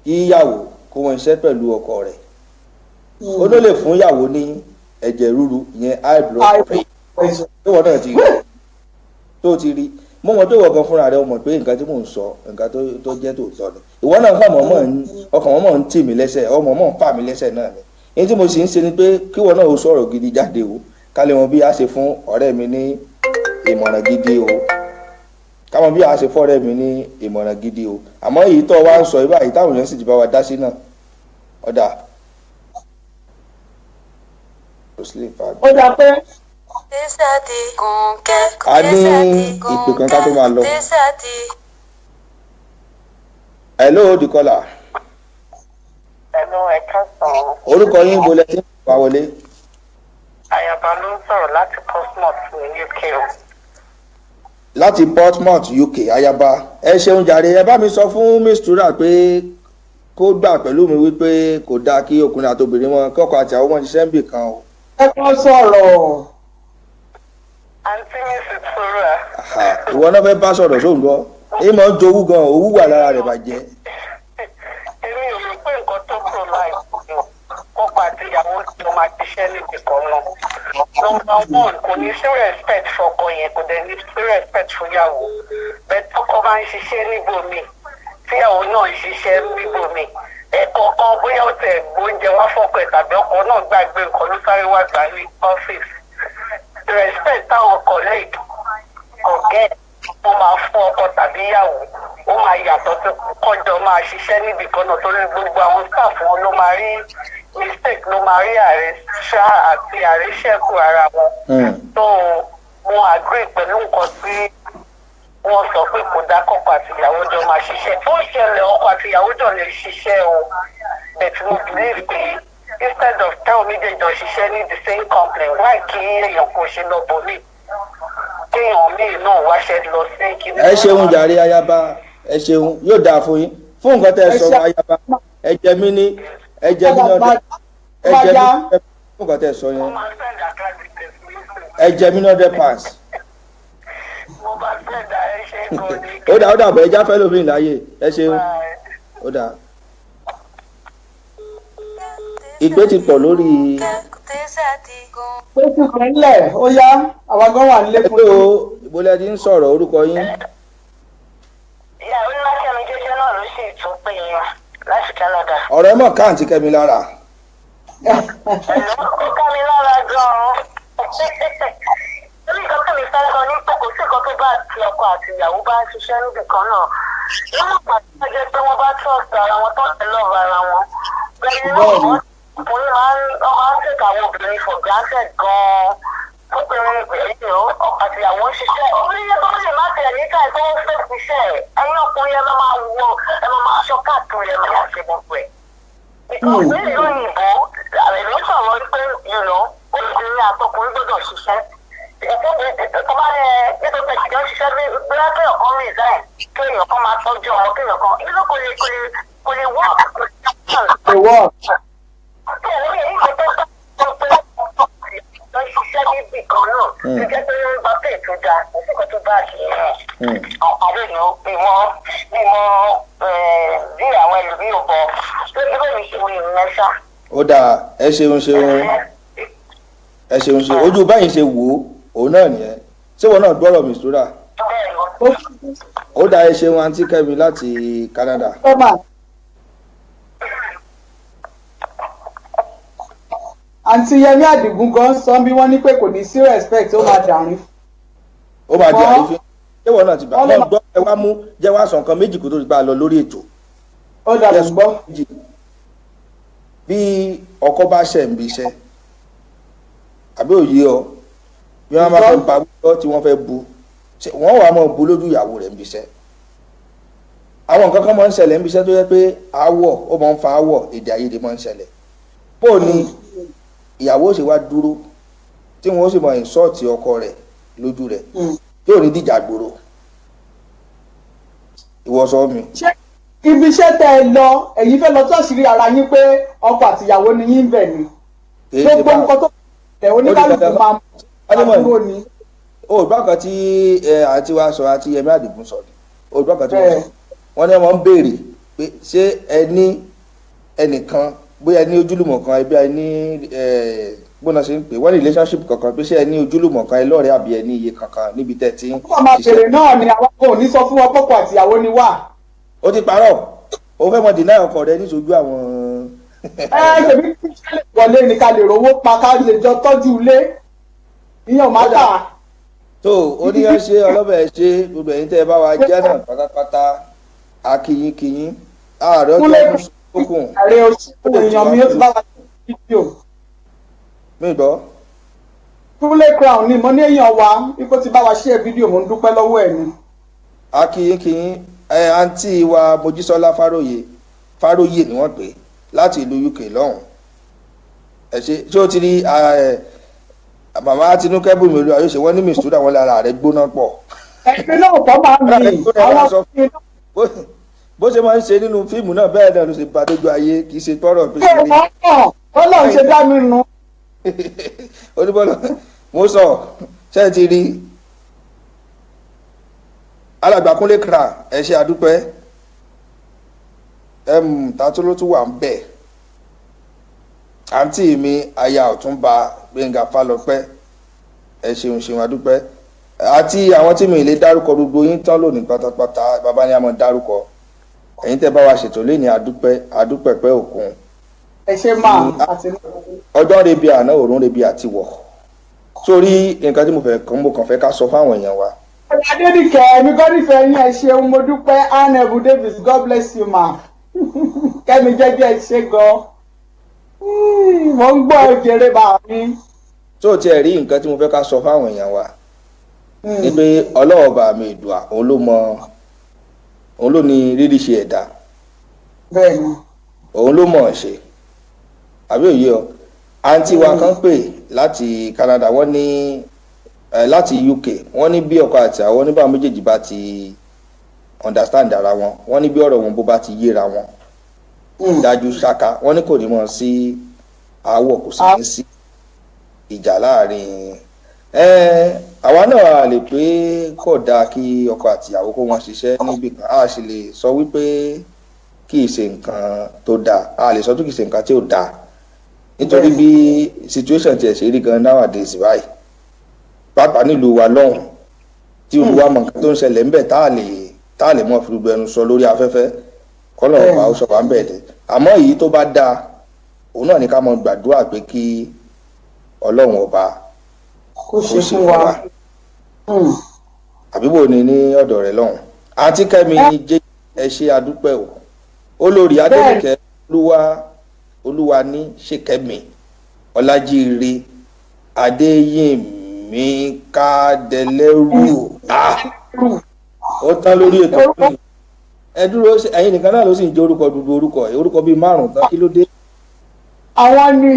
kí ìyàwó kó wọn iṣẹ́ pẹ̀lú ọkọ rẹ̀ ó ló lè fún ìyàwó ní ẹ̀jẹ̀ ríru ìyẹn high blood pressure tó wọ́n náà ti rí tó ti rí mo mọ̀ tó wọ̀ gan fúnra rẹ̀ o mọ̀ pé nǹkan tí mò ń sọ nǹkan tó jẹ́ tòótọ́ ni ìwọ náà ọkàn mọ̀ ń tì mí lẹ́sẹ̀ ọmọ mọ̀ ń fà mí lẹ́sẹ̀ náà ni èyí tí mo sì ń ṣe ni pé kí wọn náà ó sọ̀rọ̀ gidi jáde o ká lè mọ bí a ṣe fún ọ̀rẹ́ mi ní ìmọ̀ràn gidi o ká mọ bí a ṣe fún ọ̀rẹ́ mi ní ìmọ̀ràn gidi o àmọ́ èyí tó wá ń sọ ibà yìí táwọn èèyàn sì ti bá wa dá sí náà ọ̀dà. ó dà pé. a ní ìpè kan ká tó máa lọ. hello the caller. Ẹnu ẹ̀ka sàn. Orúkọ yín bolẹ̀ tí wàá wọlé. Àyàbá ló ń sọ̀rọ̀ láti Portsmouth ní UK o. Láti Portsmouth UK Àyàbá ẹ ṣeun jàre ẹ bá mi sọ fún Mistura pé kó gbà pẹ̀lú mi wípé kò dáa kí ọkùnrin àti obìnrin wọn kọ́kọ́ àti àwọn ọmọ ṣiṣẹ́ ń bì kan o. Ẹ kọ́ sọ̀rọ̀. Àǹtí Mistura. Ìwọ náà fẹ́ bá sọ̀rọ̀ sóun lọ èyí máa ń jowú gan owó wà lára rẹ̀ bàjẹ́. Èmi ò rò pé nǹkan tó kúrò láì kọ́kọ́ àti ìyàwó tó máa ṣiṣẹ́ níbi kan náà. Number one, kò ní sí respect fọkọ yẹn, kò dẹ̀ ní sí respect fúnyàwó. Bẹ́ẹ̀ tọkọ máa ń ṣiṣẹ́ níbòmí, tíyàwó náà ń ṣiṣẹ́ níbòmí. Ẹ̀kọ̀ọ̀kan bóyá ó tẹ̀ gbóúnjẹ wá fọ́kọ ẹ̀ tàbí ọkọ náà gbàgbé nǹkan ló sáré wá gbà ní ọ́fíìsì. Respect táwọn colleague ọ̀gẹ́ ó máa fún ọkọ tàbí ìyàwó ó máa yàtọ̀ tó kọjọ máa ṣiṣẹ́ níbi kan náà torí gbogbo àwọn staff wọn ló máa rí mistake ló máa rí àríṣà àti àríṣẹ́kù ara wọn. So mo agree pẹ̀lú nǹkan tí wọ́n sọ pé kò dá kọ́kọ àti ìyàwó jọ máa ṣiṣẹ́ ó ṣẹlẹ̀ ọkọ àti ìyàwó jọ lè ṣiṣẹ́ o but mo believe pé instead of táwọn méjèèjì jọ ṣiṣẹ́ ní the same company why kí èèyàn kò ṣe lọ bọ̀ mí kéèyàn míì náà wáṣẹ́ lọ sí kí. ẹ ṣeun jàre ayaba ẹ ṣeun yóò dáa fún yín fún nǹkan tẹ́ ẹ sọ ayaba ẹ jẹ mí ní ẹ jẹ mí náà fún nǹkan tẹ́ ẹ sọ yẹn ẹ jẹ mí náà £100. ó dà bọ̀ ẹ já fẹ́ lómi láàyè ẹ ṣeun ó dà ìpè ti pọ̀ lórí. pé kí kan lẹ̀ ó yá àwa gan wà nílé fún mi. ìbólẹ̀ ti ń sọ̀rọ̀ orúkọ yín. ìyá onímọ̀kẹ́mi jẹ́jẹ́ náà ló sì tún pè yín láti Canada. ọ̀rọ̀ ẹ mọ̀ káàntì kẹ́mi lára. ó ká mi lára gan-an. lórí nǹkan tó mi fẹ́ sọ ní pé kò sí nǹkan tó bá ti ọkọ àti ìyàwó bá ń ṣiṣẹ́ níbì kan náà. nínú pàtó jẹ́ pé wọ́n bá trust ara wọn tó tẹ̀ lọ́ọ̀rọ̀ ara wọn. ọkùnrin máa ń tẹ̀ka àwọn obìnrin for granted gan-an. obìnrin ọkọ àti ìyàwó ń ṣiṣẹ́. obìnrin tó lè má tẹ̀ níta ẹ̀ tó ń fẹ́ ṣiṣẹ́ ẹ̀yin ọkùnrin ẹ̀ máa wọ ẹ̀ máa ṣọ́ káàkiri ẹ̀ máa ṣe gbogbo ẹ̀. ìkọ̀wé ìlú òyìnbó àrẹ̀lẹ̀ sọ̀rọ̀ pé obìnrin àtọkùnrin gbọ́dọ̀ ṣiṣẹ́. ìtọ́ba rẹ̀ nítorí ìjọ ṣiṣẹ́ bí bóyá kéèyàn kan resign kéèyàn kan máa tọ́jú ọmọ kéèyàn kan inú kò lè work. ṣiṣẹ́ níbì kan náà ti jẹ́ pé wọ́n gba pé tó dáa òsìkò tó bá kì í rìn àdéhùn ìmọ̀ bí àwọn ẹlòmíì ò bọ̀ lórí bẹ́ẹ̀ mi ṣe wí ìyẹn ṣá. ó dáa ẹ ṣeun ojú báyìí ṣe wò ó òun náà nìyẹn ṣé wọn náà gbọ́rọ̀ Mistura. ó dáa ẹ ṣeun àǹtí Kẹ́mi láti Canada. àǹtí Yẹmí Àdìgún gan sọ bí wọ́n ní pé kò ní sí respect ó máa dàrín. ó máa di àrífín ṣé wọn náà ti bá wọn gbọ́ ẹ wá mú jẹ́ wá sọ nǹkan méjì kó tó ti bá a lọ lórí ètò. ó dàbí gbọ́. bí ọkọ bá ṣẹ̀ ń bí iṣẹ́ àbí òye ọ bí wọ́n máa fẹ́ ba wíwọ́ tí wọ́n fẹ́ bu wọ́n wà á mọ̀ bu lójú ìyàwó rẹ̀ ń bí iṣẹ́. àwọn nǹkan kan máa ń ṣẹlẹ̀ ń bí iṣẹ́ tó yẹ pé aáwọ̀ ó máa ń fa aáwọ̀ èdè àìyedè máa ń ṣẹlẹ̀. bó ni ìyàwó ṣe wá dúró tí wọn ó sì máa ìṣọ́ọ̀tì ọkọ rẹ̀ lójú rẹ̀ yóò ní dìjà gbòòrò ìwọ sọ mi. ṣé ibi iṣẹ́ tẹ ẹ lọ ẹ̀yin fẹ́ lọ tó àṣírí ara yín pé ọkọ àtìyàwó ni yín bẹ̀ ni gbogbo nǹkan tó tẹ̀ oníkálùkù máa dúró ni. òògbà kan tí àti wa sọ àti Yẹmí Àdìgún sọ ni òògbà kan tí wọ́n sọ wọ́n ní wọ́n ń béèrè pé ṣé ẹ ní ẹnìkan bóyá ẹ ní ojúlùmọ̀ kan ẹbí ẹ ní gbọ́nà ṣe ń pè wọ́n ní relationship kankan pé ṣé ẹ ní ojúlùmọ̀ kan ẹ lọ́rẹ̀ẹ́ àbí ẹ ní iye kankan níbi tẹ́ ti ń ṣiṣẹ́. wọ́n máa bèrè náà ni àwọn kò ní sọ fún wọn pọ́pọ́ àtìyàwó ni wà. ó ti parọ́ ó fẹ́ mọ dìnnà ọkọ rẹ níṣojú àwọn. ṣèbí kí ṣe lè wọlé ni ká lè rówó pa ká lè jọ tọ́jú ilé ìyẹn ò má dà. tó oníyan ṣe ọlọ́bẹ̀ ṣe gbogbo ẹ̀yin tẹ́ ẹ bá wa jẹ́ náà pátápátá akínyínkínyín ààrẹ ọjọ́ ọdún ààrẹ òṣèlú èèyàn mi ó ti bá wa ṣe fídíò. mi gbọ́. Kúnlé Crown ni mo ní èèyàn wa ipò ti bá wa ṣe fídíò mo ń dúpẹ́ lọ́wọ́ ẹ̀ ni. akínyínkínyín àǹtí wa Mojísọ́lá Fáróyè ni wọ́n pè láti ìlú UK lọ́hùn. ẹ ṣé ó ti rí màmá Tinúkẹ́ bùnmi olúwa yóò ṣe wọ́n ní Mistura wọn lára rẹ̀ gbóná pọ̀. ẹgbẹ́ náà kọ́ máa ń rìn àwọn bó ṣe máa ń ṣe nínú fíìmù náà bẹ́ẹ̀ náà ló ṣe bá dójú ayé kì í ṣe tọrọ pé ṣe rí. Ọlọ́run ṣe dá mi nù. oníbọ̀lọ́ mo sọ ṣe ti rí alàgbà Kúnlé Crown ẹ ṣé àdúpẹ́ tàtó ló tún wà ń bẹ̀ àǹtí mi aya Ọ̀túnba Gbénga Fálọpẹ́ ẹ ṣeun àdúpẹ́ àti àwọn tí mi lè dárúkọ gbogbo yín tán lónìí pátápátá bàbá ni a mọ̀ dárúkọ ẹ̀yin tẹ́ bá wa ṣètò lé ní àdúpẹ́ pẹ́ òkun. ẹ ṣe máa àti. ọjọ́ rebi àná òórùn rebi àti wọ̀ sórí nǹkan tí mo kàn fẹ́ ká sọ fáwọn èèyàn wa. Adédìkẹ́ mi kọ́ nífẹ̀ẹ́ yín ẹ ṣeun mo dúpẹ́ Annebu Davis God bless you ma Kẹ́mi jẹ́jẹ́ ẹ ṣe gan mo ń gbọ́ òjèrè bá mi. tó o tiẹ̀ rí nǹkan tí mo fẹ́ ká sọ fáwọn èèyàn wa ní pé ọlọ́wọ́ bá mi ìdùà òun ló ní rírí ṣe ẹ̀dá òun ló mọ̀ ọ́ ṣe àbí òye ọ àǹtí wa kan pè láti Canada wọ́n ní láti UK wọ́n ní bí ọkọ àti àwọn oníbàá méjèèjì bá ti understand ara wọn wọ́n ní bí ọ̀rọ̀ wọn bó bá ti yéra wọn dájú ṣáká wọ́n ní kò ní mọ̀ sí àwọ̀ kò sì ní sí ìjà láàrin àwa náà lè pé kò dáa kí ọkọ àti ìyàwó kó wọn ṣiṣẹ́ níbì kan a sì lè sọ wípé kì í ṣe nǹkan tó dáa a lè sọ tó kì í ṣe nǹkan tí ò dáa nítorí bí situation tiẹ̀ ṣe rí gan nowadays báyìí pàápàá nílùú wa lọ́hùn tí olúwa mọ̀ nǹkan tó ń ṣẹlẹ̀ ńbẹ̀ tá a lè mọ̀ fi gbogbo ẹnu sọ lórí afẹ́fẹ́ kọ́lọ̀ ọ̀pá ó sọ wá ń bẹ̀ dé àmọ́ èyí tó bá dáa òun náà ní ká mọ gbàdúrà pé kí ọlọ́run ọba kó ṣe fún wa. àbíbò ni ní ọ̀dọ̀ rẹ̀ lọ́hùn àǹtí Kẹ́mi jẹ́ ẹ ṣe adúpẹ́ o olórí Adénìkẹ́ olúwa ní ṣèkẹ́mi Ọlájíire Adéyẹmí Kádẹlẹ́rù ó tán lórí ètò ìpínlẹ̀ ẹ dúró ẹ̀yin nìkan náà ló sì ń jẹ́ orúkọ dúdú orúkọ bíi 5 tán kí ló dé. àwọn ni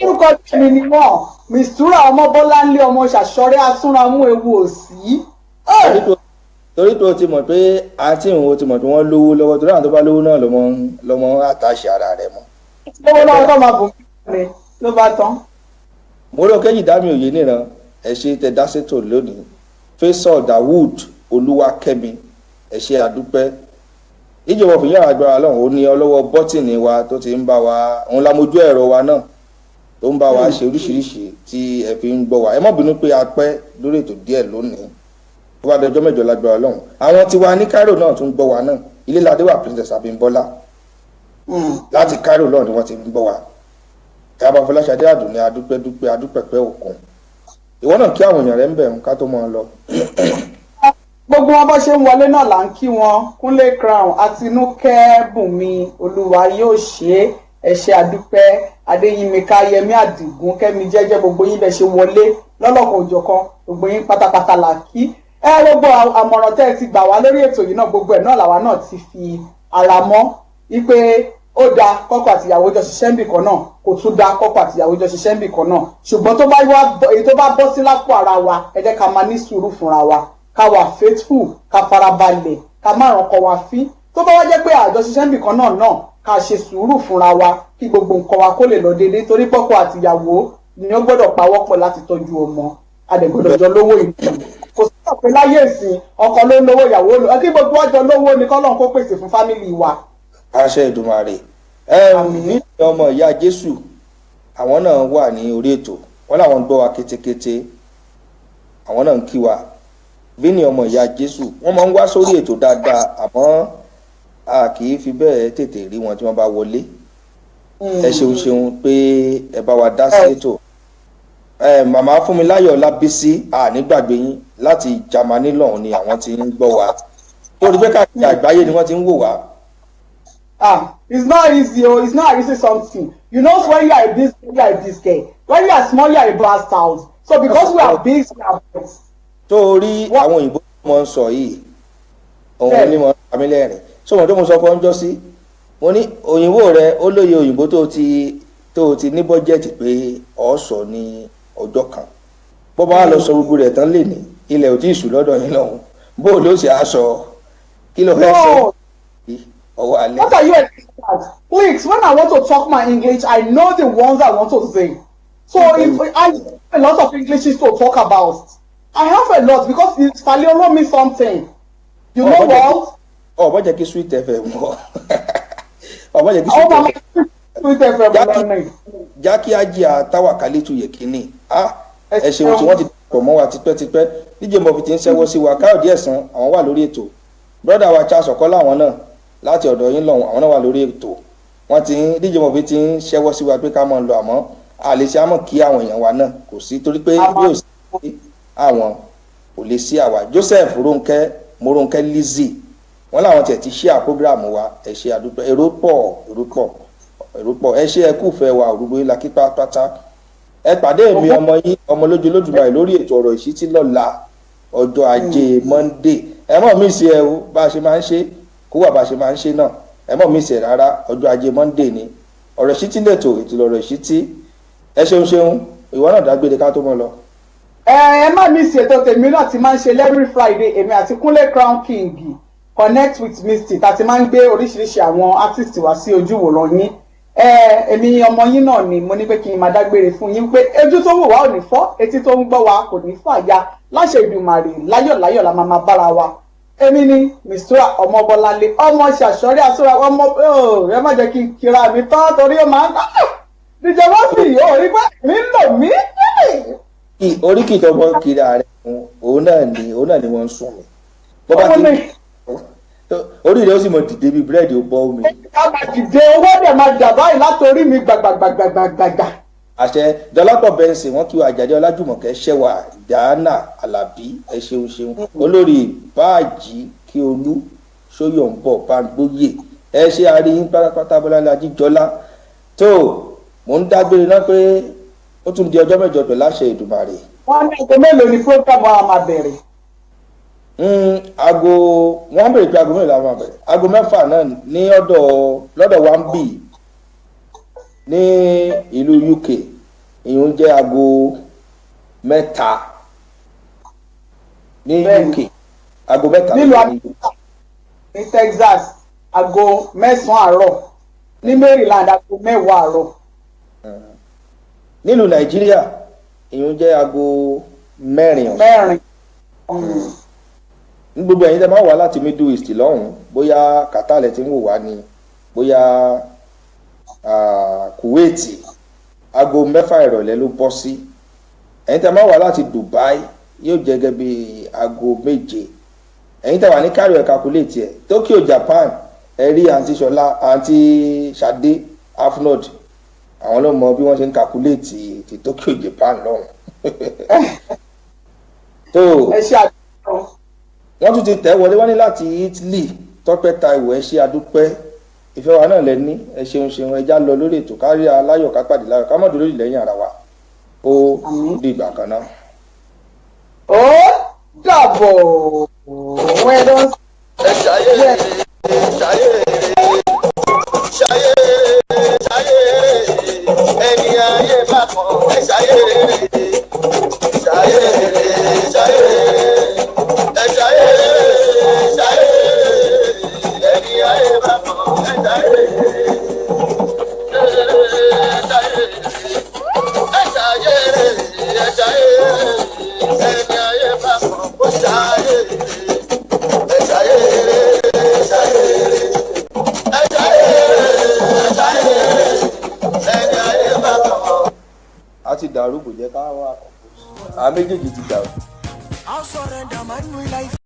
orúkọ tèmi ni wọn Mistura Ọmọbọ́láńlé ọmọ ṣàṣọrẹ́ Asunramu ewu òsì. torí tó ti mọ̀ pé àǹtí òun ti mọ̀ pé wọ́n lówó lọ́wọ́ torí àwọn tó bá lówó náà lọ́mọ àtàṣe ara rẹ̀ mọ́. lówó lọ́wọ́ tó máa bò mí ló bá tán. mo rò kẹ́yìn dámì òye níran ẹ ṣe tẹ dá sétò lónìí Faisal Dawood Olúwakẹ́mi ẹ ṣe àdúpẹ́ ìjọba òfin yàrá agbára lọ́hùn ó ní ọlọ́wọ́ bọ́tìnì wa tó ti ń bá wa òun lámojú ẹ̀rọ wa náà tó ń bá wa ṣe oríṣiríṣi tí ẹ fi ń gbọ́ wa ẹ má bínú pé a pẹ́ lórí ètò díẹ̀ lónìí tó bá dọjọ́ mẹ́jọ lágbára lọ́hùn àwọn tiwa ní Cairo náà tún gbọ́ wa náà ilé ládéwà Princess Abímbọ́lá láti Cairo náà ni wọ́n ti ń gbọ́ wa ìyàbọ̀ Fọláṣadé Àdùnní adúpẹ́pẹ́ òkun ìwọ náà kí àwọn èèyàn rẹ ń bẹ̀ ká tó mọ́ ọ lọ. gbogbo wọn bó ṣe ń wọlé náà là ń kí wọn Kúnlé Crown Àtinúkẹ́ Bùnmi Olúwa yóò ṣe ẹ ṣé àdúpẹ́ Adéyínmíká Yẹmí Àdìgún Kẹ́mi Jẹ́jẹ́ gbogbo yín bẹ ṣe wọlé lọ́lọ́kan òjọ̀kan gbogbo yín pátápátá là kí gbogbo àmọ̀ràn tẹ́ ẹ ti gbà wá lórí ètò yìí náà gbogbo ẹ̀ náà làwa náà ti fi ara mọ́ wípé ó dáa kọ́kọ́ àtìyàwó jọ ṣiṣẹ́ níbì kan náà kò tún dáa kọ́kọ́ àtìyàwó jọ ṣiṣẹ́ níbì kan náà ṣùgbọ́n èyí tó bá bọ́ sí lápò ara wa ẹ jẹ́ ká máa ní sùúrù fúnra wa ká wà faithful ká farabalẹ̀ ká má ràn kọ́ wa fín tó bá wá jẹ́ pé àjọ ṣiṣẹ́ níbì kan náà ká ṣe sùúrù fúnra wa kí gbogbo nǹkan wa kó lè lọ déédéé torí pọ́kọ àtìyàwó ni ó gbọ́dọ̀ pawọ́pọ̀ láti tọ́jú ọmọ adẹ̀gbọ́dọ̀ jọ lówó ìlú kò sí ọ̀pẹ láyé ìsìn ọkọ ló ń lówó ìyàwó lò kí gbogbo ọjọ́ lówó ni kọ́lọ́n kó pèsè fún fámìlì wa. àṣẹ Èdùmàrè ní ọmọ ìyá Jésù àwọn náà wà ní orí ètò wọn làwọn ń gbọ́ wa kétékété àwọn náà ń kí wa bí ní ọmọ ìyá Jésù wọ́n máa ń wá sórí ètò dáadáa àmọ́ a kì í fi bẹ́ẹ̀ tètè rí wọn tí wọ́n bá wọlé ẹ ṣeun pé ẹ bá wa dá sí ètò màmá Fúnmiláyọ̀ Lábísí nígbàgbé yín láti Jámánì lọ́hùn ni àwọn tí ń gbọ́ wa tó rí pé káàkiri àgbáyé ni wọ́n ti ń wò wá. It's not easy it's not easy something you know when you are this you are this girl when you are small you are a blast out so because we are big we are big. tó rí àwọn òyìnbó tí mo ń sọ yìí òun ni mo ń pa mí lẹ́rìn so mo tó mo sọ fún ọjọ́ sí mo ní òyìnbó rẹ ó lóye òyìnbó tó ti ní bọ́jẹ̀tì pé ọ̀ sọ ní ọjọ́ kan bó bá lọ sọ gbogbo rẹ̀ tán lè ní ilẹ̀ ò tí ì sùn lọ́dọ̀ yín lọ́hùn bó ló ṣe aṣọ kí ló fẹ́ sọ ọwọ́ alẹ́. What are you expecting at? Please, when I want to talk my English, I know the ones I want to say. So if I have a lot of Englishes to talk about, I have a lot because it's Falioro me something. You know what? Bọ́ jẹ́ kí Sweet FM wọ̀. Bọ́ jẹ́ kí Sweet FM wọ̀. Jákí Ajia Tawakalitu Yekini. Ẹ ṣeun tí wọ́n ti pọ̀ mọ́ wa tipẹ́tipẹ́. DJ Mọ̀fì ti ń ṣẹ́wọ́ sí wa. Káyọ̀dé Ẹ̀sán àwọn wà lórí ètò. Brọ́dà wa Charles Ọ̀kọ́lá àwọn náà láti ọ̀dọ̀ yín lọ́hùn àwọn náà wà lórí ètò. Wọ́n ti ń DJ Mọ̀fì ti ń ṣẹ́wọ́ sí wa pé ká máa lọ àmọ́ àlèṣe àmọ́ kí àwọn èèyàn wa náà kò sí torí pé yóò sí àwọn kò lè sí àwa. Joseph Moronke Lizzie wọ́n láwọn tiẹ̀ ti ṣíà prógráàmù wa ẹ ṣé àdúpẹ́ èrò pọ̀ ẹ ṣé ẹ kú fẹ́ wa òrùgbó ńlá kí pátá ẹ pàdé mi ọmọ yín Ọmọlójú Olódùmarè lórí ètò ọ̀rọ̀ ìṣítí lọ́la ọjọ́ ajé Monday ẹ mọ̀ mí sí ẹ o bá a ṣe máa ń ṣe kó wà bá a ṣe máa ń ṣe náà ẹ mọ̀ mí sí ẹ rárá ọjọ́ ajé Monday ni ọ̀rọ̀ ìṣítí lẹ́tọ̀ ètò ọ̀rọ̀ ìṣítí ẹ ṣeun ìwọ náà dágbére ká tó mọ́ lọ. ẹ má mi ṣètò tèmi náà ti máa ń ṣe every Friday èmi àti Kúnlé Crown King connect with Misty tá ti máa ń gbé oríṣiríṣi àwọn artist wá sí ojú wòran yín èmi ọmọ yín náà ni mo ní pé kí n máa dágbére fún yín pé ojú tó wò wá ò ní fọ́ etí tó ń gbọ́ wa kò ní fàya láṣẹ Ìdùmarè láyọ̀láyọ̀ la máa bára wa èmi ni Mistura ọmọ Bọ́láńlé ọmọ ṣàṣọrí àṣọra ọmọ ẹ má jẹ́ kí n kíra mi tán torí ó máa ń díjẹ wọ́n sì yóò rí pé mi ń lò mí. oríkì tó mọ kiri ààrẹ fún òun náà ni wọ́n ń sùn mí orí rẹ̀ ó sì mọ dìde bíi búrẹ́dì ó bọ́ omi. ká máa dìde owó dẹ̀ máa dà báyìí látòrí mi gbàgbàgbàgbàgbà. àṣẹ dọlápọ̀ bẹ́ǹsì wọ́n kí wa Àjàdí Ọlájùmọ̀kẹ́ ṣẹ́wà Dáánà Àlàbí ẹ ṣeun olórí Báàjì kí olú sóyọ̀ ń bọ̀ Báńgbóyè ẹ ṣe àríyìn pátápátá Bọ́láńlé Ajíjọlá tó mò ń dágbére náà pé ó tún di ọjọ́ mẹ́jọ pẹ̀lú àṣẹ Ìdùmarè. wọ́n ní aago mélòó ni program wa máa bẹ̀rẹ̀. aago wọ́n bèrè pé aago mélòó la máa bẹ̀rẹ̀ aago 6 náà ní lọ́dọ̀ wa ń bì ní ìlú UK ìyún jẹ́ aago 3 ní UK aago 3 ní Texas aago 9 àárọ̀ ní Maryland aago 10 àárọ̀. nílùú Nàìjíríà ìyún jẹ́ aago 4 ní gbogbo ẹ̀yin tẹ́ máa wà láti Middle East lọ́hùn bóyá Qatar lẹ ti ń wò wá ni bóyá Kuwait aago 6 ìrọ̀lẹ́ ló bọ́ sí ẹ̀yin tẹ́ máa wà láti Dubai yóò jẹ́ gẹ́gẹ́ bí aago 7 ẹ̀yin tẹ́ wà ní kárí ẹ̀ calculate ẹ̀ Tokyo Japan ẹ rí àǹtí Ṣọlá àǹtí Ṣadé Afnod àwọn ló mọ bí wọ́n ṣe ń calculate ti Tokyo Japan lọ́hùn tó wọ́n tún ti tẹ̀ wọlé wọ́n ní láti Italy Tọ́pẹ́ Táíwò ẹ ṣé adúpẹ́ ìfẹ́ wa náà lẹ́ní ẹ ṣeun ẹja lọ lórí ètò kárí aláyọ̀ ká pàdé láyọ̀ ká mọ̀ dúró lẹ́yìn ara wa ó dìgbà kan náà. ó dàbọ̀ wẹ́dọ̀. ẹ ṣayé ẹni ayé bá kàn ẹ ṣayé ẹni ayé bá kàn a ti dàrú kò jẹ́ ká wá àwọn méjèèjì ti dàrú. I'll surrender my new life.